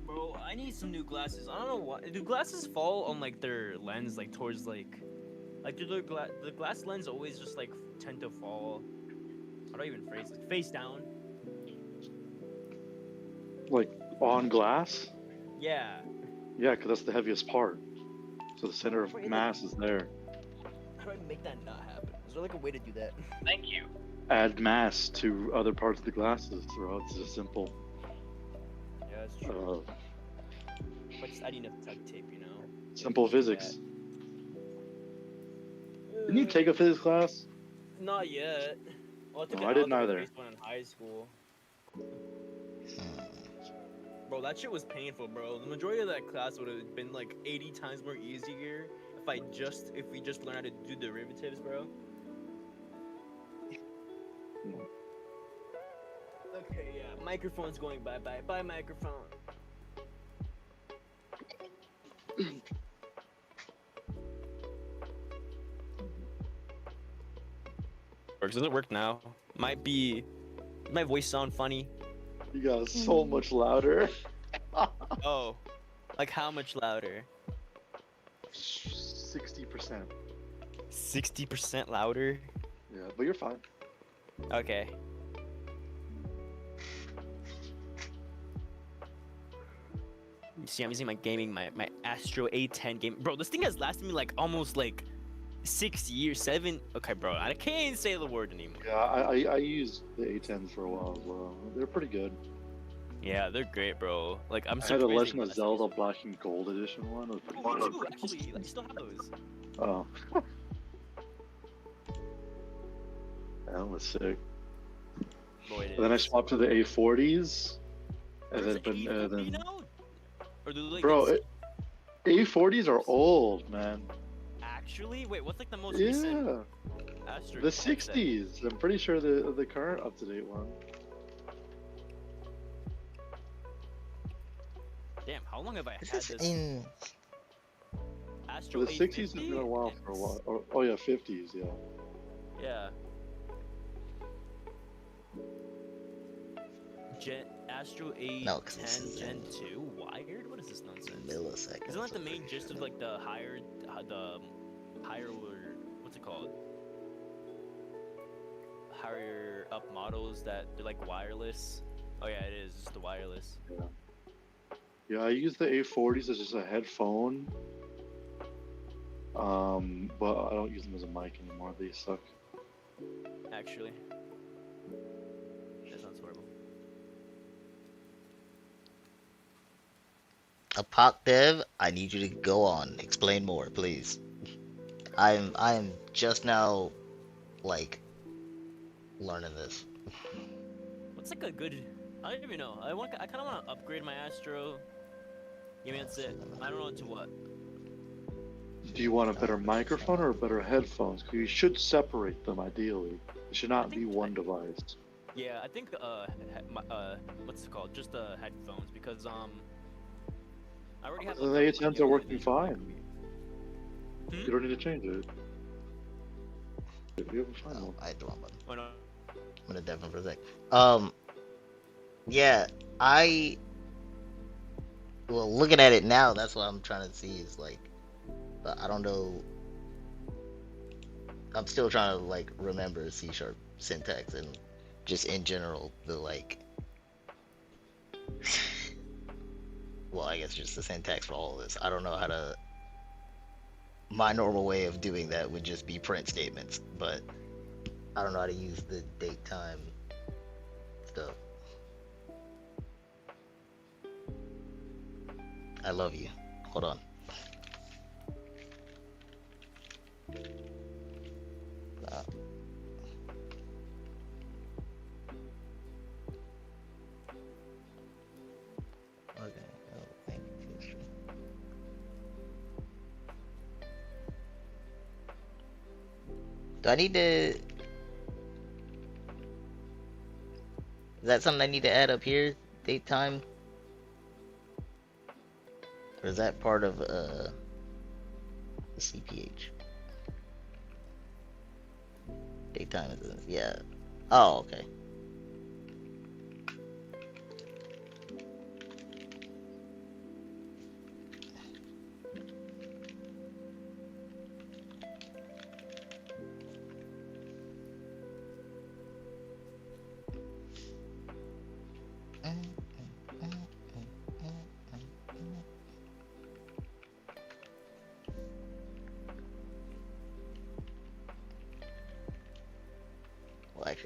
Bro, I need some new glasses. I don't know why. Do glasses fall on like their lens, like towards like do the glass lens always just like tend to fall? How do I even phrase it? Face down. Like on glass? Yeah. Yeah, because that's the heaviest part. So the center of Wait, mass is there. How do I make that not happen? Is there like a way to do that? Thank you. Add mass to other parts of the glasses, bro. It's just simple. Yeah, that's true. But just adding enough duct tape, you know. Simple physics. Didn't you take a physics class? Not yet. Well, I took No, an I didn't algebra either. based one in high school. Bro, that shit was painful, bro. The majority of that class would have been like 80 times more easier if we just learned how to do derivatives, bro. Okay, yeah. Microphone's going bye-bye. Bye, microphone. Does it work now? My voice sound funny? You got so much louder. Oh. Like how much louder? 60%. 60% louder? Yeah, but you're fine. Okay. You see, I'm using my Astro A10 game. Bro, this thing has lasted me like almost like 6 years, 7. Okay, bro, I can't even say the word anymore. Yeah, I used the A10s for a while as well. They're pretty good. Yeah, they're great, bro. Like, I'm I had a surprised Legend they of last Zelda Black and Gold edition one. It was pretty me good. too, actually. I still have those. Oh. That was sick. Boy, it And then I is. swapped to the A40s. And There's then, an then now? Or do they, like, bro, get- A40s are old, man. Actually? Wait, what's like the most recent Yeah, Astro the headset? 60s. I'm pretty sure the current up to date one. Damn, how long have I This had is this in. Astro The 60s has A50? been a while for a while. Oh yeah, 50s. Yeah. Yeah. Astro A10 No, 'cause this is Gen 2 wired? What is this nonsense? Milliseconds. Isn't that the main gist of like the higher what's it called? Higher up models that they're like wireless. Oh yeah, it is. It's the wireless. Yeah, I use the A40s as just a headphone. But I don't use them as a mic anymore. They suck. Actually, that sounds horrible. APOCDEV, I need you to go on. Explain more, please. I'm just now, like, learning this. What's like a good? I don't even know. I kind of want to upgrade my Astro. Give me that's it. I don't know to what. Do you want a better microphone or better headphones? 'Cause you should separate them ideally. It should not be one device. Yeah, I think what's it called? Just headphones because I already have. The A10s are working fine. Hmm? You don't need to change it. You have a fine Oh, one. I hit the wrong button. Why not? I'm gonna deafen for a sec. Yeah, well, looking at it now, that's what I'm trying to see is like, but I don't know. I'm still trying to like remember C# syntax and just in general the like. Well, I guess just the syntax for all of this. I don't know how to. My normal way of doing that would just be print statements, but I don't know how to use the date time stuff. I love you. Hold on. Okay. Oh, thank you, history. Do I need to? Is that something I need to add up here? Date time? Or is that part of the CPH? Date time is yeah. Oh, okay.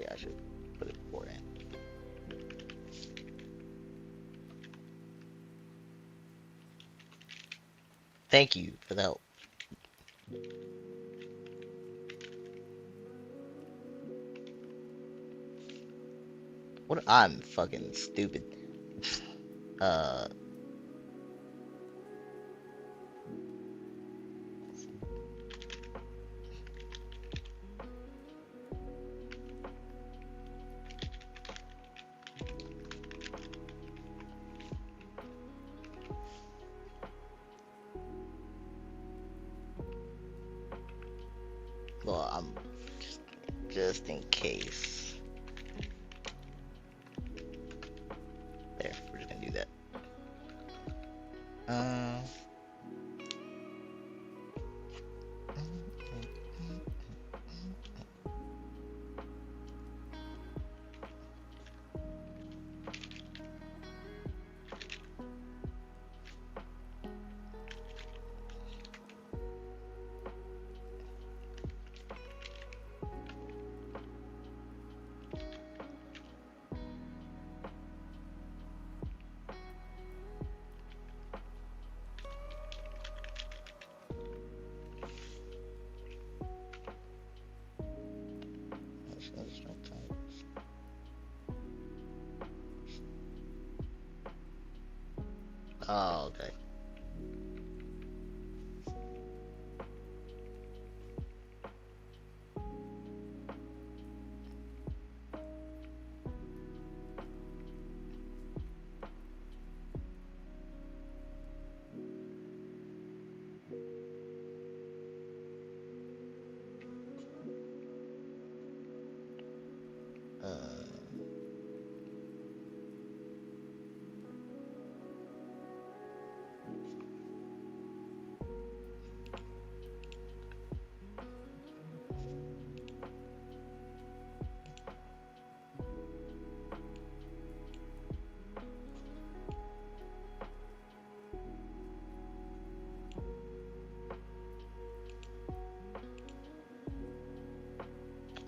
Actually, I should put it beforehand. Thank you for the help. What? I'm fucking stupid. Uh. Well, I'm just in case. There, we're just gonna do that. Oh, okay.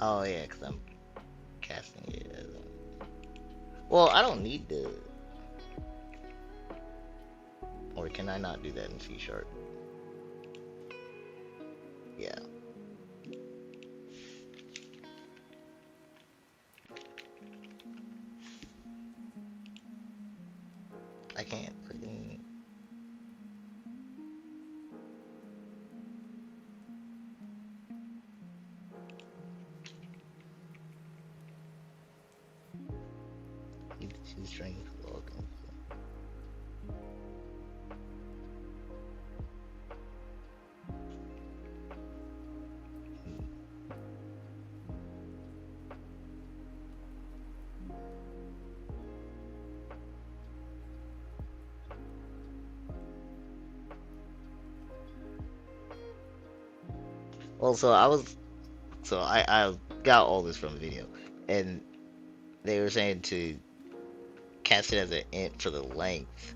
Oh yeah, because I'm casting it as a... Well, I don't need to... Or can I not do that in C#? Yeah. I can't freaking... Need to choose string login. Well, so I got all this from the video, and they were saying to cast it as an int for the length,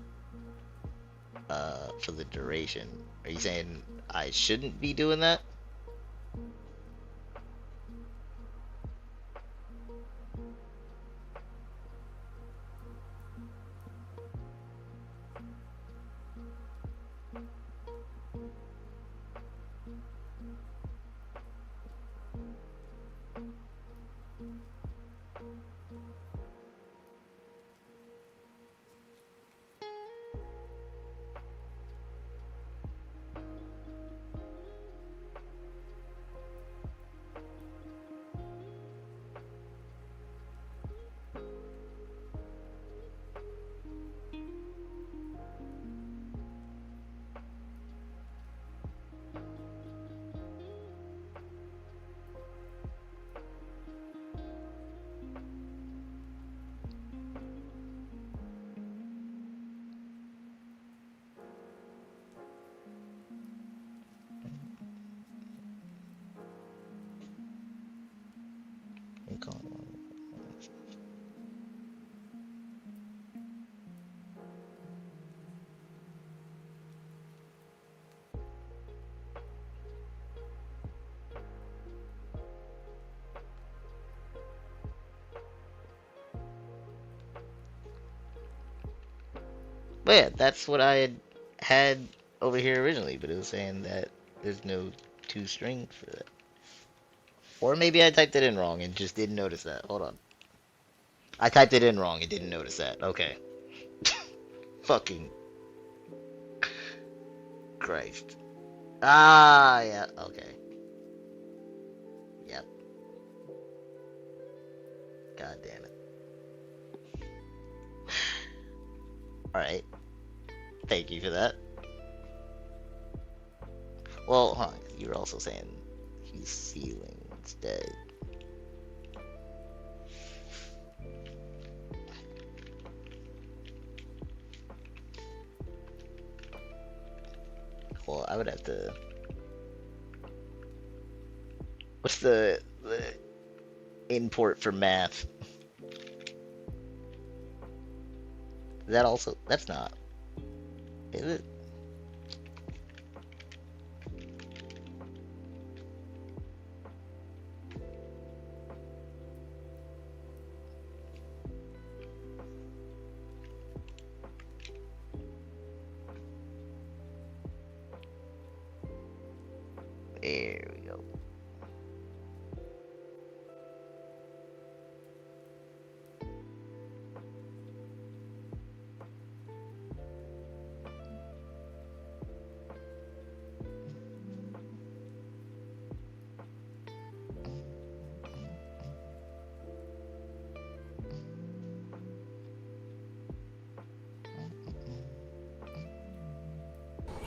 for the duration. Are you saying I shouldn't be doing that? But yeah, that's what I had over here originally, but it was saying that there's no two strings for that. Or maybe I typed it in wrong and just didn't notice that. Hold on. I typed it in wrong and didn't notice that. Okay. Fucking Christ. Ah, yeah, okay. Yep. God damn it. Alright. Thank you for that. Well, huh, you were also saying he's ceiling instead. Well, I would have to... What's the import for math? Is that also... That's not... Is it? There we go.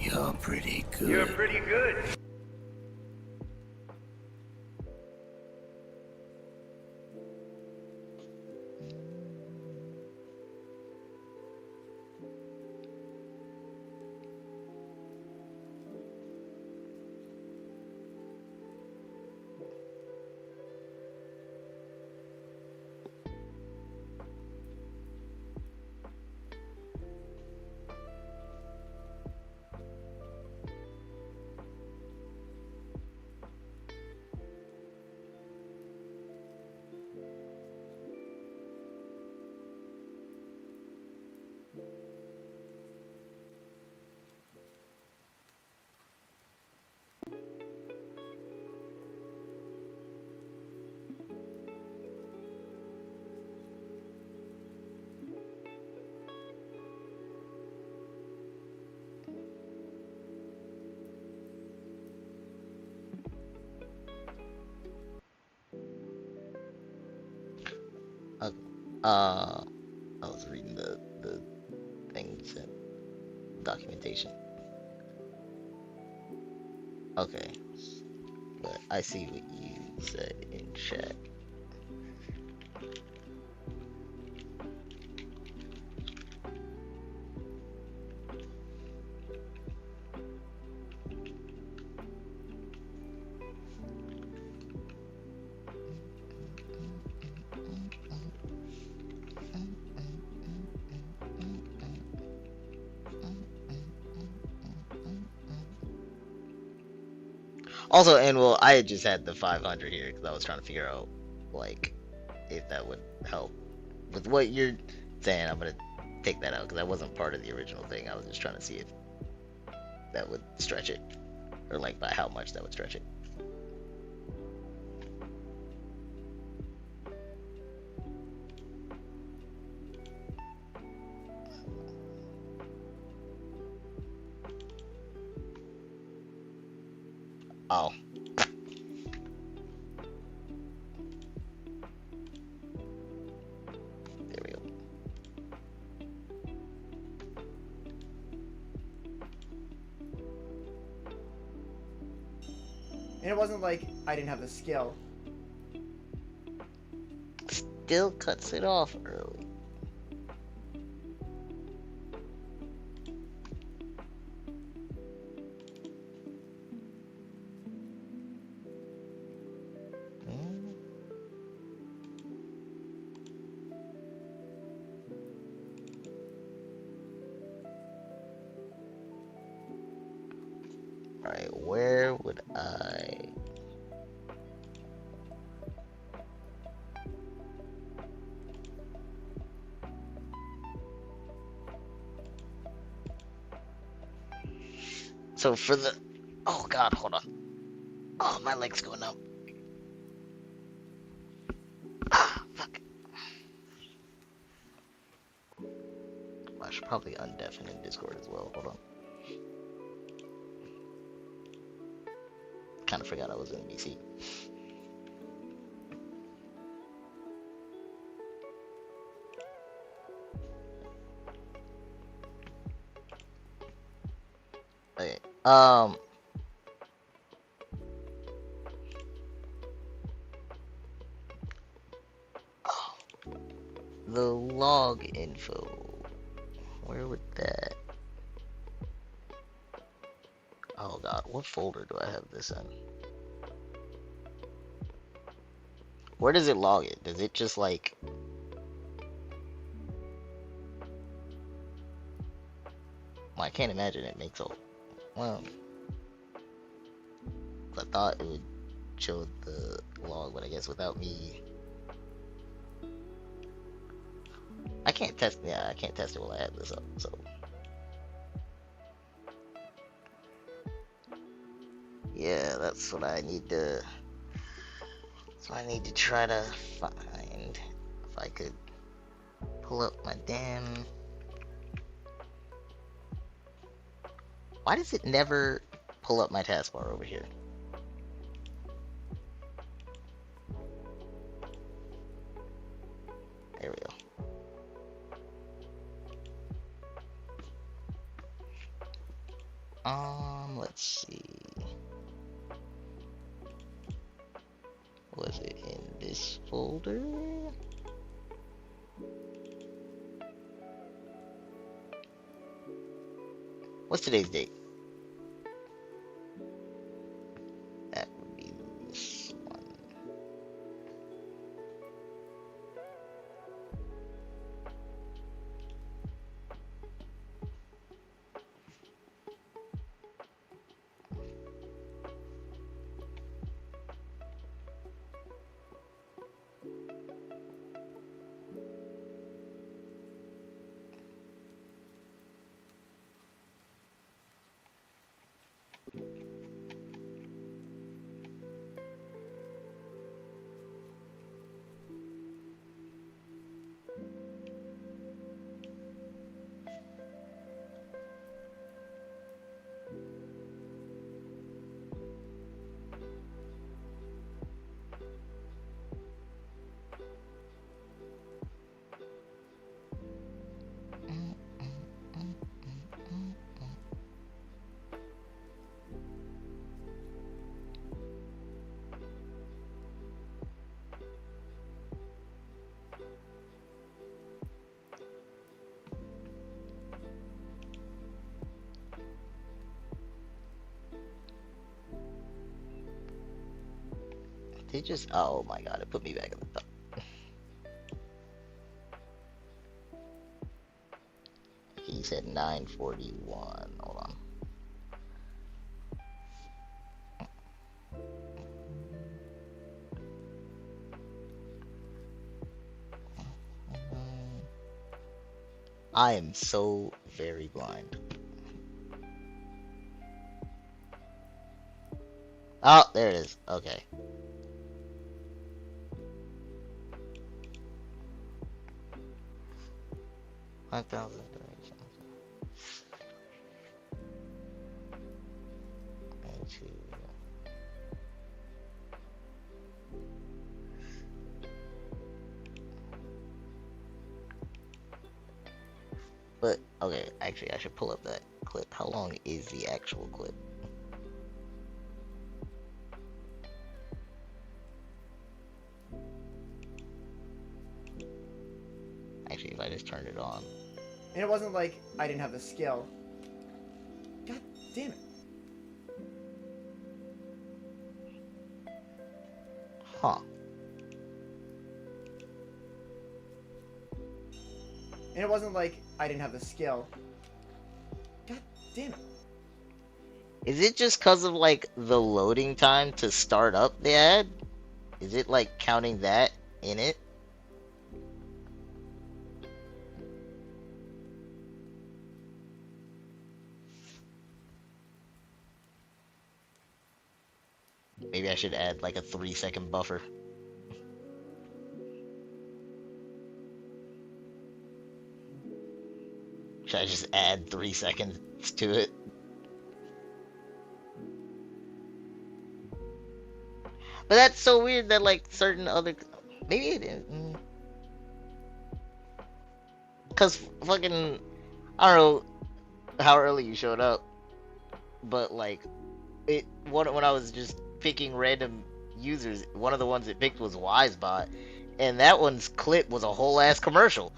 You're pretty good. You're pretty good. I was reading the thing you sent. Documentation. Okay. But I see what you said in chat. Also, and well, I had just had the 500 here because I was trying to figure out, like, if that would help. With what you're saying, I'm gonna take that out because that wasn't part of the original thing. I was just trying to see if that would stretch it, or like by how much that would stretch it. Oh. There we go. And it wasn't like I didn't have the skill. Still cuts it off early. Alright, where would I... So for the, oh god, hold on. Oh, my leg's going up. Ah, fuck. Well, I should probably undeafen in Discord as well. Hold on. Kind of forgot I was in BC. Okay. The log info. Where would that? Oh god, what folder do I have this in? Where does it log it? Does it just like... Well, I can't imagine it makes a... Well... I thought it would show the log, but I guess without me... I can't test... Yeah, I can't test it while I have this up, so... Yeah, that's what I need to... So I need to try to find if I could pull up my damn... Why does it never pull up my taskbar over here? There we go. Let's see. Was it in this folder? What's today's date? That would be this one. They just, oh my god, it put me back at the top. He said 941. Hold on. I am so very blind. Oh, there it is. Okay. $5,000 donations. But, okay, actually I should pull up that clip. How long is the actual clip? Actually, if I just turned it on. And it wasn't like I didn't have the skill. God damn it. Huh. And it wasn't like I didn't have the skill. God damn it. Is it just because of, like, the loading time to start up the ad? Is it, like, counting that in it? Maybe I should add like a 3-second buffer. Should I just add 3 seconds to it? But that's so weird that like certain other, maybe it is. Cause fucking, I don't know how early you showed up, but like when I was just picking random users, one of the ones it picked was Wisebot, and that one's clip was a whole ass commercial.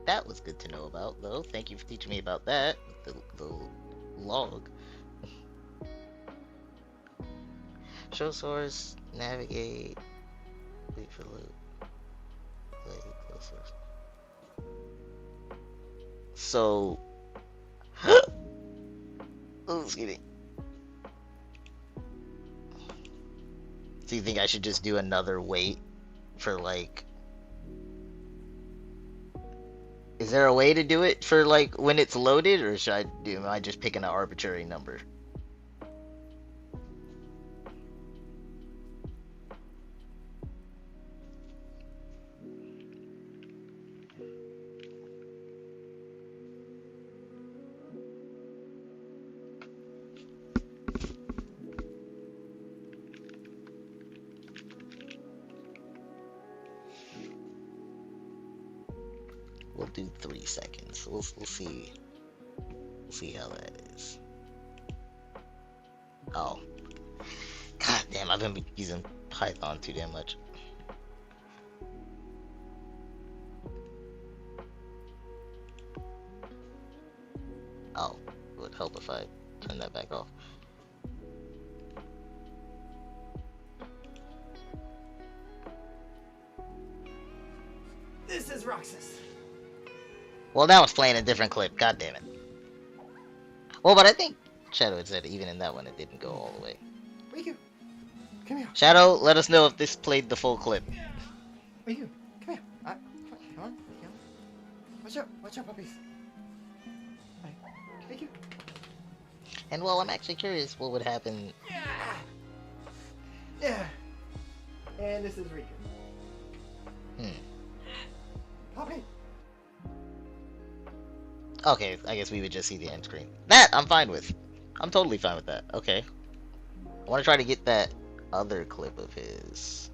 That was good to know about, though. Thank you for teaching me about that. The log. Show source, navigate, wait for loop, play, close source. So, oh, excuse me. Do you think I should just do another wait for like? Is there a way to do it for like when it's loaded, or should I do? Am I just picking an arbitrary number? We'll do 3 seconds. We'll see. We'll see how that is. Oh, god damn! I've been using Python too damn much. Oh, it would help if I turn that back off. This is Roxas. Well, now it's playing a different clip. God damn it. Well, but I think Shadow had said even in that one it didn't go all the way. Riku, come here. Shadow, let us know if this played the full clip. Riku, come here. Come on. Watch out, puppies. Right. Riku. And well, I'm actually curious what would happen. Yeah. And this is Riku. Puppy. Okay, I guess we would just see the end screen. That I'm fine with. I'm totally fine with that. Okay. I want to try to get that other clip of his.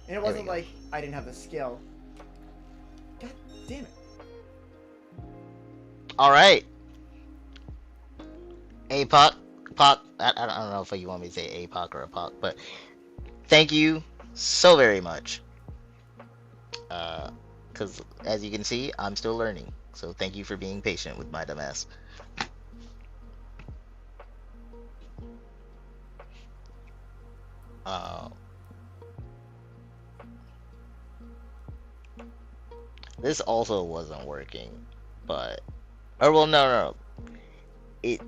And it wasn't like I didn't have the skill. God damn it. Alright. APOC. I don't know if you want me to say APOC or APOC, but thank you so very much. Because as you can see, I'm still learning. So thank you for being patient with my dumbass. This also wasn't working, but... Or, well, no. It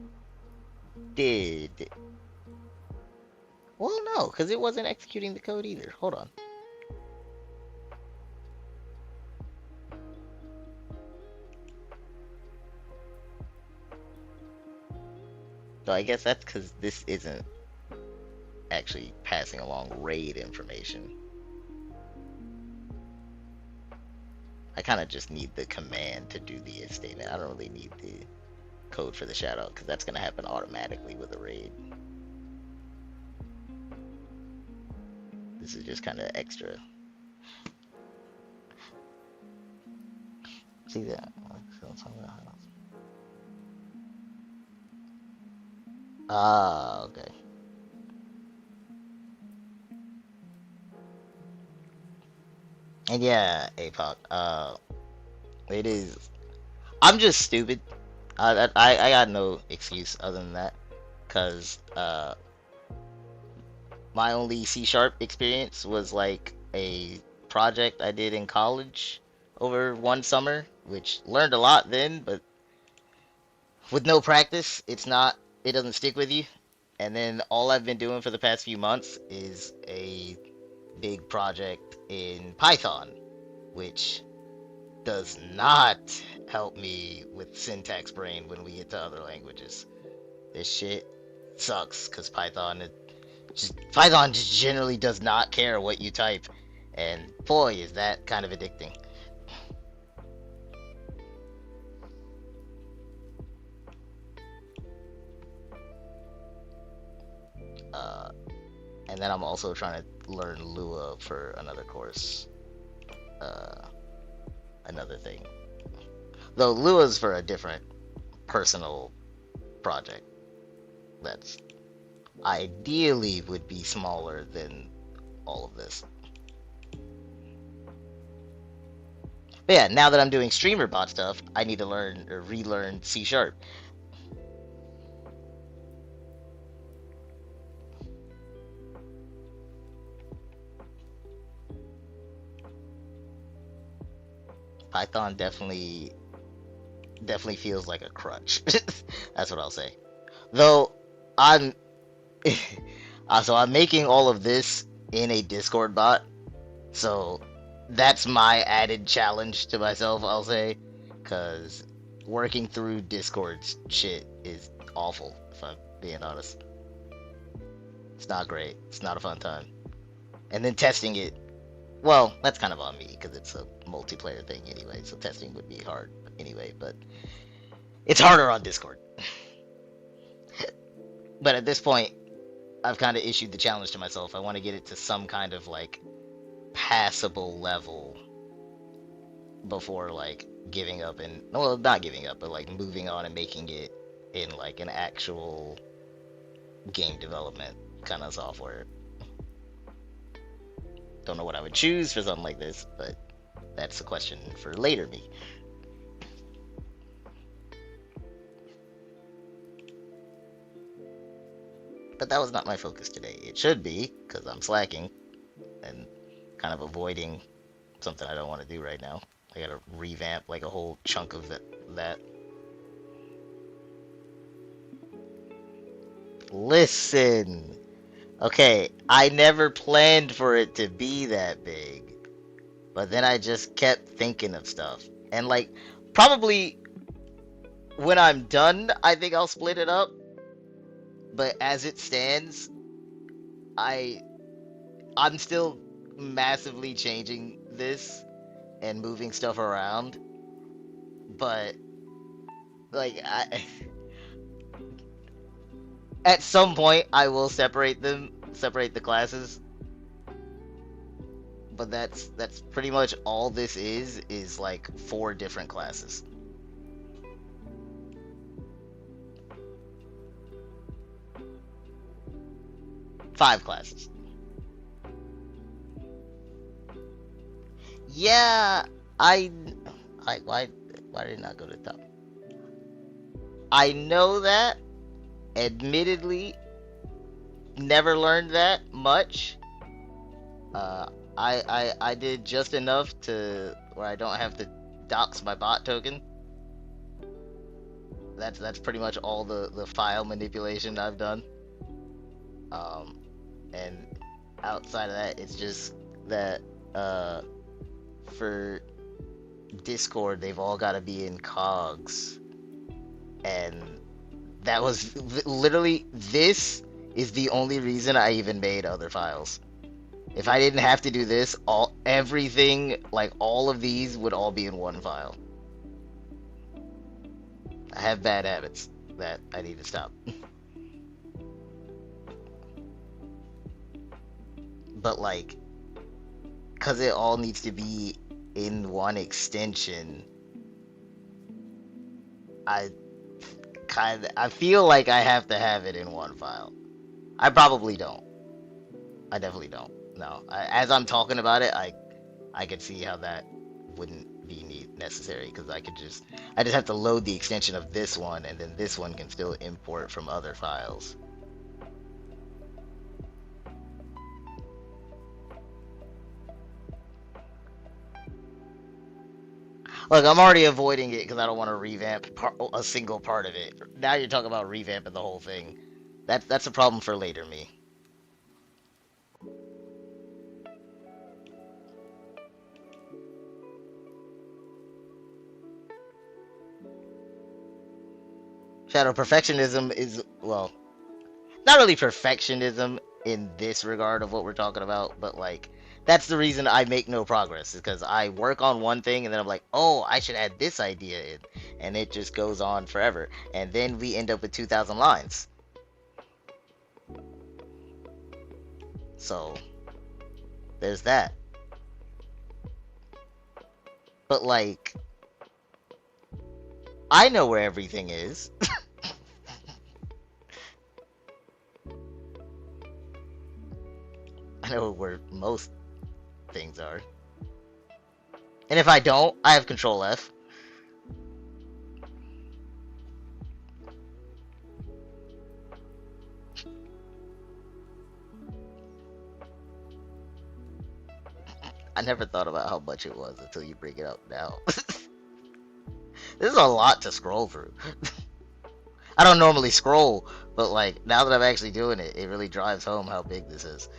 did. Well, no, because it wasn't executing the code either. Hold on. So I guess that's because this isn't actually passing along RAID information. I kind of just need the command to do the if statement. I don't really need the code for the shadow because that's going to happen automatically with a RAID. This is just kind of extra. See that? Ah, okay. And yeah, APOC, it is. I'm just stupid. I got no excuse other than that, cause my only C# experience was like a project I did in college over one summer, which learned a lot then, but with no practice, it doesn't stick with you. And then all I've been doing for the past few months is a big project in Python, which does not help me with syntax brain when we get to other languages. This shit sucks because Python just generally does not care what you type, and boy, is that kind of addicting. And then I'm also trying to learn Lua for another course. Another thing. Though Lua's for a different personal project. That's ideally would be smaller than all of this. But yeah, now that I'm doing streamer bot stuff, I need to learn or relearn C#. Python definitely feels like a crutch. That's what I'll say. Though I'm so I'm making all of this in a Discord bot. So that's my added challenge to myself, I'll say, cuz working through Discord's shit is awful, if I'm being honest. It's not great. It's not a fun time. And then testing it, well, that's kind of on me because it's a multiplayer thing anyway, so testing would be hard anyway, but it's harder on Discord. But at this point, I've kind of issued the challenge to myself. I want to get it to some kind of like passable level before like giving up and, well, not giving up, but like moving on and making it in like an actual game development kind of software. Don't know what I would choose for something like this, but that's a question for later me. But that was not my focus today. It should be, because I'm slacking and kind of avoiding something I don't want to do right now. I gotta revamp like a whole chunk of that. Listen. Okay, I never planned for it to be that big. But then I just kept thinking of stuff. And like, probably when I'm done, I think I'll split it up. But as it stands, I'm still massively changing this and moving stuff around. But like at some point I will separate the classes. But that's pretty much all this is like 4 different classes. Five classes. Yeah, why did it not go to the top? I know that. Admittedly, never learned that much. I did just enough to where I don't have to dox my bot token. That's pretty much all the file manipulation I've done. And outside of that, it's just that for Discord, they've all got to be in cogs, and that was literally, this is the only reason I even made other files. If I didn't have to do this, everything, like all of these would all be in one file. I have bad habits that I need to stop. But like, cause it all needs to be in one extension, I feel like I have to have it in one file. I probably don't. I definitely don't. No, as I'm talking about it, I could see how that wouldn't be necessary, because I just have to load the extension of this one, and then this one can still import from other files. Look, I'm already avoiding it because I don't want to revamp a single part of it. Now you're talking about revamping the whole thing. That's a problem for later me. Shadow, perfectionism is, well, not really perfectionism in this regard of what we're talking about, but like that's the reason I make no progress is because I work on one thing and then I'm like, oh, I should add this idea in, and it just goes on forever, and then we end up with 2,000 lines. So there's that. But like, I know where everything is. I know where most things are. And if I don't, I have Control F. I never thought about how much it was until you bring it up now. This is a lot to scroll through. I don't normally scroll, but like now that I'm actually doing it, it really drives home how big this is.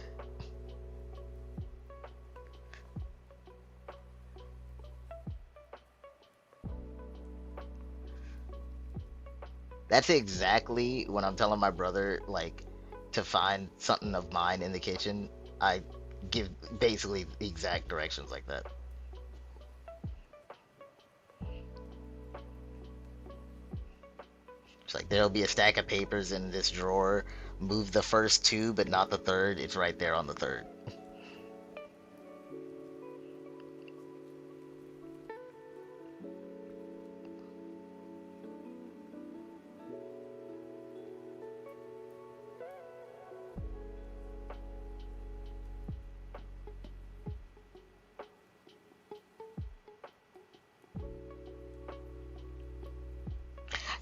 That's exactly when I'm telling my brother, like, to find something of mine in the kitchen. I give basically exact directions like that. It's like there'll be a stack of papers in this drawer. Move the first two, but not the third. It's right there on the third.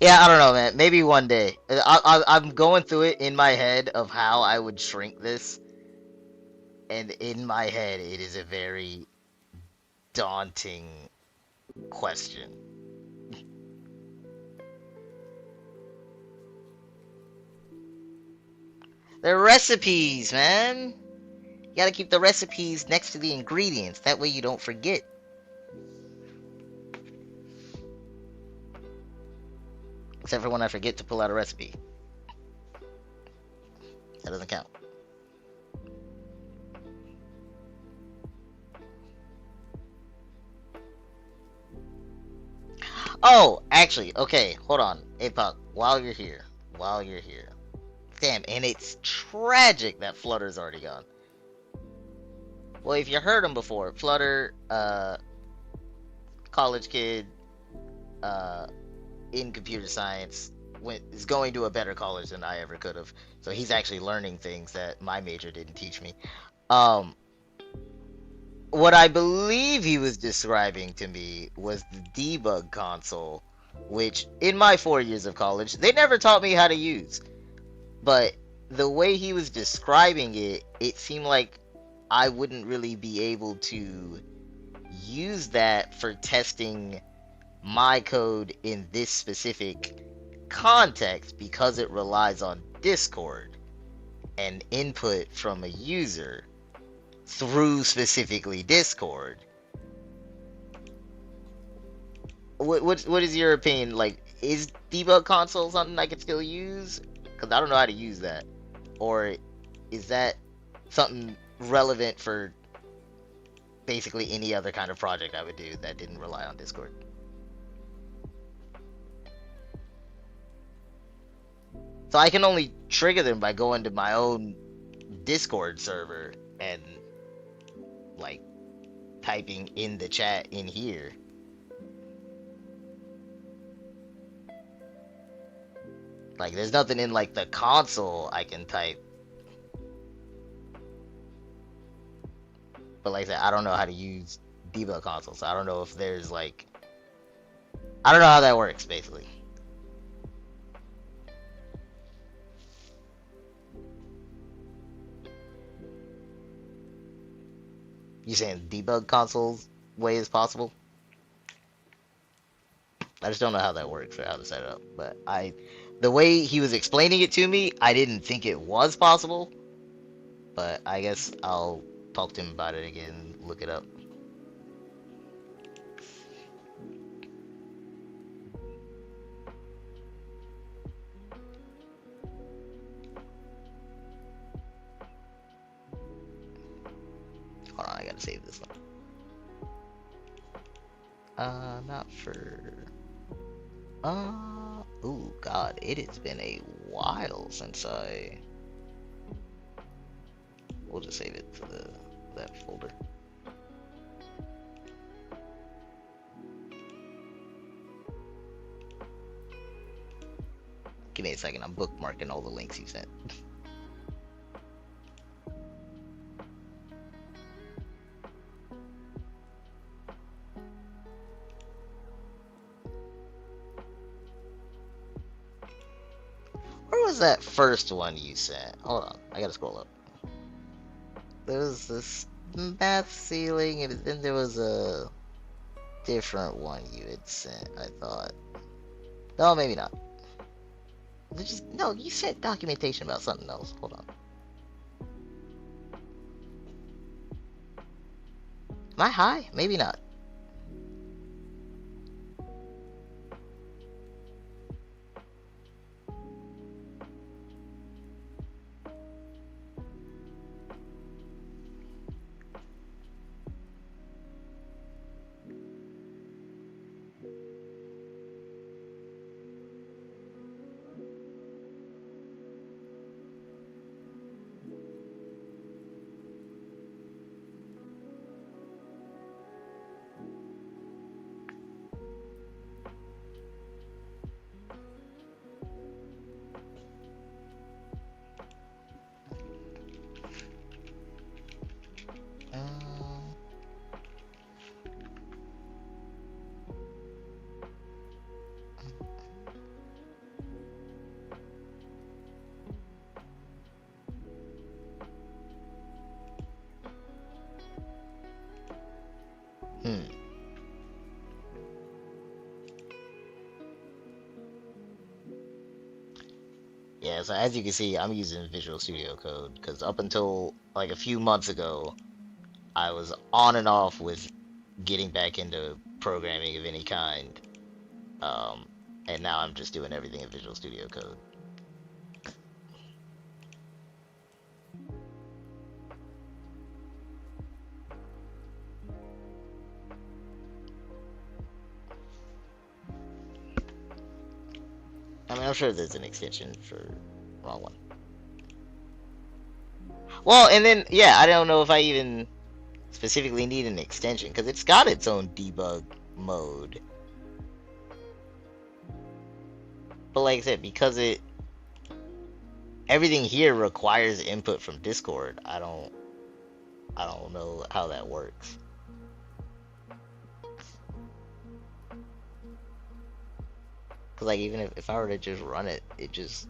Yeah, I don't know, man. Maybe one day. I'm going through it in my head of how I would shrink this. And in my head, it is a very daunting question. The recipes, man. You gotta keep the recipes next to the ingredients. That way you don't forget. Except for when I forget to pull out a recipe. That doesn't count. Oh, actually, okay, hold on. Apoc, while you're here. Damn, and it's tragic that Flutter's already gone. Well, if you heard him before, Flutter, college kid, in computer science, is going to a better college than I ever could have. So he's actually learning things that my major didn't teach me. What I believe he was describing to me was the debug console, which in my 4 years of college, they never taught me how to use. But the way he was describing it, it seemed like I wouldn't really be able to use that for testing my code in this specific context because it relies on Discord and input from a user through specifically Discord. What is your opinion? Like, is debug console something I could still use? Because I don't know how to use that. Or is that something relevant for basically any other kind of project I would do that didn't rely on Discord? So I can only trigger them by going to my own Discord server and like typing in the chat in here. Like there's nothing in like the console I can type. But like I said, I don't know how to use debug console, so I don't know if there's like, I don't know how that works basically. You saying debug console's way is possible? I just don't know how that works or how to set it up. But the way he was explaining it to me, I didn't think it was possible. But I guess I'll talk to him about it again, look it up. Hold on, I gotta save this one. Not for... ooh, God, it has been a while since I... We'll just save it to that folder. Give me a second, I'm bookmarking all the links you sent. Where was that first one you sent? Hold on, I gotta scroll up. There was this math ceiling, and then there was a different one you had sent, I thought. No, maybe not. No, you sent documentation about something else. Hold on. Am I high? Maybe not. Yeah, so as you can see, I'm using Visual Studio Code because up until like a few months ago, I was on and off with getting back into programming of any kind. And now I'm just doing everything in Visual Studio Code. I mean, I'm sure there's an extension for wrong one. Well, and then, yeah, I don't know if I even specifically need an extension because it's got its own debug mode. But like I said, because everything here requires input from Discord, I don't know how that works. Cause like even if I were to just run it, it just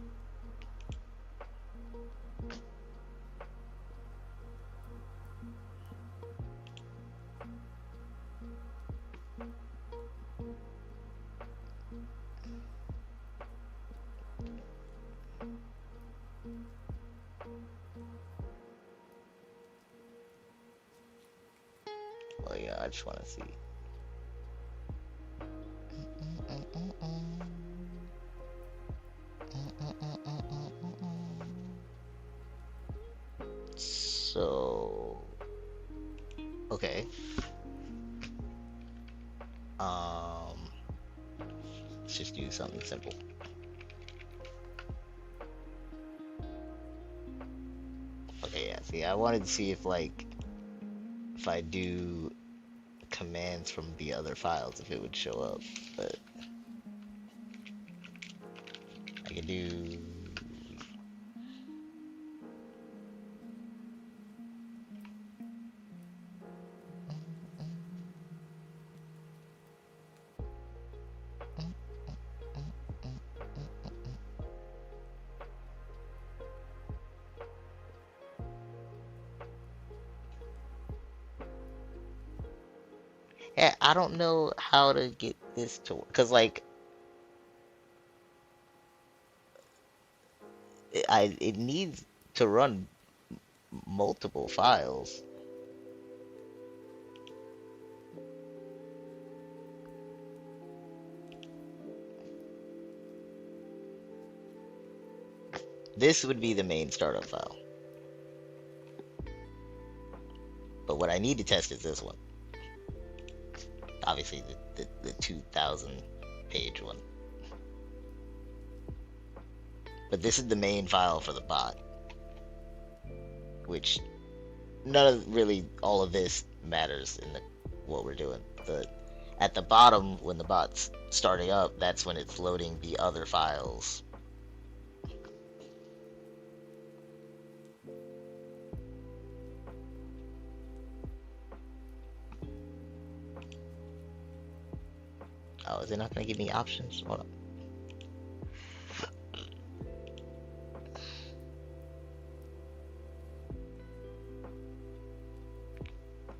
well, yeah, I just want to see. So, okay. Let's just do something simple. Okay, yeah, see, I wanted to see if if I do commands from the other files, if it would show up, but I can do... Yeah, I don't know how to get this to work. Because, like, it needs to run multiple files. This would be the main startup file. But what I need to test is this one. Obviously, the 2,000 page one. But this is the main file for the bot. Which, none of really all of this matters in what we're doing. At the bottom, when the bot's starting up, that's when it's loading the other files. Oh, is it not going to give me options? Hold on.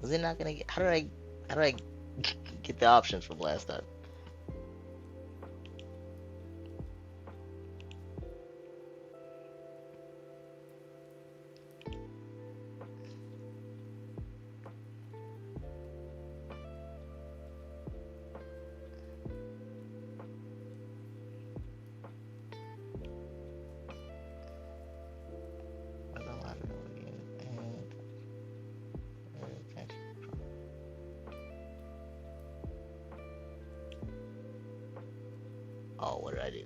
Was it not going to get... How did I get the options from last time? Oh, what did I do?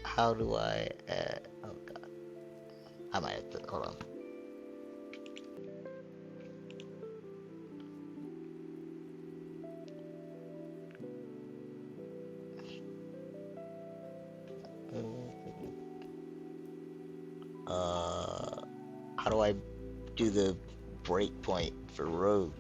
How do I, oh god. I might have to, hold on. How do I do the breakpoint for road?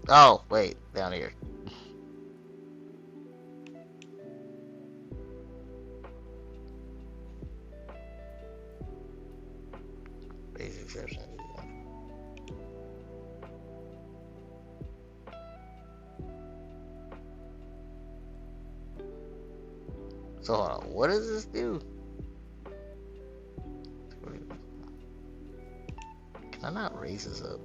Oh, wait, down here. Basic exception. So hold on, what does this do? Can I not raise this up?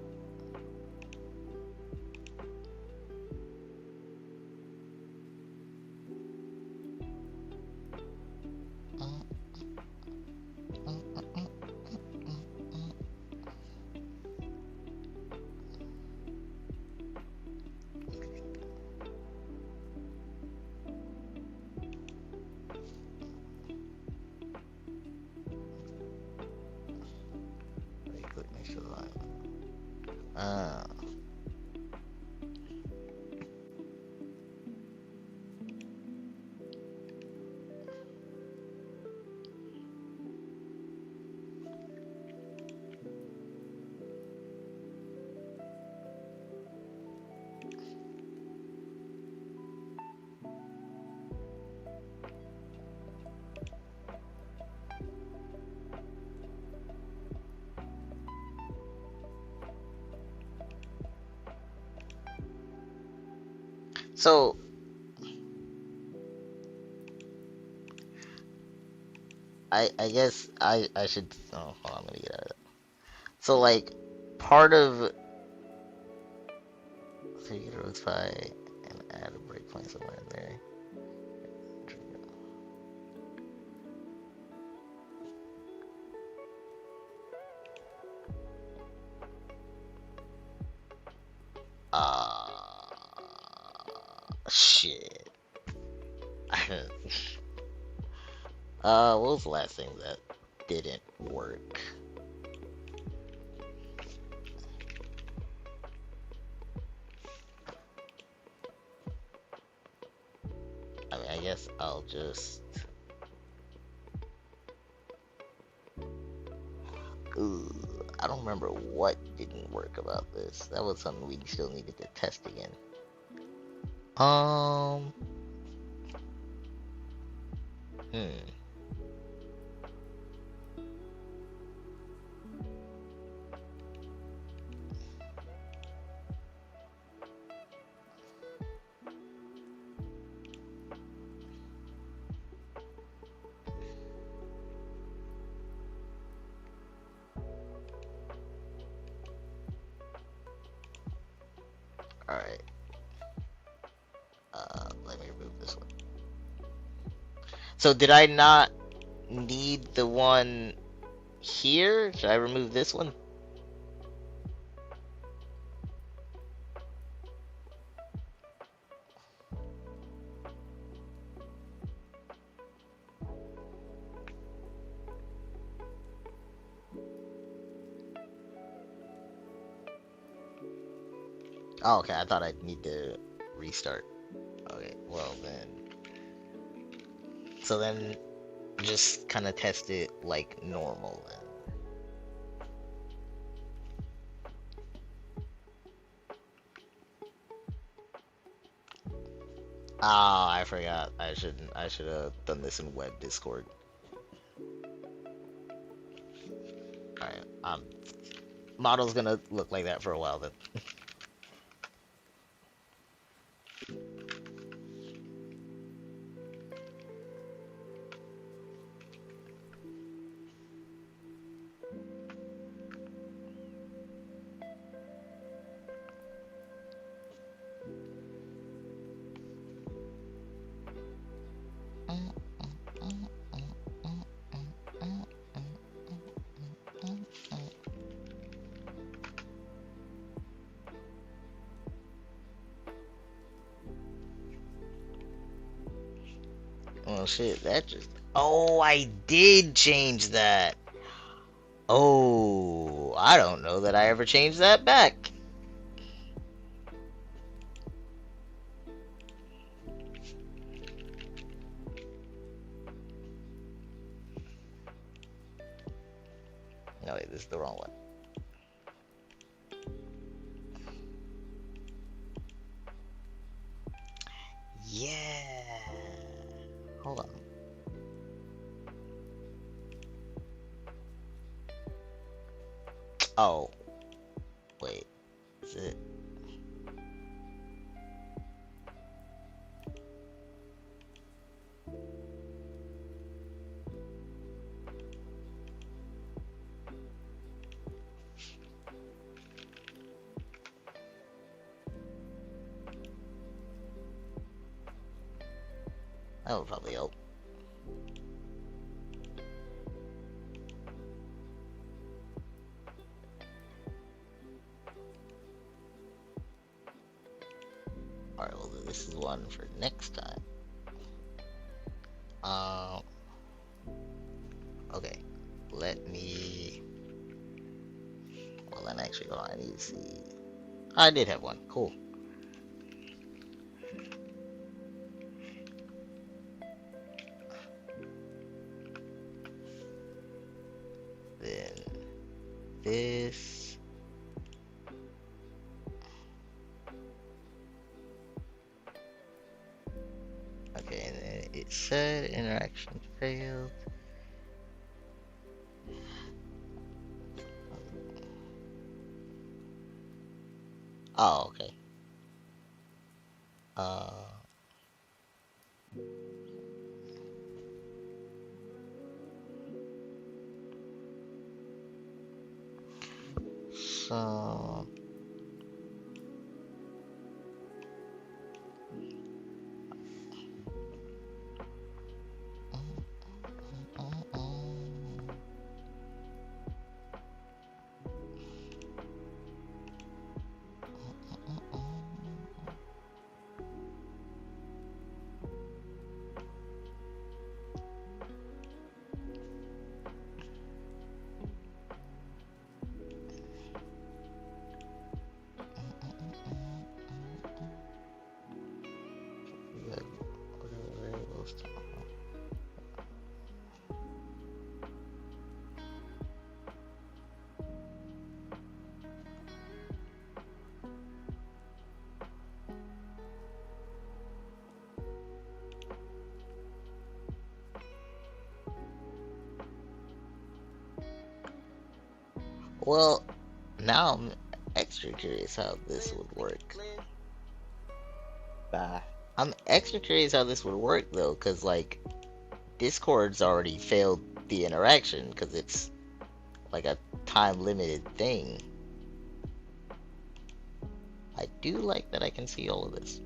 So I guess I should, oh hold on, let me get out of it. So like part of, so you get roads by and add a breakpoint somewhere in there. Shit. What was the last thing that didn't work? I mean, I guess I'll just... Ooh, I don't remember what didn't work about this. That was something we still needed to test again. Alright. Let me remove this one. So did I not need the one here? Should I remove this one? Oh, okay, I thought I'd need to restart. Okay, well then. So then, just kind of test it like normal then. Oh, I forgot. I should have done this in web Discord. Alright, model's gonna look like that for a while then. Oh shit, that just... Oh, I did change that! Oh, I don't know that I ever changed that back. No, wait, this is the wrong one. Yeah. Hold on. Oh. Wait. Is it? That would probably help. Alright, well this is one for next time. Okay. Let me... Well then actually, hold on, I need to see... I did have one. Cool. Then this. Okay, and then it said interaction failed. Oh, okay. So Well, now I'm extra curious how this would work. Bah. I'm extra curious how this would work though, because like Discord's already failed the interaction because it's like a time limited thing. I do like that I can see all of this.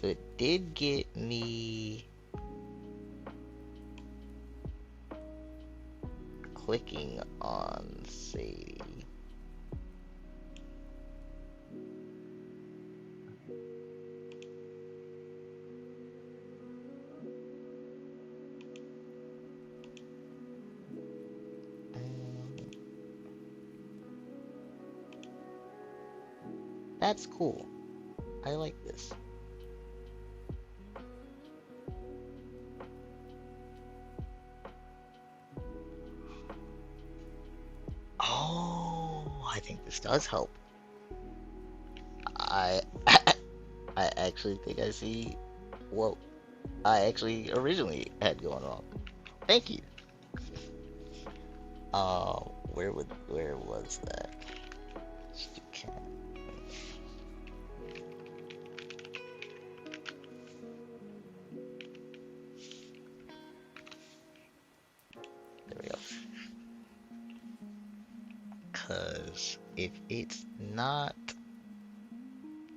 So it did get me clicking on Sadie. That's cool. I like this. Oh, I think this does help. I I actually think I see what I actually originally had going wrong. Thank you. Where was that? There we go. Cause if it's not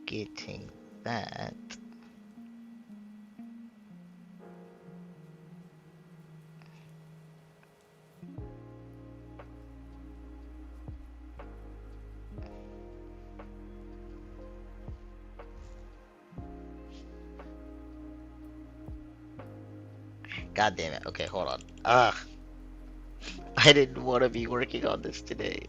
getting that, God damn it. Okay, hold on. I didn't want to be working on this today.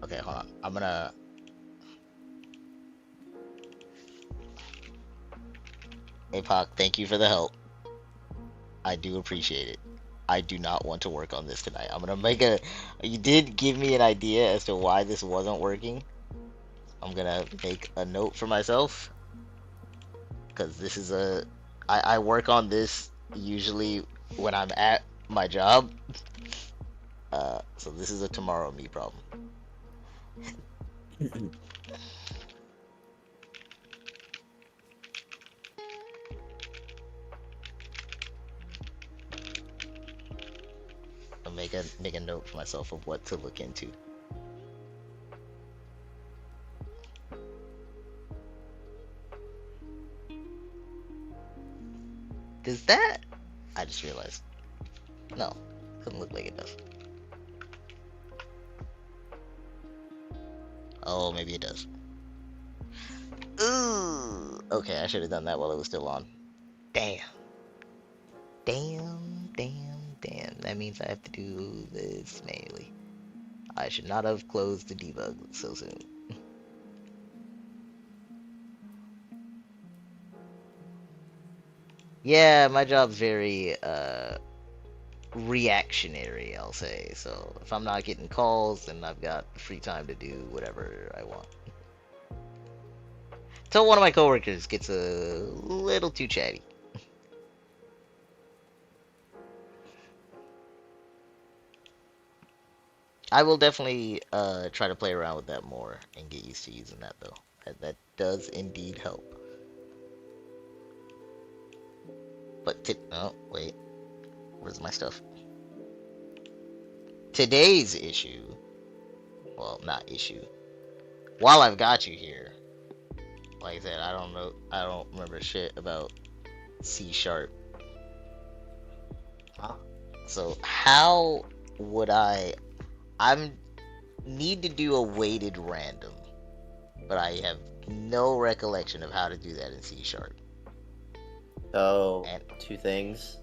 Okay, hold on. I'm gonna... APOC, thank you for the help. I do appreciate it. I do not want to work on this tonight. I'm gonna make a... You did give me an idea as to why this wasn't working. I'm gonna make a note for myself. Because this is a... I work on this usually when I'm at my job. So this is a tomorrow me problem. I'll make a note for myself of what to look into. Does that? I just realized. No, doesn't look like it does. Oh, maybe it does. Ooh. Okay, I should have done that while it was still on. Damn. Damn. That means I have to do this manually. I should not have closed the debug so soon. Yeah, my job's very reactionary, I'll say. So if I'm not getting calls, then I've got free time to do whatever I want. Till one of my coworkers gets a little too chatty. I will definitely try to play around with that more and get used to using that though. That does indeed help. But oh wait, where's my stuff? Today's issue, well, not issue. While I've got you here, like I said, I don't remember shit about C#. Huh? So how would I need to do a weighted random, but I have no recollection of how to do that in C#. So, And two things.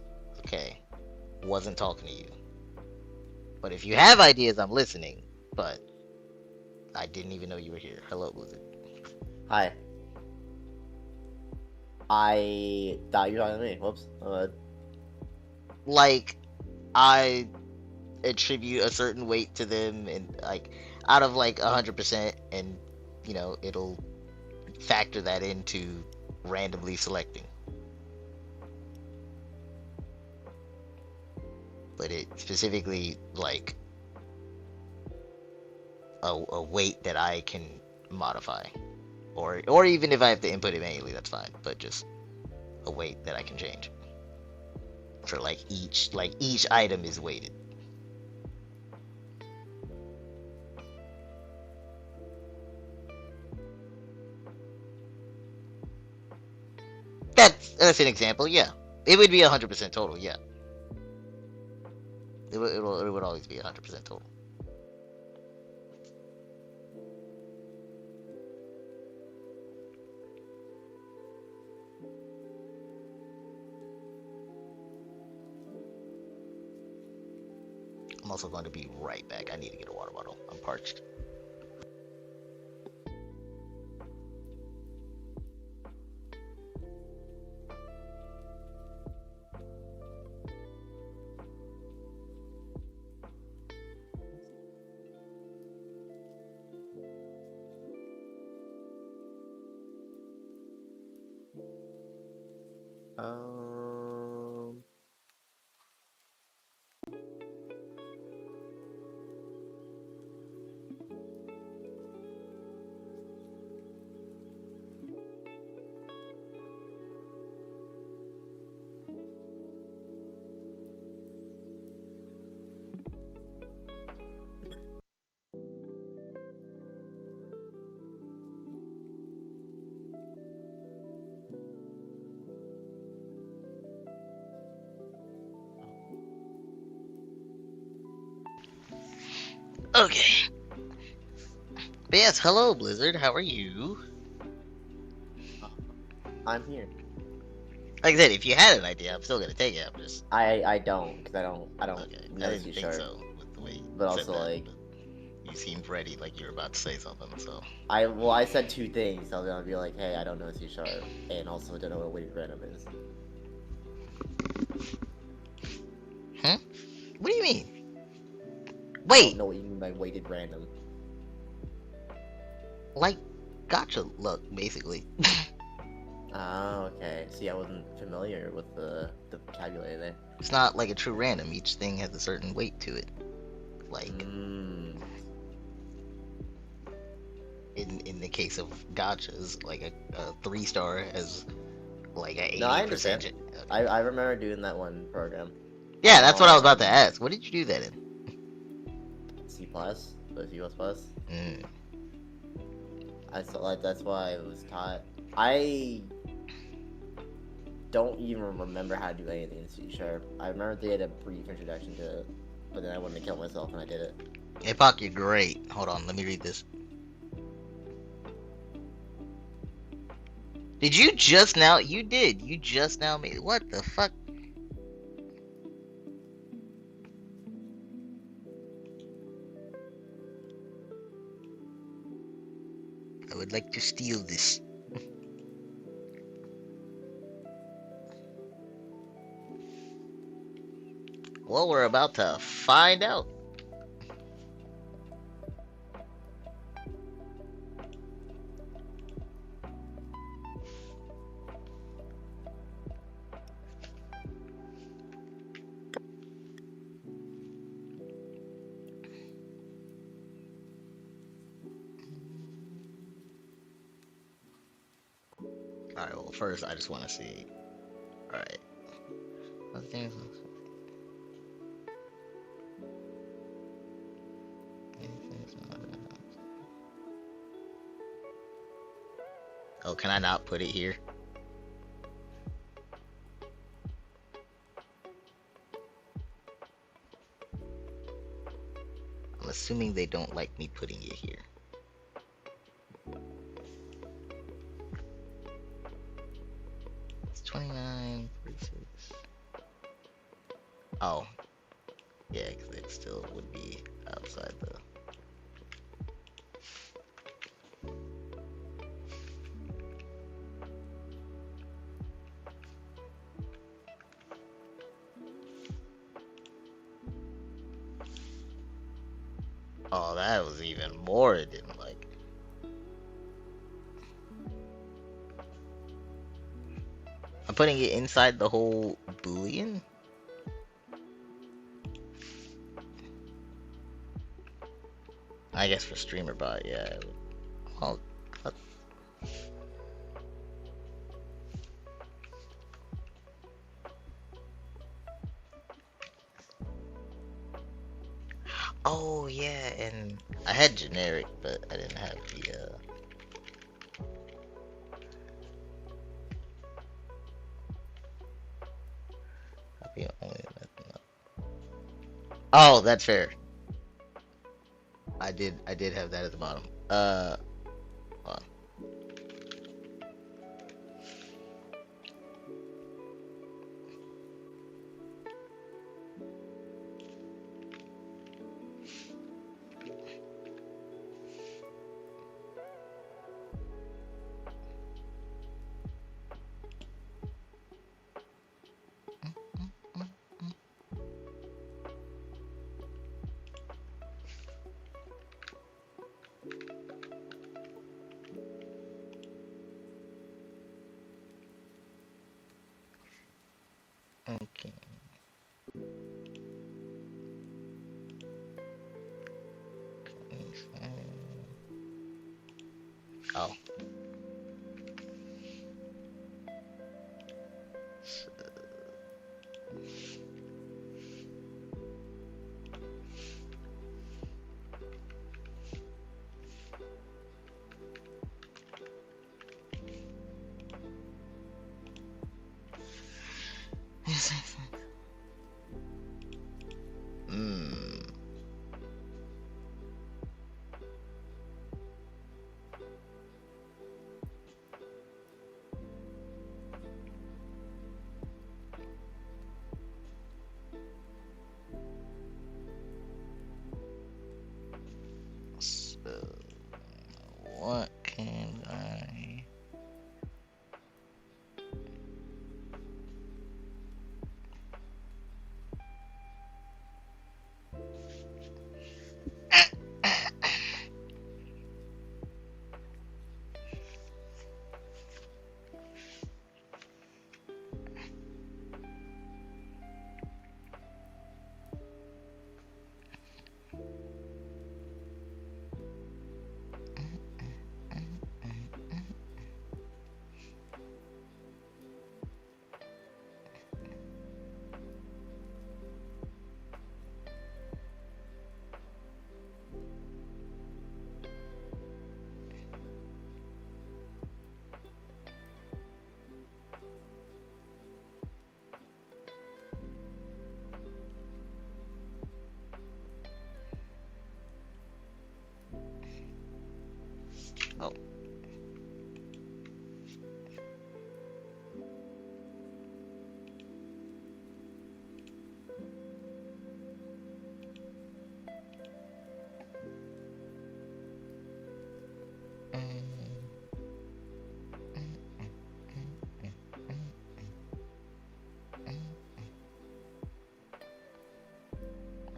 okay, wasn't talking to you. But if you have ideas, I'm listening. But I didn't even know you were here. Hello, Blizzard. Hi. I thought you were talking to me. Whoops. Like, I attribute a certain weight to them, and like out of like 100%, and you know it'll factor that into randomly selecting. But it specifically like a weight that I can modify, or even if I have to input it manually, that's fine. But just a weight that I can change for like each item is weighted. That's an example. Yeah, it would be 100% total. Yeah, it would always be 100% total. I'm also going to be right back. I need to get a water bottle. I'm parched. Okay. But yes, hello Blizzard, how are you? I'm here. Like I said, if you had an idea, I'm still gonna take it. I'm just I don't, because I don't okay. know I didn't too think sure. so with the way you But said also that, like, but you seemed ready, like you were about to say something. So I said two things. I was gonna be like, hey, I don't know C sharp, and also don't know what weighted random is. Huh? What do you mean? I Wait, don't know what you mean by weighted random. like gotcha luck, basically. Oh, okay. See, I wasn't familiar with the vocabulary there. It's not like a true random. Each thing has a certain weight to it. Like in the case of gotchas, like a 3-star has like a 80%. No, I understand. I remember doing that one program. Yeah, that's what I was about to ask. What did you do that in? C+, so C++. Mm. I saw like that's why I was taught. I don't even remember how to do anything in C sharp. I remember they had a brief introduction to it, but then I wanted to kill myself and I did it. Epoch, you're great. Hold on, let me read this. Did you just now? You did. You just now made. What the fuck? I would like to steal this. Well, we're about to find out. Alright, well, first, I just want to see. Alright. Oh, can I not put it here? I'm assuming they don't like me putting it here. It's 29, 46. Oh. Yeah, because it still would be outside the... Oh, that was even more it didn't like. putting it inside the whole boolean? I guess for streamer bot, yeah. Well, oh yeah, and I had generic, but I didn't have the the only method. Oh, that's fair. I did have that at the bottom. Hold on. Okay. Oh. Hmm. So, what can I? Oh.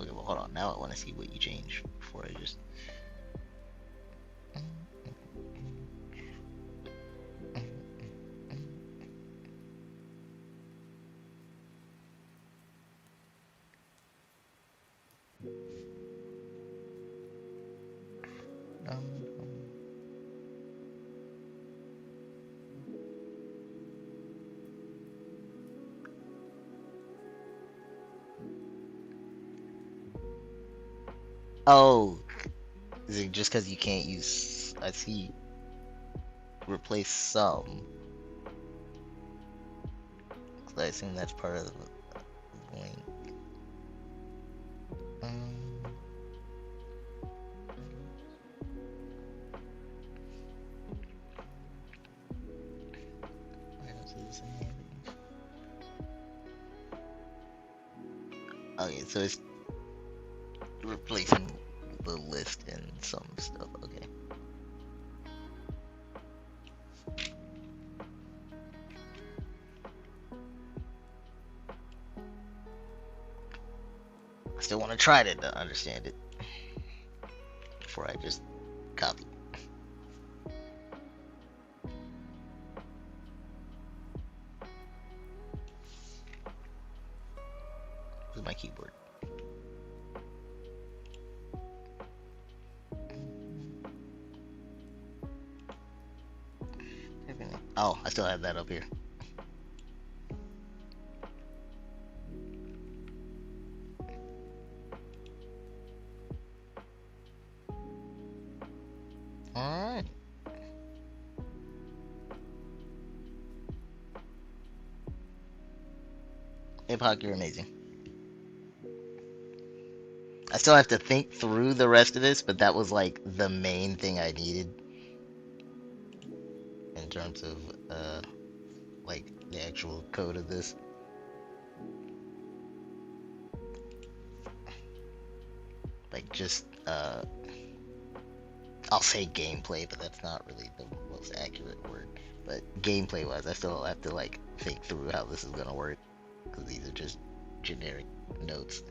Okay, well, hold on. Now I want to see what you changed before I just. Oh, is it just because you can't use? I see. Replace some. 'Cause I assume that's part of the link. Items of the same. Okay, so it's replacing the list and some stuff. Okay. I still want to try to understand it before I just copy. keyboard. Oh, I still have that up here. Alright. Apoc, you're amazing. I still have to think through the rest of this, but that was like the main thing I needed in terms of like the actual code of this. Like just I'll say gameplay, but that's not really the most accurate word. But gameplay wise, I still have to like think through how this is gonna work, because these are just generic notes.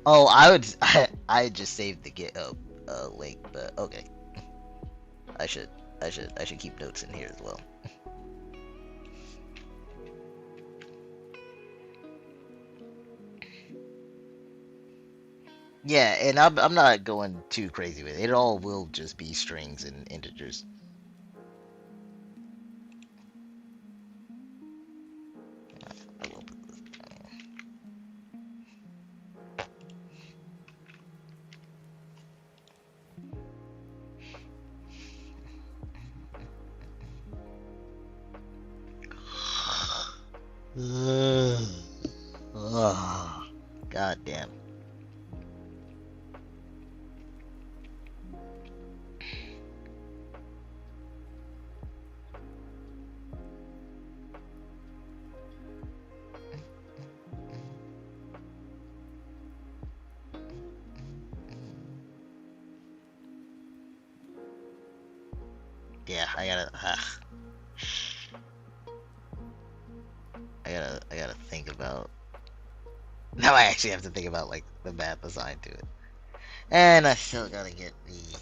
Oh, I just saved the GitHub link, but okay. I should keep notes in here as well. Yeah, and I'm not going too crazy with it. It all will just be strings and integers. I will put this down. Oh, God damn. Yeah, I gotta think about. Now I actually have to think about like the math assigned to it, and I still gotta get the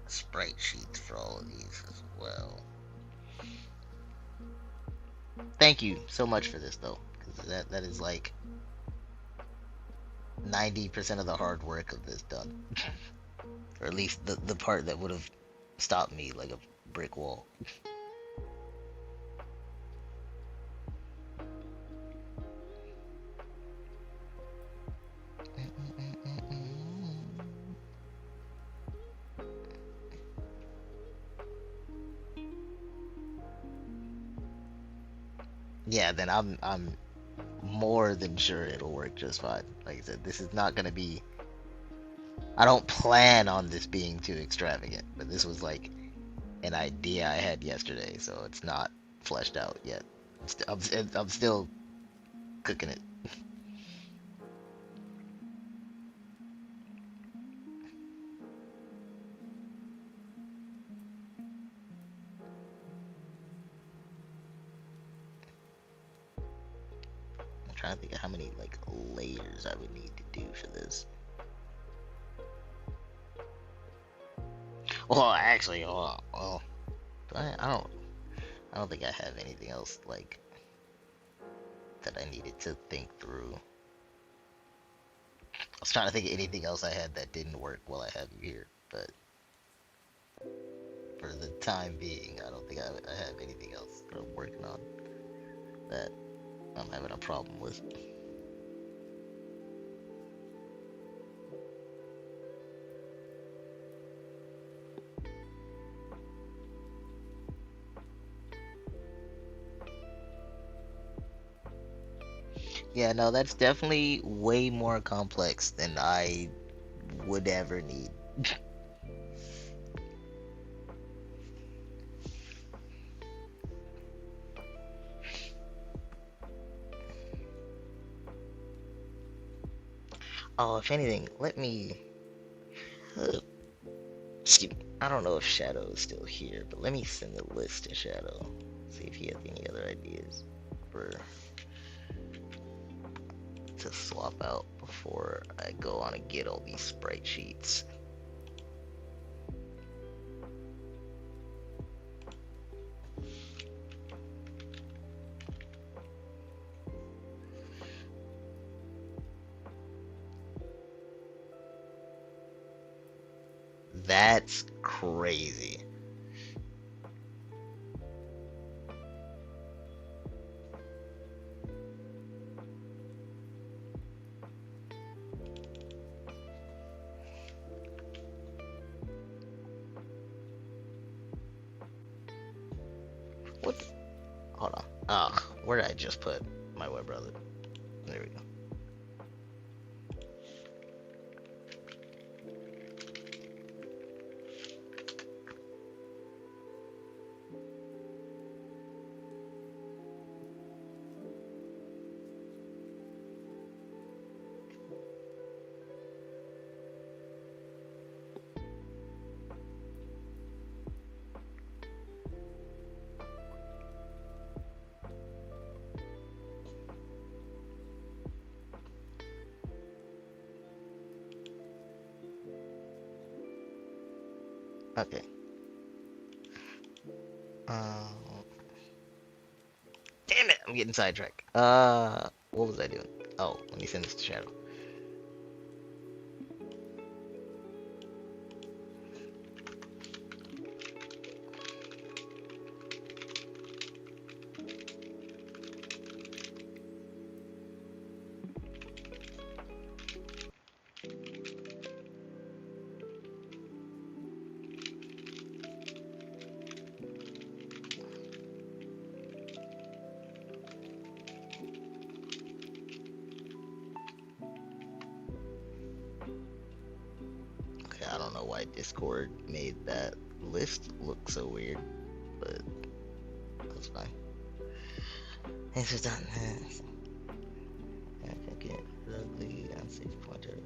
sprite sheets for all of these as well. Thank you so much for this though, because that is like 90% of the hard work of this done, or at least the part that would have stopped me like a brick wall. Yeah, then I'm more than sure it'll work just fine. Like I said, this is not gonna be. I don't plan on this being too extravagant, but this was like an idea I had yesterday, so it's not fleshed out yet. I'm still cooking it. I'm trying to think of how many like layers I would need to do for this. Well, actually, well, I don't think I have anything else like that I needed to think through. I was trying to think of anything else I had that didn't work while I have you here, but for the time being, I don't think I have anything else that I'm working on that I'm having a problem with. Yeah, no, that's definitely way more complex than I would ever need. Oh, if anything, let me. Excuse me. I don't know if Shadow is still here, but let me send a list to Shadow. See if he has any other ideas for to swap out before I go on and get all these sprite sheets. That's crazy. What? Hold on. Ah, where did I just put my web browser? There we go. Okay. Damn it! I'm getting sidetracked. What was I doing? Oh, let me send this to Shadow. Okay, I don't know why Discord made that list look so weird, but that's fine. Thanks for done. Okay, ugly, unsafe pointer.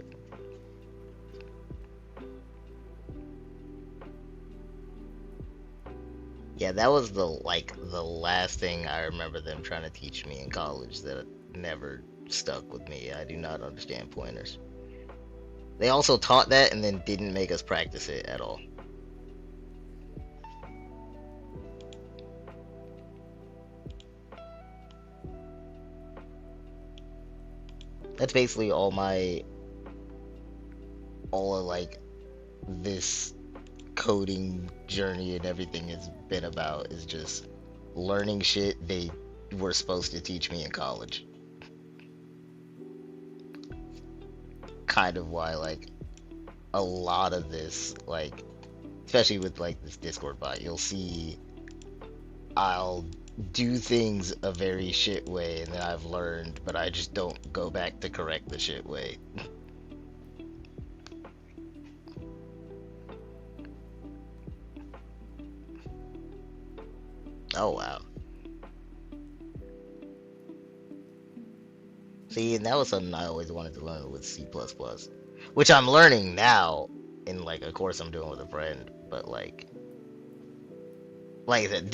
Yeah, that was the last thing I remember them trying to teach me in college that never stuck with me. I do not understand pointers. They also taught that and then didn't make us practice it at all. That's basically all of like this coding journey and everything has been about, is just learning shit they were supposed to teach me in college. Kind of why like a lot of this, like especially with like this Discord bot, you'll see I'll do things a very shit way and then I've learned, but I just don't go back to correct the shit way. Oh wow. See, and that was something I always wanted to learn with C++, which I'm learning now in like a course I'm doing with a friend, but like I said,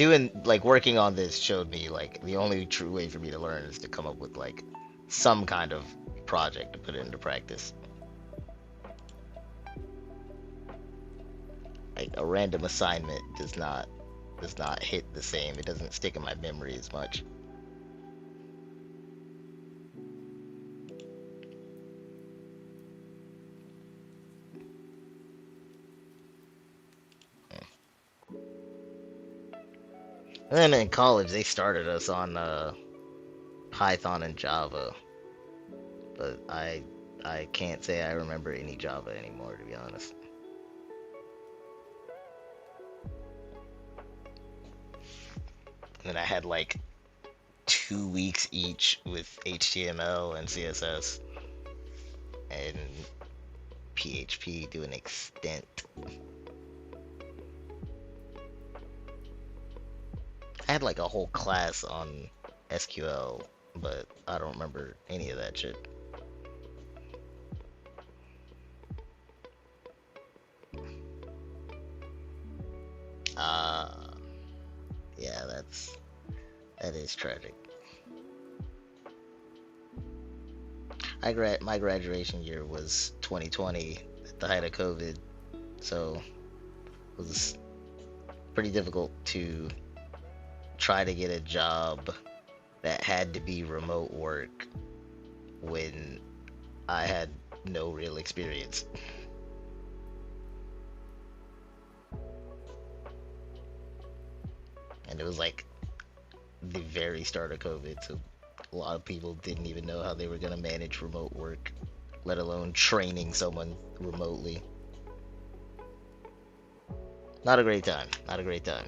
working on this showed me like the only true way for me to learn is to come up with like some kind of project to put it into practice. Like a random assignment does not hit the same. It doesn't stick in my memory as much. And then in college, they started us on Python and Java, but I can't say I remember any Java anymore, to be honest. And then I had like 2 weeks each with HTML and CSS and PHP to an extent. I had like a whole class on SQL, but I don't remember any of that shit. Yeah, that is tragic. My graduation year was 2020 at the height of COVID, so it was pretty difficult to try to get a job that had to be remote work when I had no real experience. And it was like the very start of COVID, so a lot of people didn't even know how they were gonna manage remote work, let alone training someone remotely. Not a great time. Not a great time.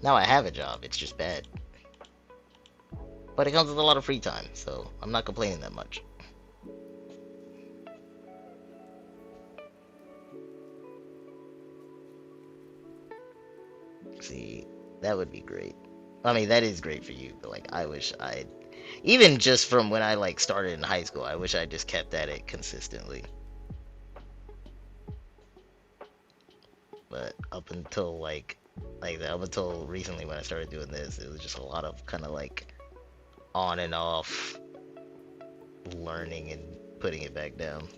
Now I have a job, it's just bad. But it comes with a lot of free time, so I'm not complaining that much. See, that would be great. I mean, that is great for you, but like, I wish I'd, even just from when I like started in high school, I wish I just kept at it consistently. But up until like up until recently when I started doing this, it was just a lot of kind of like on and off learning and putting it back down.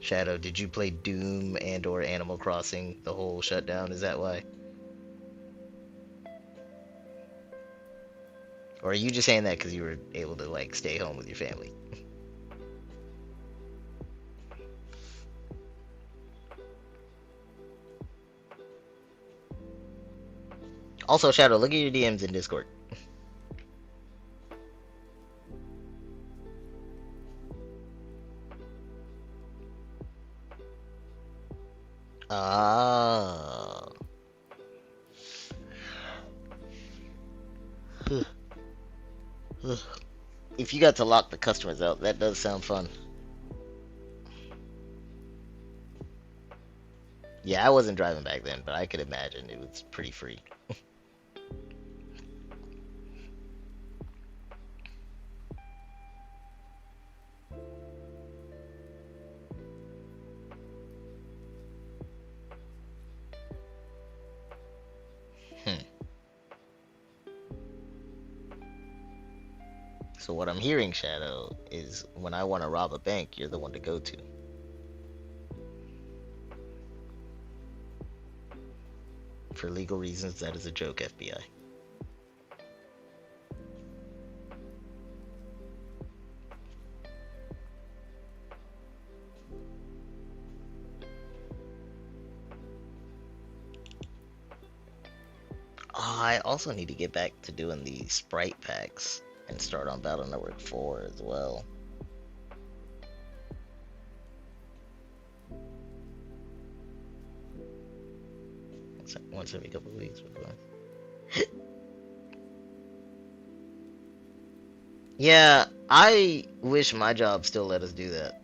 Shadow, did you play Doom and or Animal Crossing the whole shutdown? Is that why? Or are you just saying that because you were able to like stay home with your family? Also, Shadow, look at your DMs in Discord. Ah. If you got to lock the customers out, that does sound fun. Yeah, I wasn't driving back then, but I could imagine it was pretty free. So what I'm hearing, Shadow, is when I want to rob a bank, you're the one to go to. For legal reasons, that is a joke, FBI. Oh, I also need to get back to doing the Sprite packs and start on Battle Network 4 as well. Once every couple of weeks. Yeah, I wish my job still let us do that.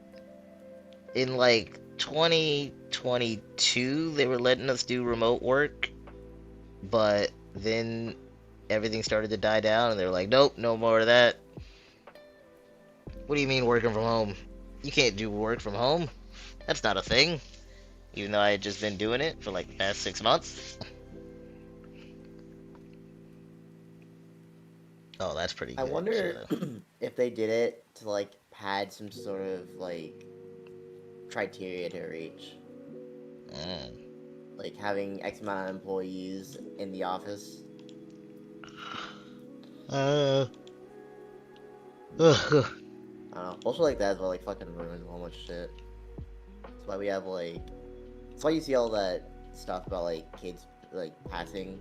In like 2022, they were letting us do remote work, but then everything started to die down and they're like, nope, no more of that. What do you mean working from home? You can't do work from home. That's not a thing. Even though I had just been doing it for like the past 6 months. Oh, that's pretty good. I wonder if they did it to like pad some sort of like criteria to reach. Like having X amount of employees in the office. I don't know. Also like that as well, like fucking ruins a whole bunch of shit. That's why we have like, that's why you see all that stuff about like kids like passing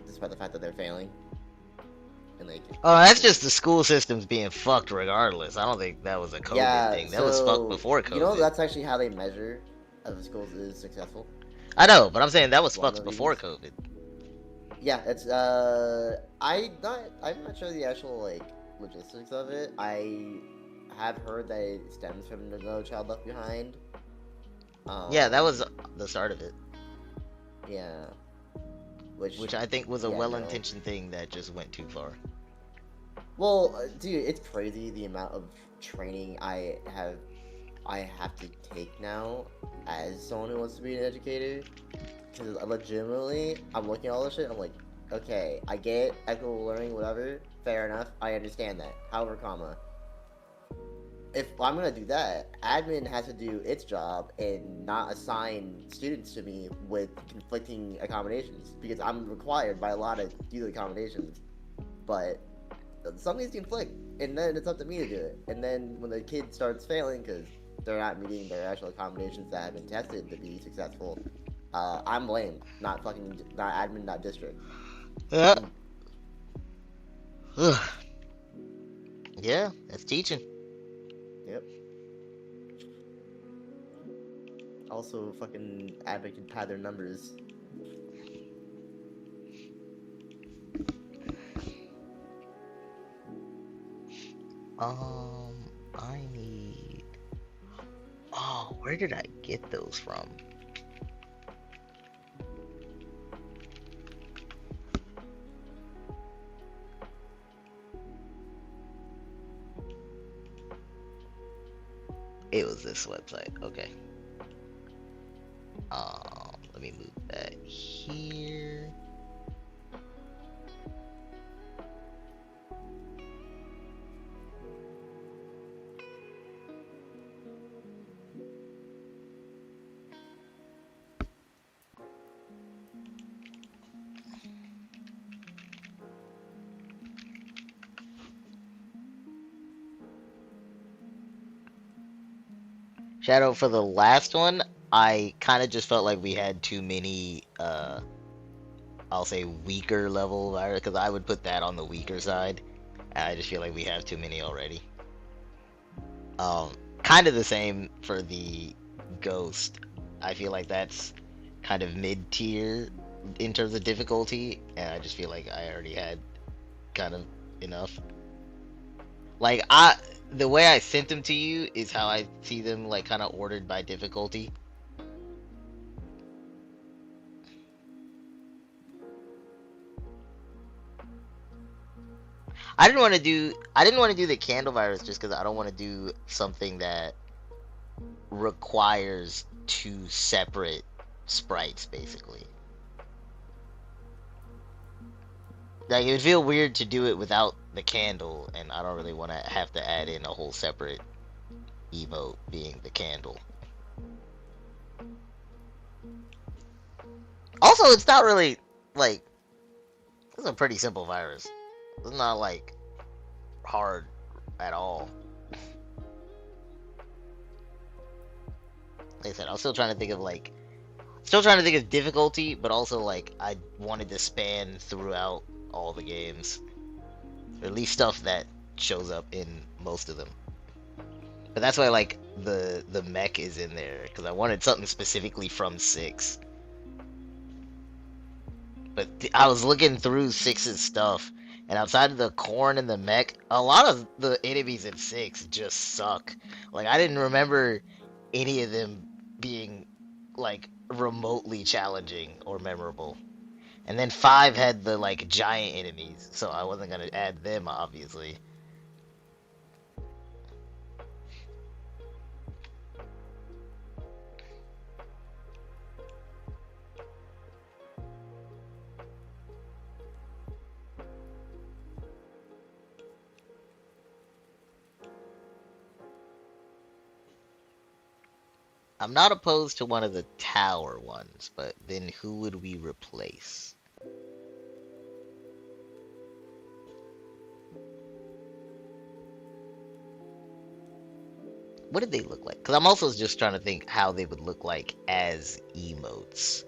despite the fact that they're failing. And like, oh, that's just the school systems being fucked regardless. I don't think that was a COVID thing. That was fucked before COVID. You know, that's actually how they measure if a school is successful. I know, but I'm saying that was fucked before COVID. Yeah, it's I'm not sure the actual like logistics of it. I have heard that it stems from the No Child Left Behind. Yeah, that was the start of it. Yeah. Which I think was a well-intentioned thing that just went too far. Well, dude, it's crazy the amount of training I have to take now as someone who wants to be an educator. Because legitimately, I'm looking at all this shit, I'm like, okay, I get equitable learning, whatever, fair enough, I understand that. However, if I'm gonna do that, admin has to do its job and not assign students to me with conflicting accommodations because I'm required by law to do the accommodations. But some of these conflict, and then it's up to me to do it. And then when the kid starts failing because they're not meeting their actual accommodations that have been tested to be successful, I'm blamed, not admin, not district. Yeah. Yeah, that's teaching. Yep. Also, fucking admin can pad their numbers. I need. Oh, where did I get those from? It was this website. Okay. Let me move that here. Shadow, for the last one, I kind of just felt like we had too many, I'll say weaker level virus, because I would put that on the weaker side. And I just feel like we have too many already. Kind of the same for the ghost. I feel like that's kind of mid-tier in terms of difficulty, and I just feel like I already had kind of enough. Like, the way I sent them to you is how I see them, like, kind of ordered by difficulty. I didn't want to do the candle virus just because I don't want to do something that requires two separate sprites, basically. Like, it would feel weird to do it without the candle, and I don't really want to have to add in a whole separate emote being the candle. Also, it's not really, like, it's a pretty simple virus. It's not, like, hard at all. Like I said, I'm still trying to think of difficulty, but also, like, I wanted to span throughout all the games. Or at least stuff that shows up in most of them. But that's why, like, the mech is in there, because I wanted something specifically from 6. But I was looking through 6's stuff, and outside of the corn and the mech, a lot of the enemies in 6 just suck. Like, I didn't remember any of them being, like, remotely challenging or memorable. And then 5 had the, like, giant enemies, so I wasn't gonna add them, obviously. I'm not opposed to one of the tower ones, but then who would we replace? What did they look like? Because I'm also just trying to think how they would look like as emotes.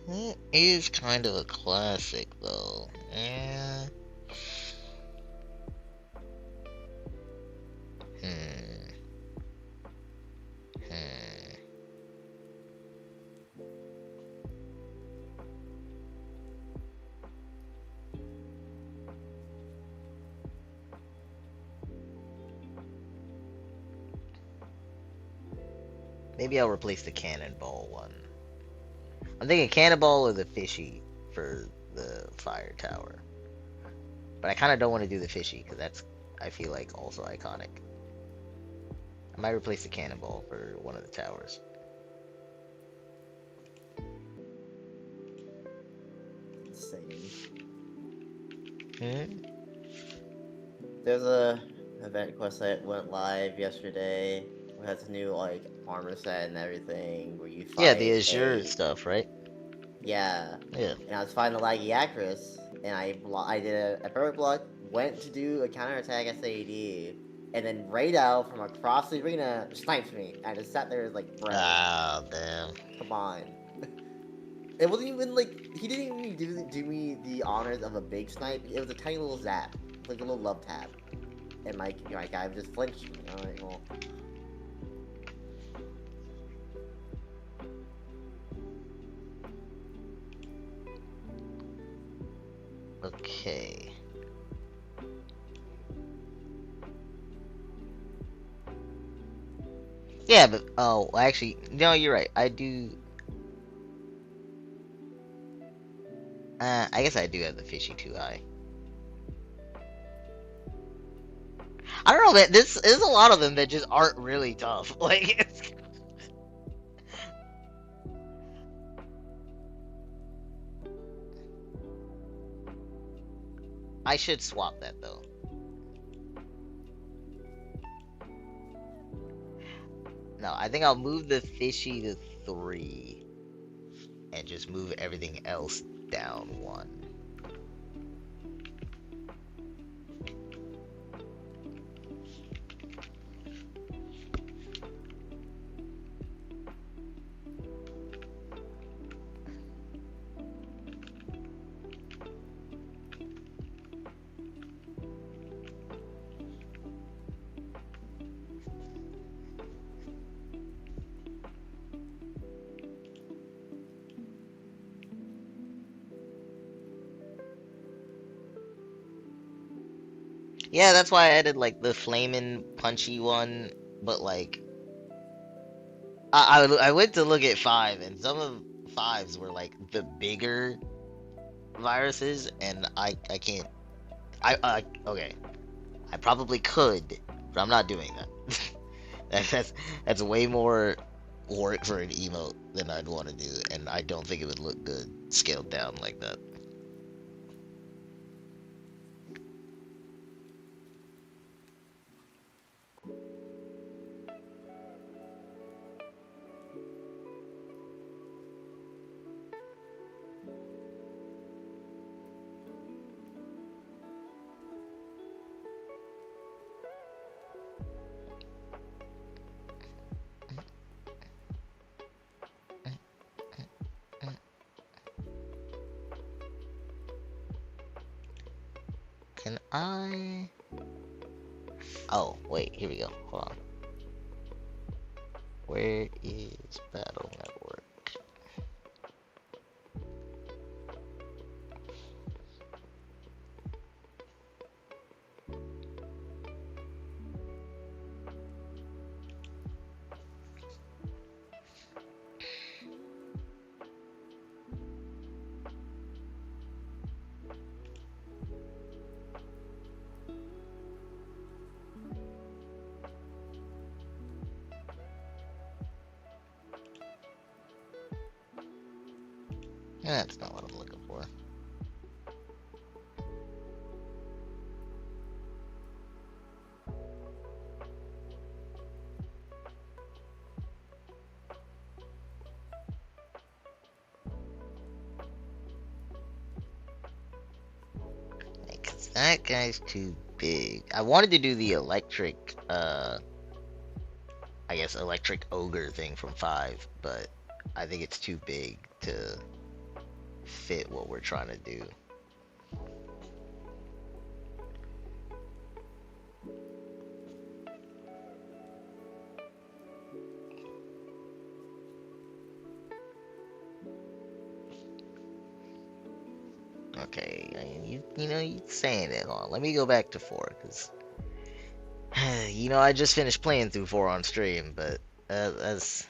That is kind of a classic, though. Yeah. Maybe I'll replace the cannonball one. I'm thinking cannonball or the fishy for the fire tower. But I kind of don't want to do the fishy because that's I feel like also iconic. I might replace the cannonball for one of the towers. Insane. Hmm? There's a event quest that went live yesterday. It has a new like armor set and everything where you Yeah, the fight Azure a stuff, right? yeah. Yeah. And I was fighting the laggy actress, and I did a perfect block, went to do a counterattack SAD, and then Radau from across the arena sniped me. I just sat there like, bro, Ah, damn. come on. It wasn't even like he didn't even do me the honors of a big snipe. It was a tiny little zap, like a little love tap, and my guy just flinched. Alright, well. Okay. Yeah, but oh, actually, no, you're right. I do. I guess I do have the fishy too high. I don't know, man. There's a lot of them that just aren't really tough. Like, I should swap that though. No, I think I'll move the fishy to 3 and just move everything else down 1. Yeah, that's why I added like the flaming punchy one, but like I went to look at 5 and some of 5s were like the bigger viruses and I can't okay. I probably could, but I'm not doing that. That's way more work for an emote than I'd want to do, and I don't think it would look good scaled down like that. Can I? Oh, wait, here we go. Hold on. Where is Battle Network? That's not what I'm looking for. Cause that guy's too big. I wanted to do the electric, I guess electric ogre thing from 5, but I think it's too big to fit what we're trying to do. Okay, you know, you saying it. Hold on, let me go back to 4, because, you know, I just finished playing through 4 on stream, but that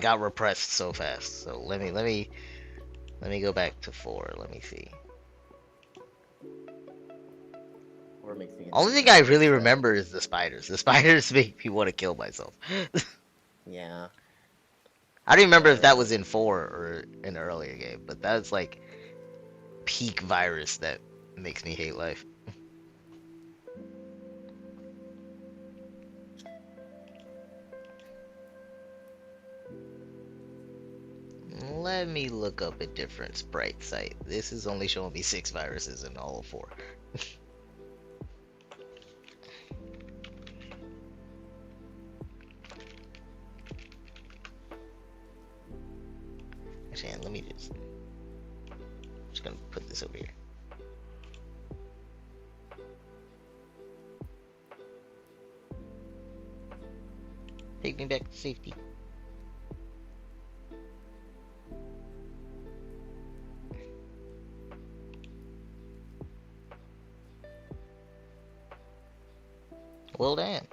got repressed so fast. So let me go back to 4. Let me see. Or makes me Only thing I really remember is the spiders. The spiders make me want to kill myself. Yeah. I don't remember if that was in 4 or an earlier game, but that's like peak virus that makes me hate life. Let me look up a different sprite site. This is only showing me 6 viruses in all of 4. Actually, let me just gonna put this over here. Take me back to safety. Well, damn.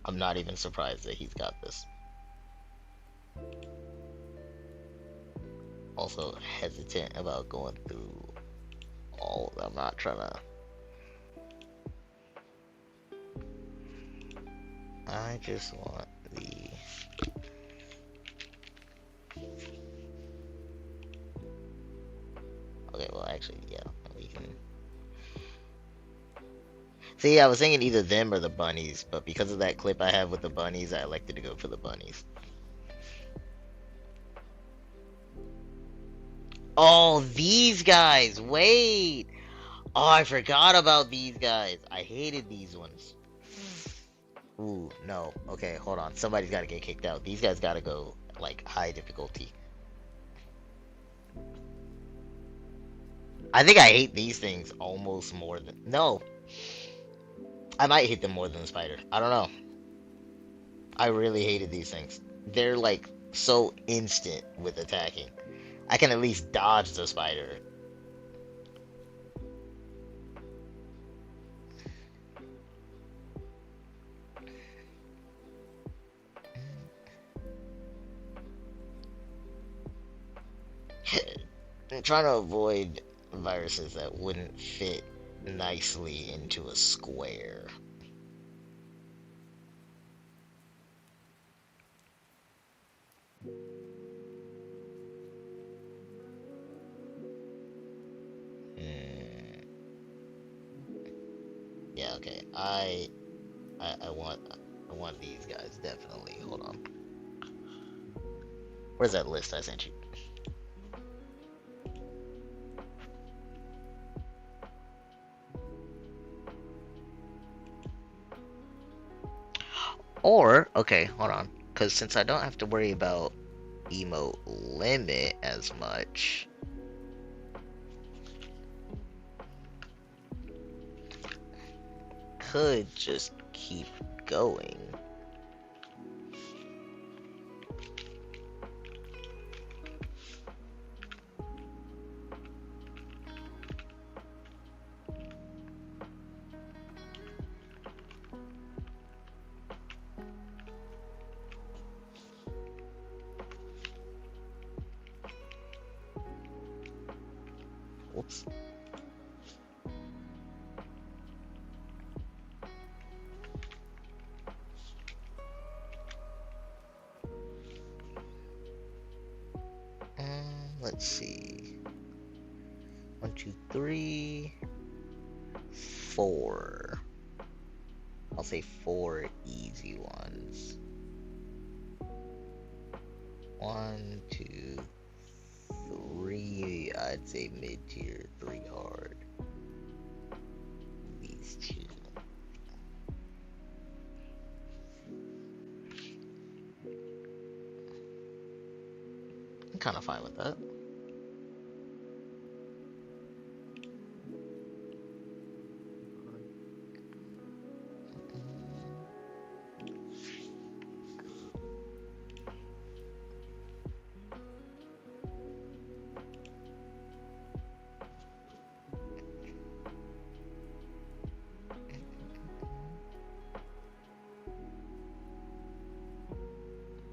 I'm not even surprised that he's got this. Also hesitant about going through all of them. I'm not trying to. I just want the. Okay, well, actually, yeah, we can. See, I was thinking either them or the bunnies, but because of that clip I have with the bunnies, I elected to go for the bunnies. Oh, these guys! Wait! Oh, I forgot about these guys. I hated these ones. Ooh, no. Okay, hold on. Somebody's gotta get kicked out. These guys gotta go, like, high difficulty. I think I hate these things almost more than... No. I might hate them more than the spider. I don't know. I really hated these things. They're, like, so instant with attacking. I can at least dodge the spider. I'm trying to avoid viruses that wouldn't fit nicely into a square. Yeah, okay. I want these guys definitely. Hold on. Where's that list I sent you? Or, okay, hold on. Because since I don't have to worry about emote limit as much, could just keep going. Oops. Let's see. 1, 2, 3, 4. I'll say 4 easy ones. 1, 2, 3. I'd say mid tier, 3 hard. These 2. I'm kind of fine with that.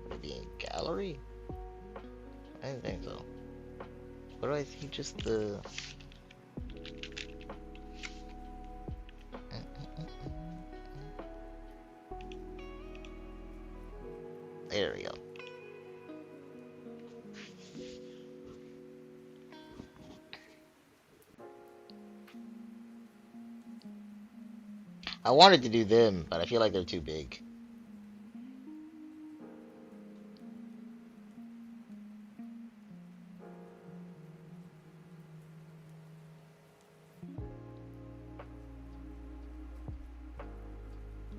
Maybe in gallery? I didn't think so. What do I think? Just the... There we go. I wanted to do them, but I feel like they're too big.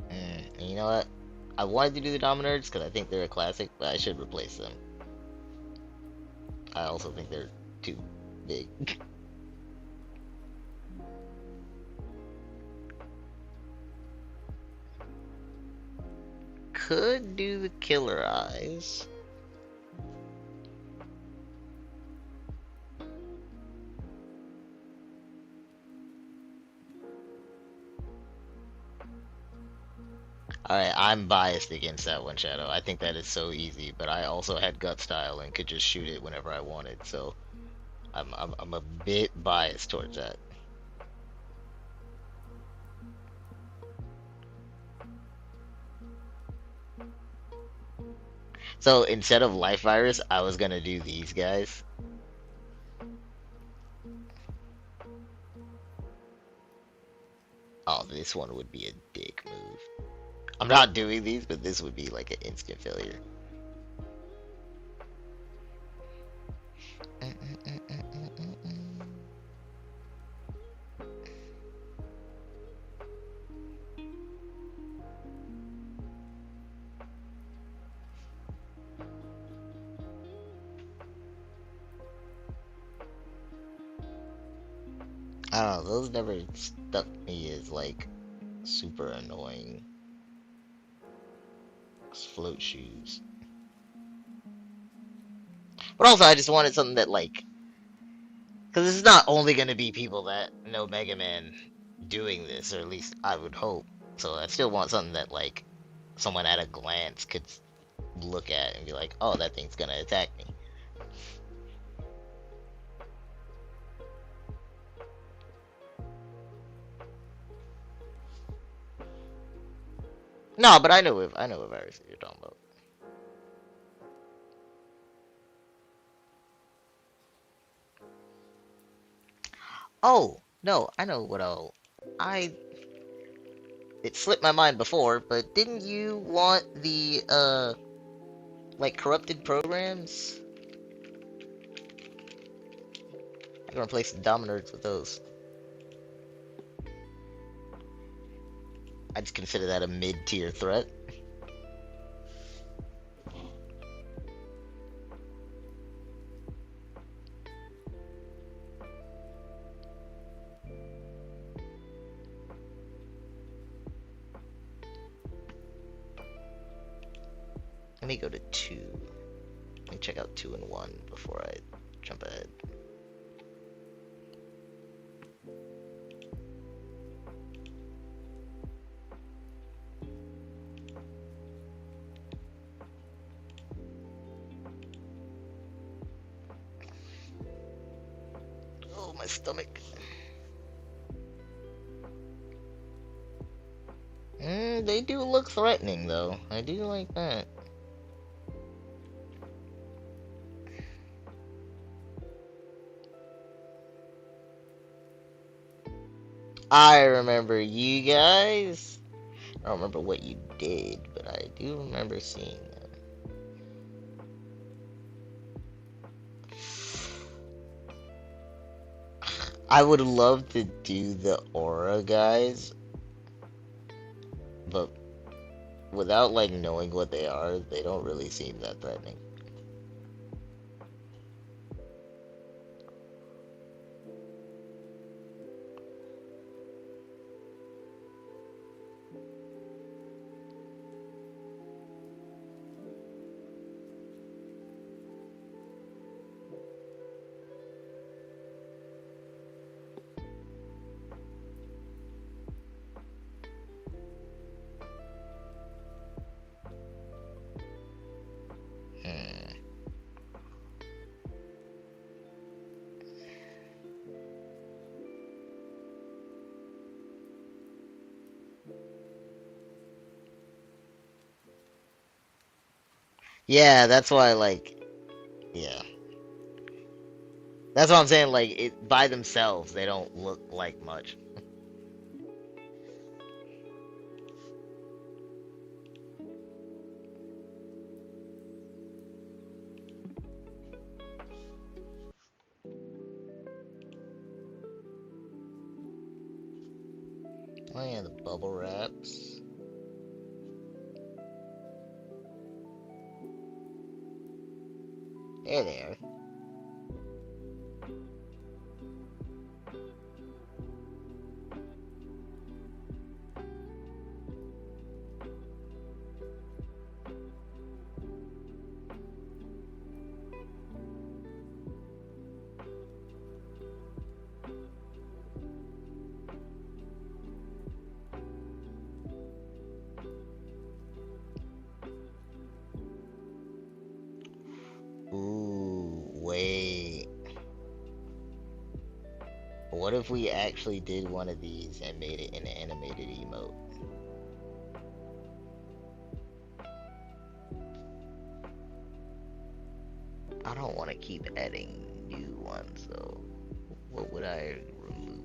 And you know what? I wanted to do the Dominards because I think they're a classic, but I should replace them. I also think they're too big. Could do the Killer Eyes. Alright, I'm biased against that one, Shadow. I think that is so easy, but I also had gut style and could just shoot it whenever I wanted, so I'm a bit biased towards that. So instead of Life Virus, I was gonna do these guys. Oh, this one would be a dick move. I'm not doing these, but this would be like an instant failure. I don't know, those never stuck me as like super annoying. Float shoes. But also I just wanted something that like, because this is not only going to be people that know Mega Man doing this, or at least I would hope. So I still want something that like someone at a glance could look at and be like, oh, that thing's gonna attack me. No, but I know what virus you're talking about. Oh, no, I know what it slipped my mind before, but didn't you want the like corrupted programs? I'm gonna replace the Dominards with those. I just consider that a mid-tier threat. Let me go to 2. Let me check out 2 and 1 before I jump ahead. Oh, my stomach. They do look threatening, though. I do like that. I remember you guys. I don't remember what you did, but I do remember seeing them. I would love to do the aura guys, but without like knowing what they are, they don't really seem that threatening. Yeah, that's why, like, yeah. That's what I'm saying, like, it by themselves, they don't look like much. Oh yeah, the bubble wraps. There they are. Ooh, wait. What if we actually did one of these and made it an animated emote? I don't want to keep adding new ones though. What would I remove?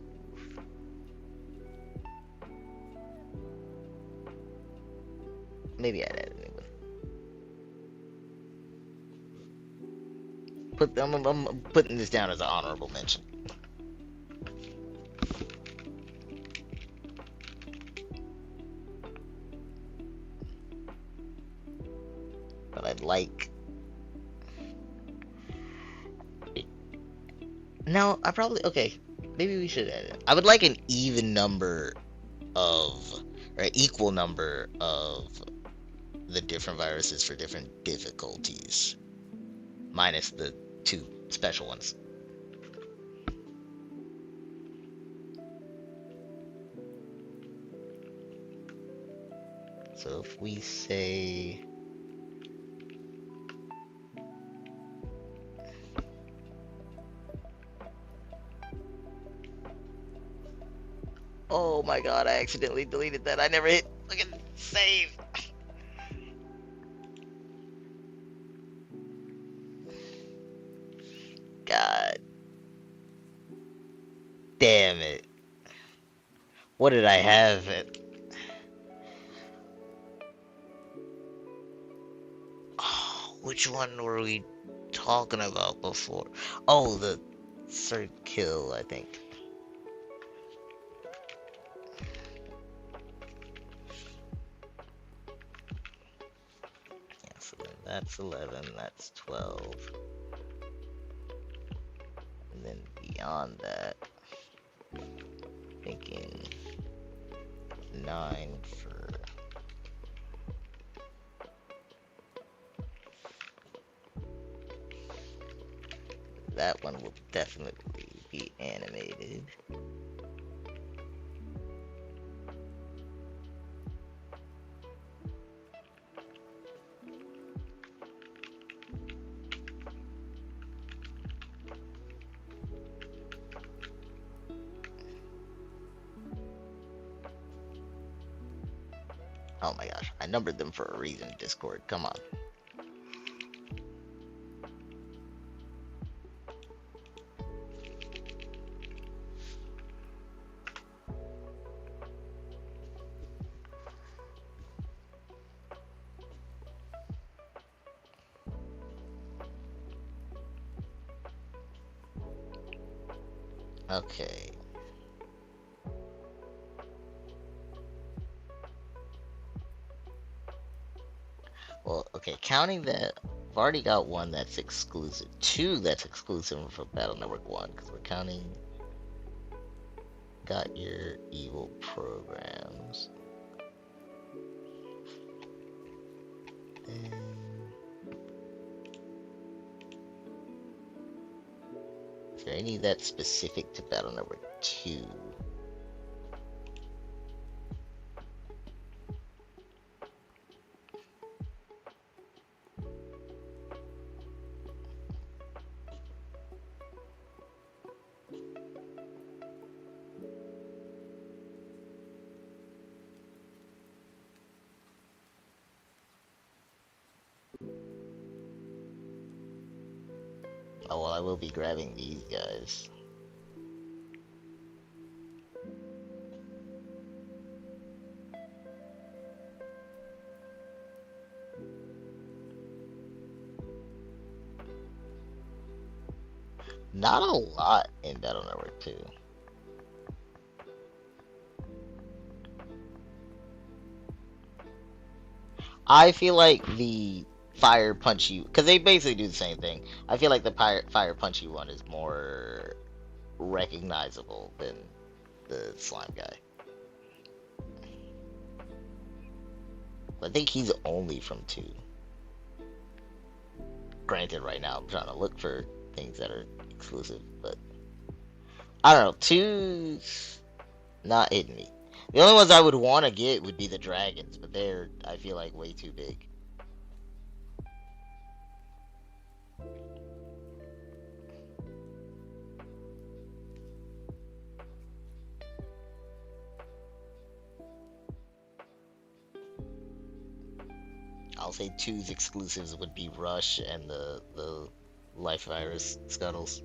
Maybe I'd add a new one. I'm putting this down as an honorable mention. But I'd like... No, I probably... Okay, maybe we should add it. I would like an even number of... Or equal number of the different viruses for different difficulties. Minus the 2 special ones. So if we say... Oh my god, I accidentally deleted that. I never hit fucking save. God damn it. What did I have it? Oh, which one were we talking about before? Oh, the third kill, I think. Yeah, so then that's 11, that's 12. And then beyond that, thinking 9 for... That one will definitely be animated. Oh my gosh, I numbered them for a reason, Discord. Come on. Okay. Well, okay, counting that, I've already got one that's exclusive. 2 that's exclusive for Battle Network 1, because we're counting... Got your evil programs. And... Is there any that's specific to Battle Network 2? Oh, well, I will be grabbing these guys. Not a lot in Battle Network 2. I feel like the fire punchy, because they basically do the same thing. I feel like the fire punchy one is more recognizable than the slime guy. I think he's only from 2. Granted, right now I'm trying to look for things that are exclusive, but I don't know. 2's not hitting me. The only ones I would want to get would be the dragons, but they're, I feel like, way too big. I'll say 2's exclusives would be Rush and the Life Virus Scuttles.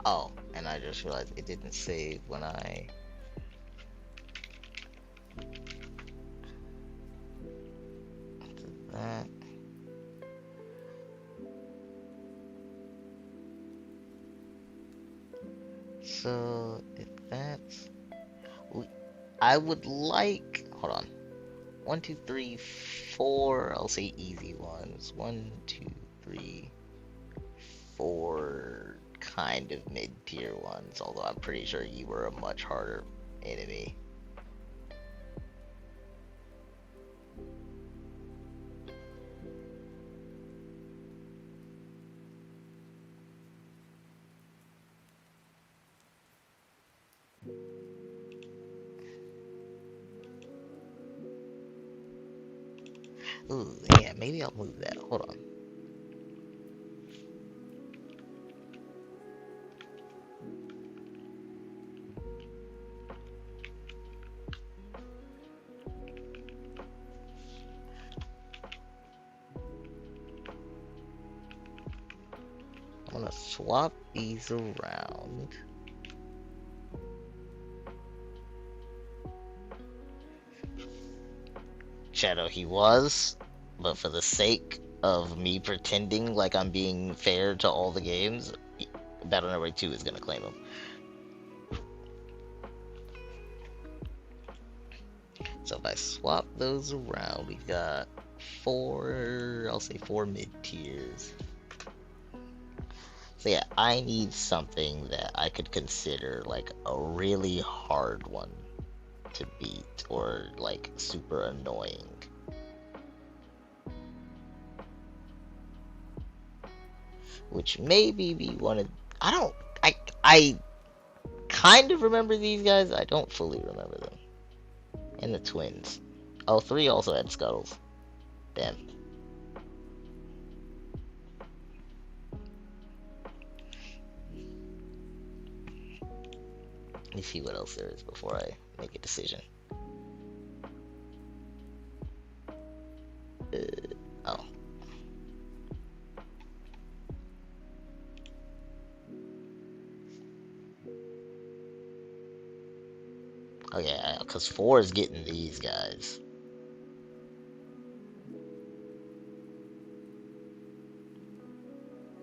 Oh, and I just realized it didn't save when I... did that. So, if that's... I would like... Hold on. 1, 2, 3, 4... I'll say easy ones. 1, 2, 3, 4... kind of mid-tier ones, although I'm pretty sure you were a much harder enemy. Ooh, yeah, maybe I'll move that. Hold on. I'm gonna swap these around. Shadow, he was, but for the sake of me pretending like I'm being fair to all the games, Battle Network 2 is gonna claim him. So if I swap those around, we've got 4, I'll say 4 mid-tiers. So yeah, I need something that I could consider like a really hard one to beat, or like super annoying. Which maybe be one of... I kind of remember these guys, I don't fully remember them. And the twins. Oh, 3 also had scuttles. Damn. Let me see what else there is before I make a decision. Oh. Oh yeah, because 4 is getting these guys.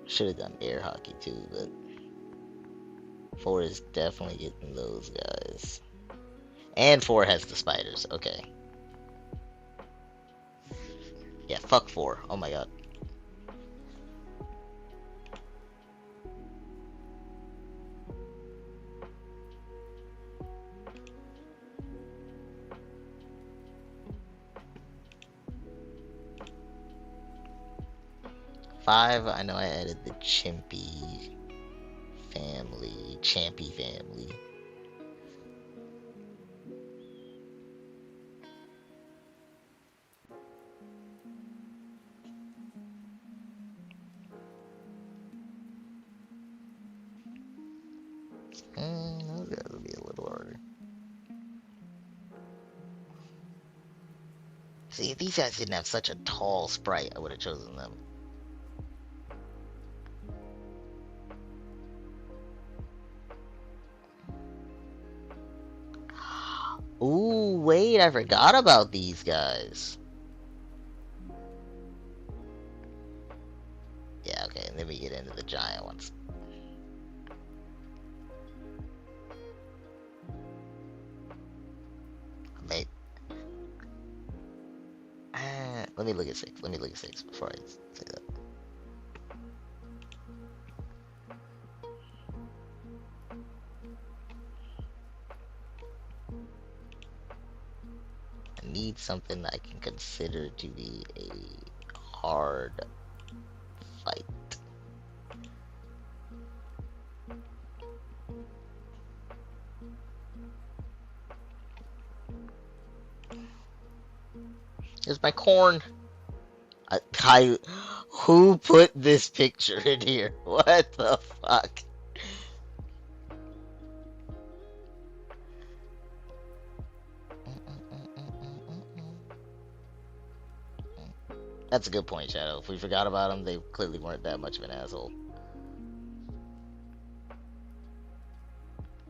Should have done air hockey too, but 4 is definitely getting those guys. And 4 has the spiders, okay. Yeah, fuck 4. Oh my god. Five, I know I added the Champy family. That'll be a little harder. See, if these guys didn't have such a tall sprite, I would have chosen them. Ooh, wait, I forgot about these guys. Yeah, okay, and then we get into the giant ones. Mate. Let me look at 6. Let me look at 6 before I say that. I need something I can consider to be a hard fight. Here's my corn. Who put this picture in here? What the fuck? That's a good point, Shadow. If we forgot about them, they clearly weren't that much of an asshole.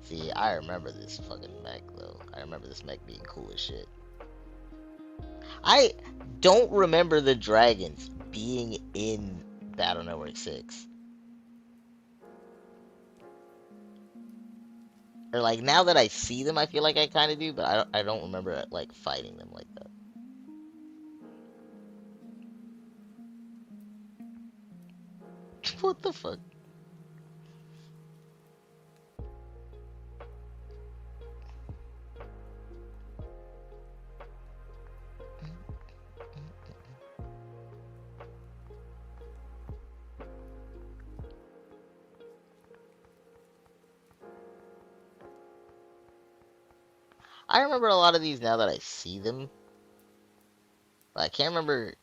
See, I remember this fucking mech, though. I remember this mech being cool as shit. I don't remember the dragons being in Battle Network 6. Or, like, now that I see them, I feel like I kind of do, but I don't remember, like, fighting them like that. What the fuck? I remember a lot of these now that I see them. But I can't remember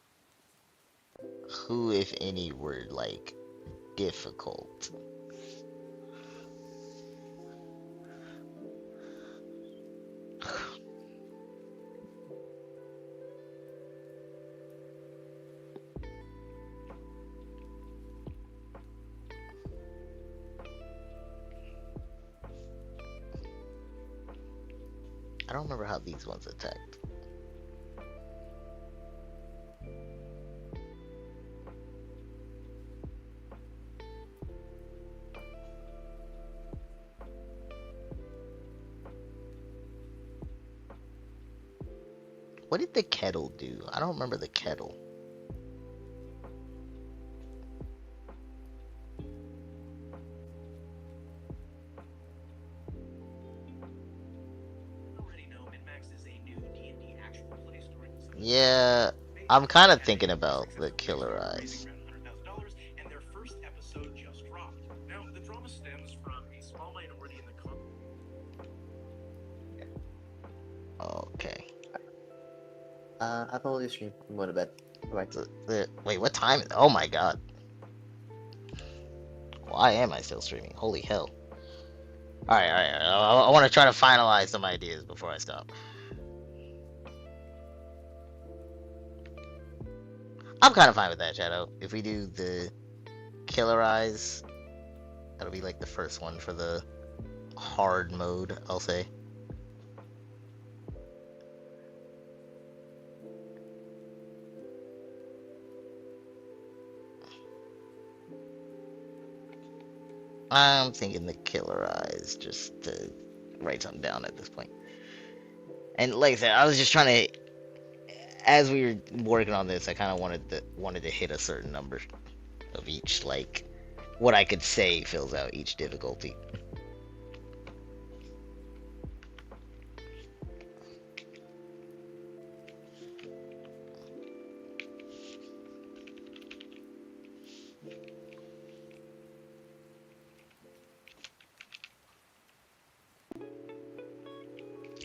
who, if any, were, like, difficult. I don't remember how these ones attacked. What did the kettle do? I don't remember the kettle. Yeah, I'm kind of thinking about the Killer Eyes. Okay. I follow your stream. I'm going to bed. Bye. Wait, what time? Oh my god. Why am I still streaming? Holy hell. Alright. I want to try to finalize some ideas before I stop. I'm kind of fine with that, Shadow. If we do the Killer Eyes, that'll be like the first one for the hard mode, I'll say. I'm thinking the Killer Eyes, just to write something down at this point. And like I said, I was just trying to, as we were working on this, I kind of wanted to hit a certain number of each, like what I could say fills out each difficulty.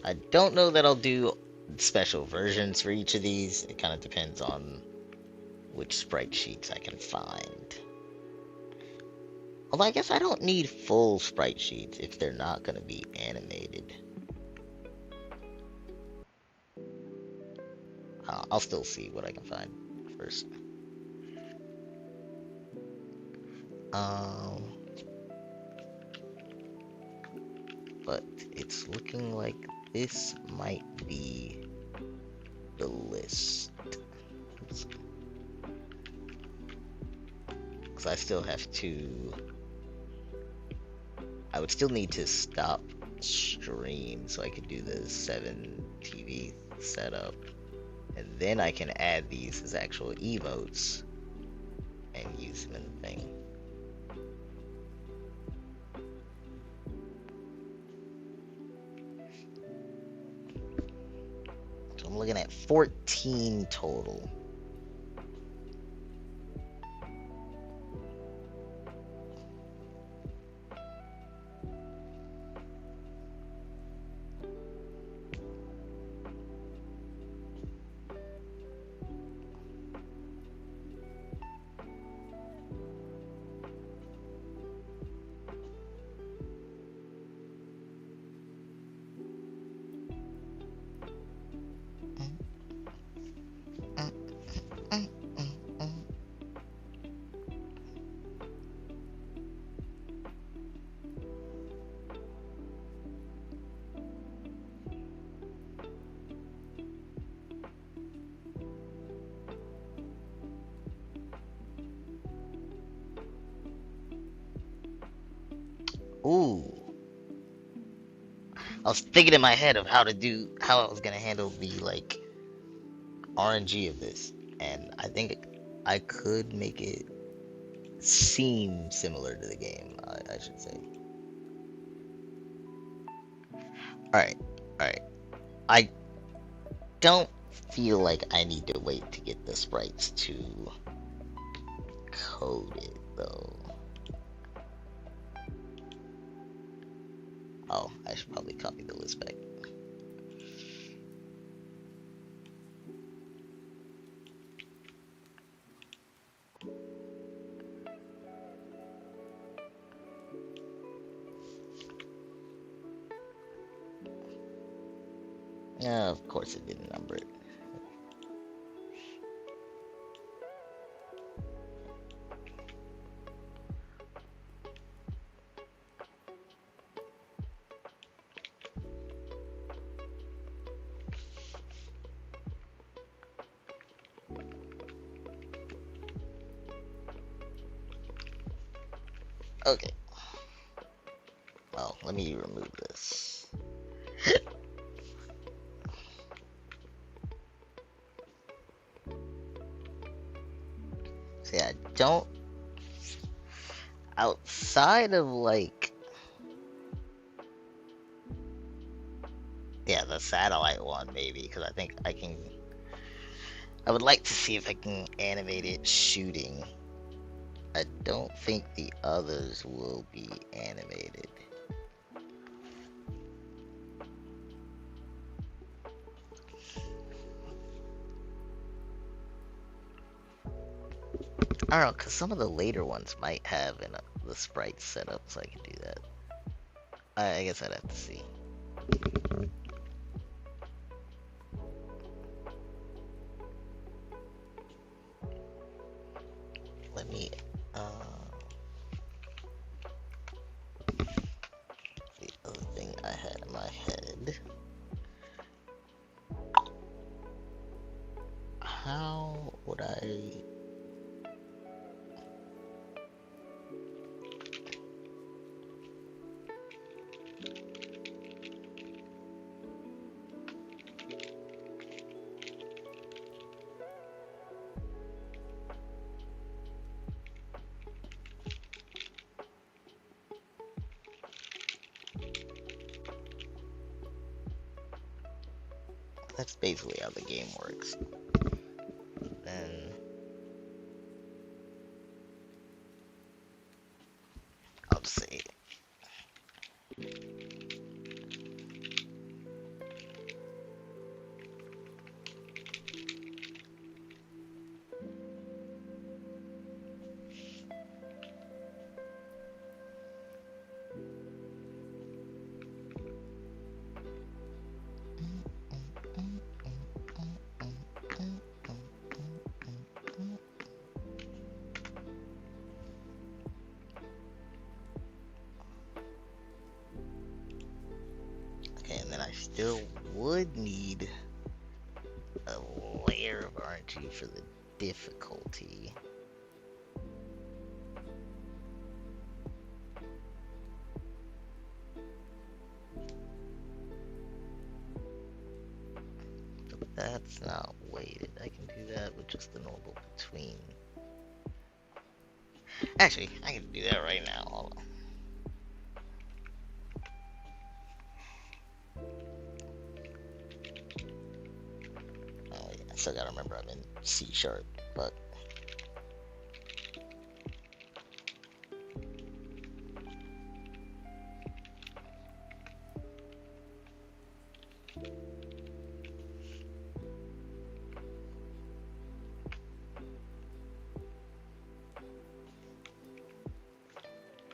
I don't know that I'll do special versions for each of these. It kind of depends on which sprite sheets I can find. Although I guess I don't need full sprite sheets if they're not gonna be animated. I'll still see what I can find first. But it's looking like this might be the list. Because I still have to... I would still need to stop stream so I could do the 7 TV setup. And then I can add these as actual emotes and use them in the thing. So I'm looking at 14 total. Ooh. I was thinking in my head of how I was gonna handle the like RNG of this, and I think I could make it seem similar to the game. I should say. All right, all right. I don't feel like I need to wait to get the sprites to code it though. Oh, I should probably copy the list back. Yeah, of course it didn't number it. Okay. Well, let me remove this. See, I don't... Outside of, like... Yeah, the satellite one, maybe, because I think I can... I would like to see if I can animate it shooting. I don't think the others will be animated. I don't know, because some of the later ones might have the sprites set up, so I can do that. I guess I'd have to see. Let me, the other thing I had in my head. How would I... That's basically how the game works. Then I'll say Still would need a layer of RNG for the difficulty. But that's not weighted. I can do that with just the normal between. Actually, I can do that right now. Hold on. Oh yeah, I still gotta remember I'm in C#, but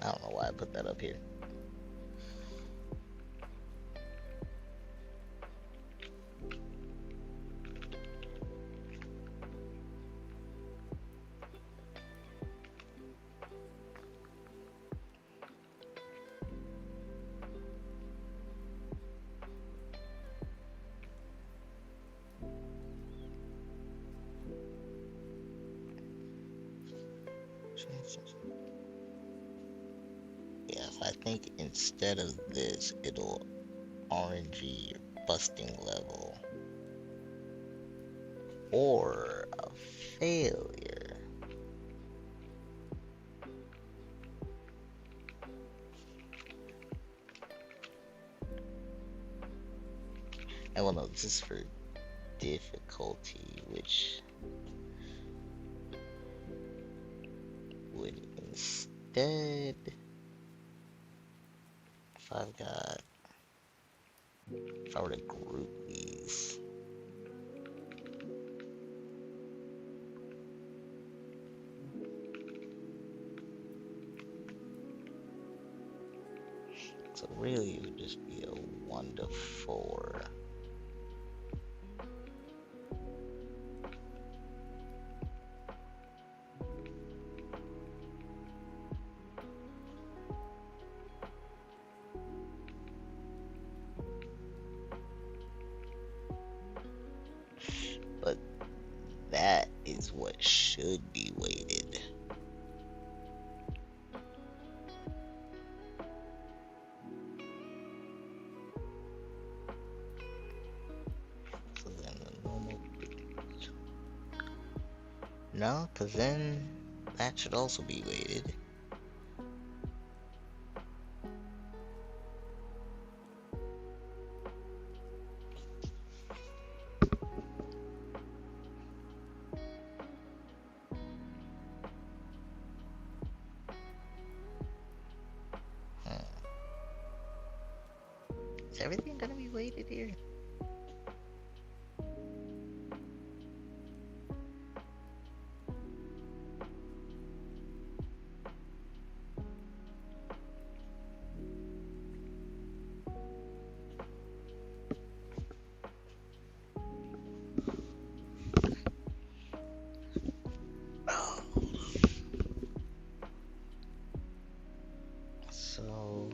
I don't know why I put that up here. Yeah, if I think instead of this, it'll RNG your busting level or a failure. And well, no, this is for difficulty, which would instead, if I were to group these, so really it would just be a 1 to 4. But that is what should be weighted. So then the normal. No, because then that should also be weighted. Is everything gonna be weighted here? So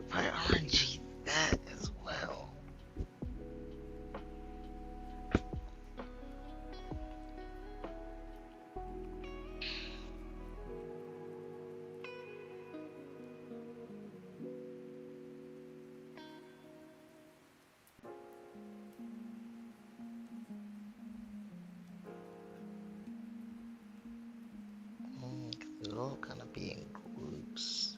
but RNG that as well. They'll all kind of be in groups.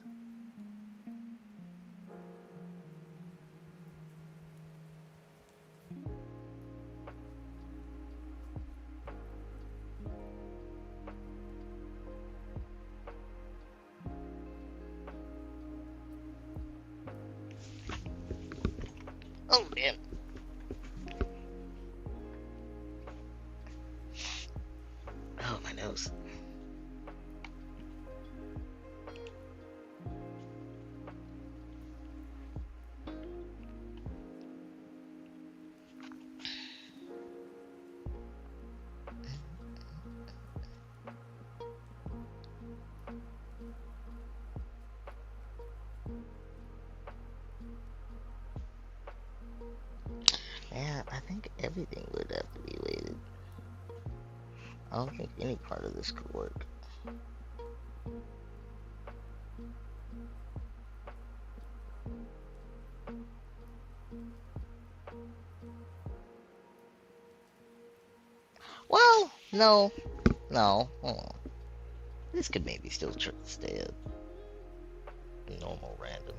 goes. Yeah, I think everything would have to be weighted. I don't think any part of this could work. Well, no. No. This could maybe still stay a normal random.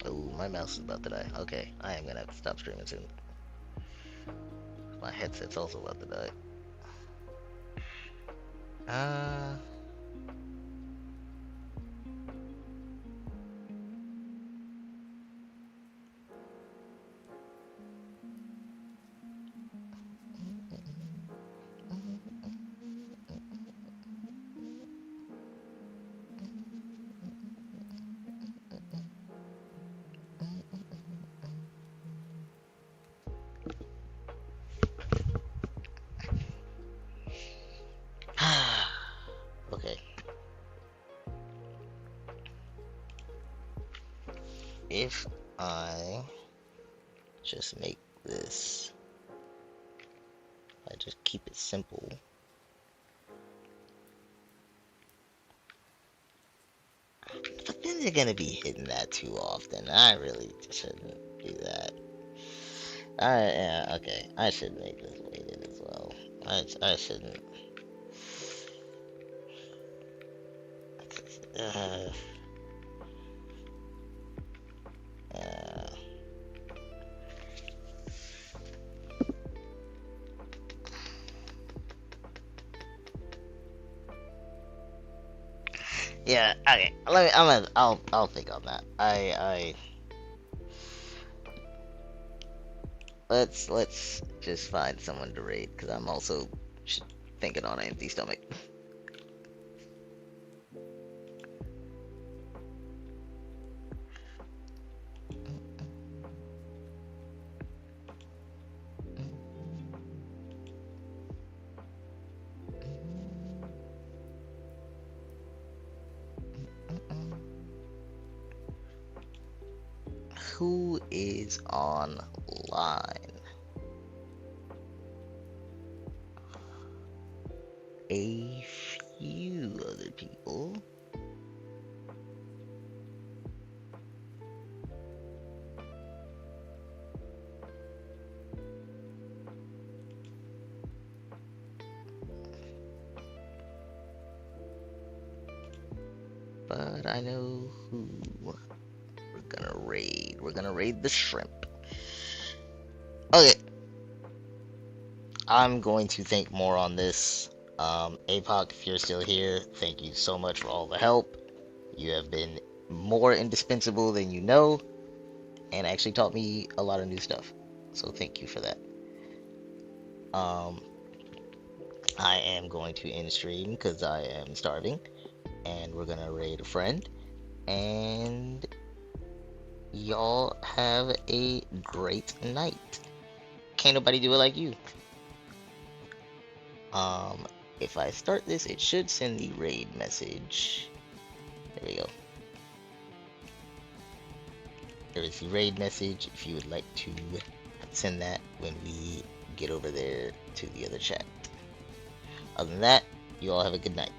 Oh, my mouse is about to die. Okay, I am gonna have to stop streaming soon. My headset's also about to die. Okay. If I just make this, I just keep it simple. But then they're gonna be hitting that too often. I really shouldn't do that. Yeah, okay. I should make this weighted as well. I shouldn't. Uh, yeah, okay. I'll think on that. Let's just find someone to raid, because I'm also thinking on an empty stomach. Who is online? A few other people. But I know who we're gonna raid. We're gonna raid the shrimp. Okay. I'm going to think more on this. APOC, if you're still here, thank you so much for all the help. You have been more indispensable than you know, and actually taught me a lot of new stuff. So thank you for that. I am going to end stream because I am starving, and we're gonna raid a friend, and y'all have a great night. Can't nobody do it like you. If I start this, it should send the raid message. There we go. There is the raid message if you would like to send that when we get over there to the other chat. Other than that, you all have a good night.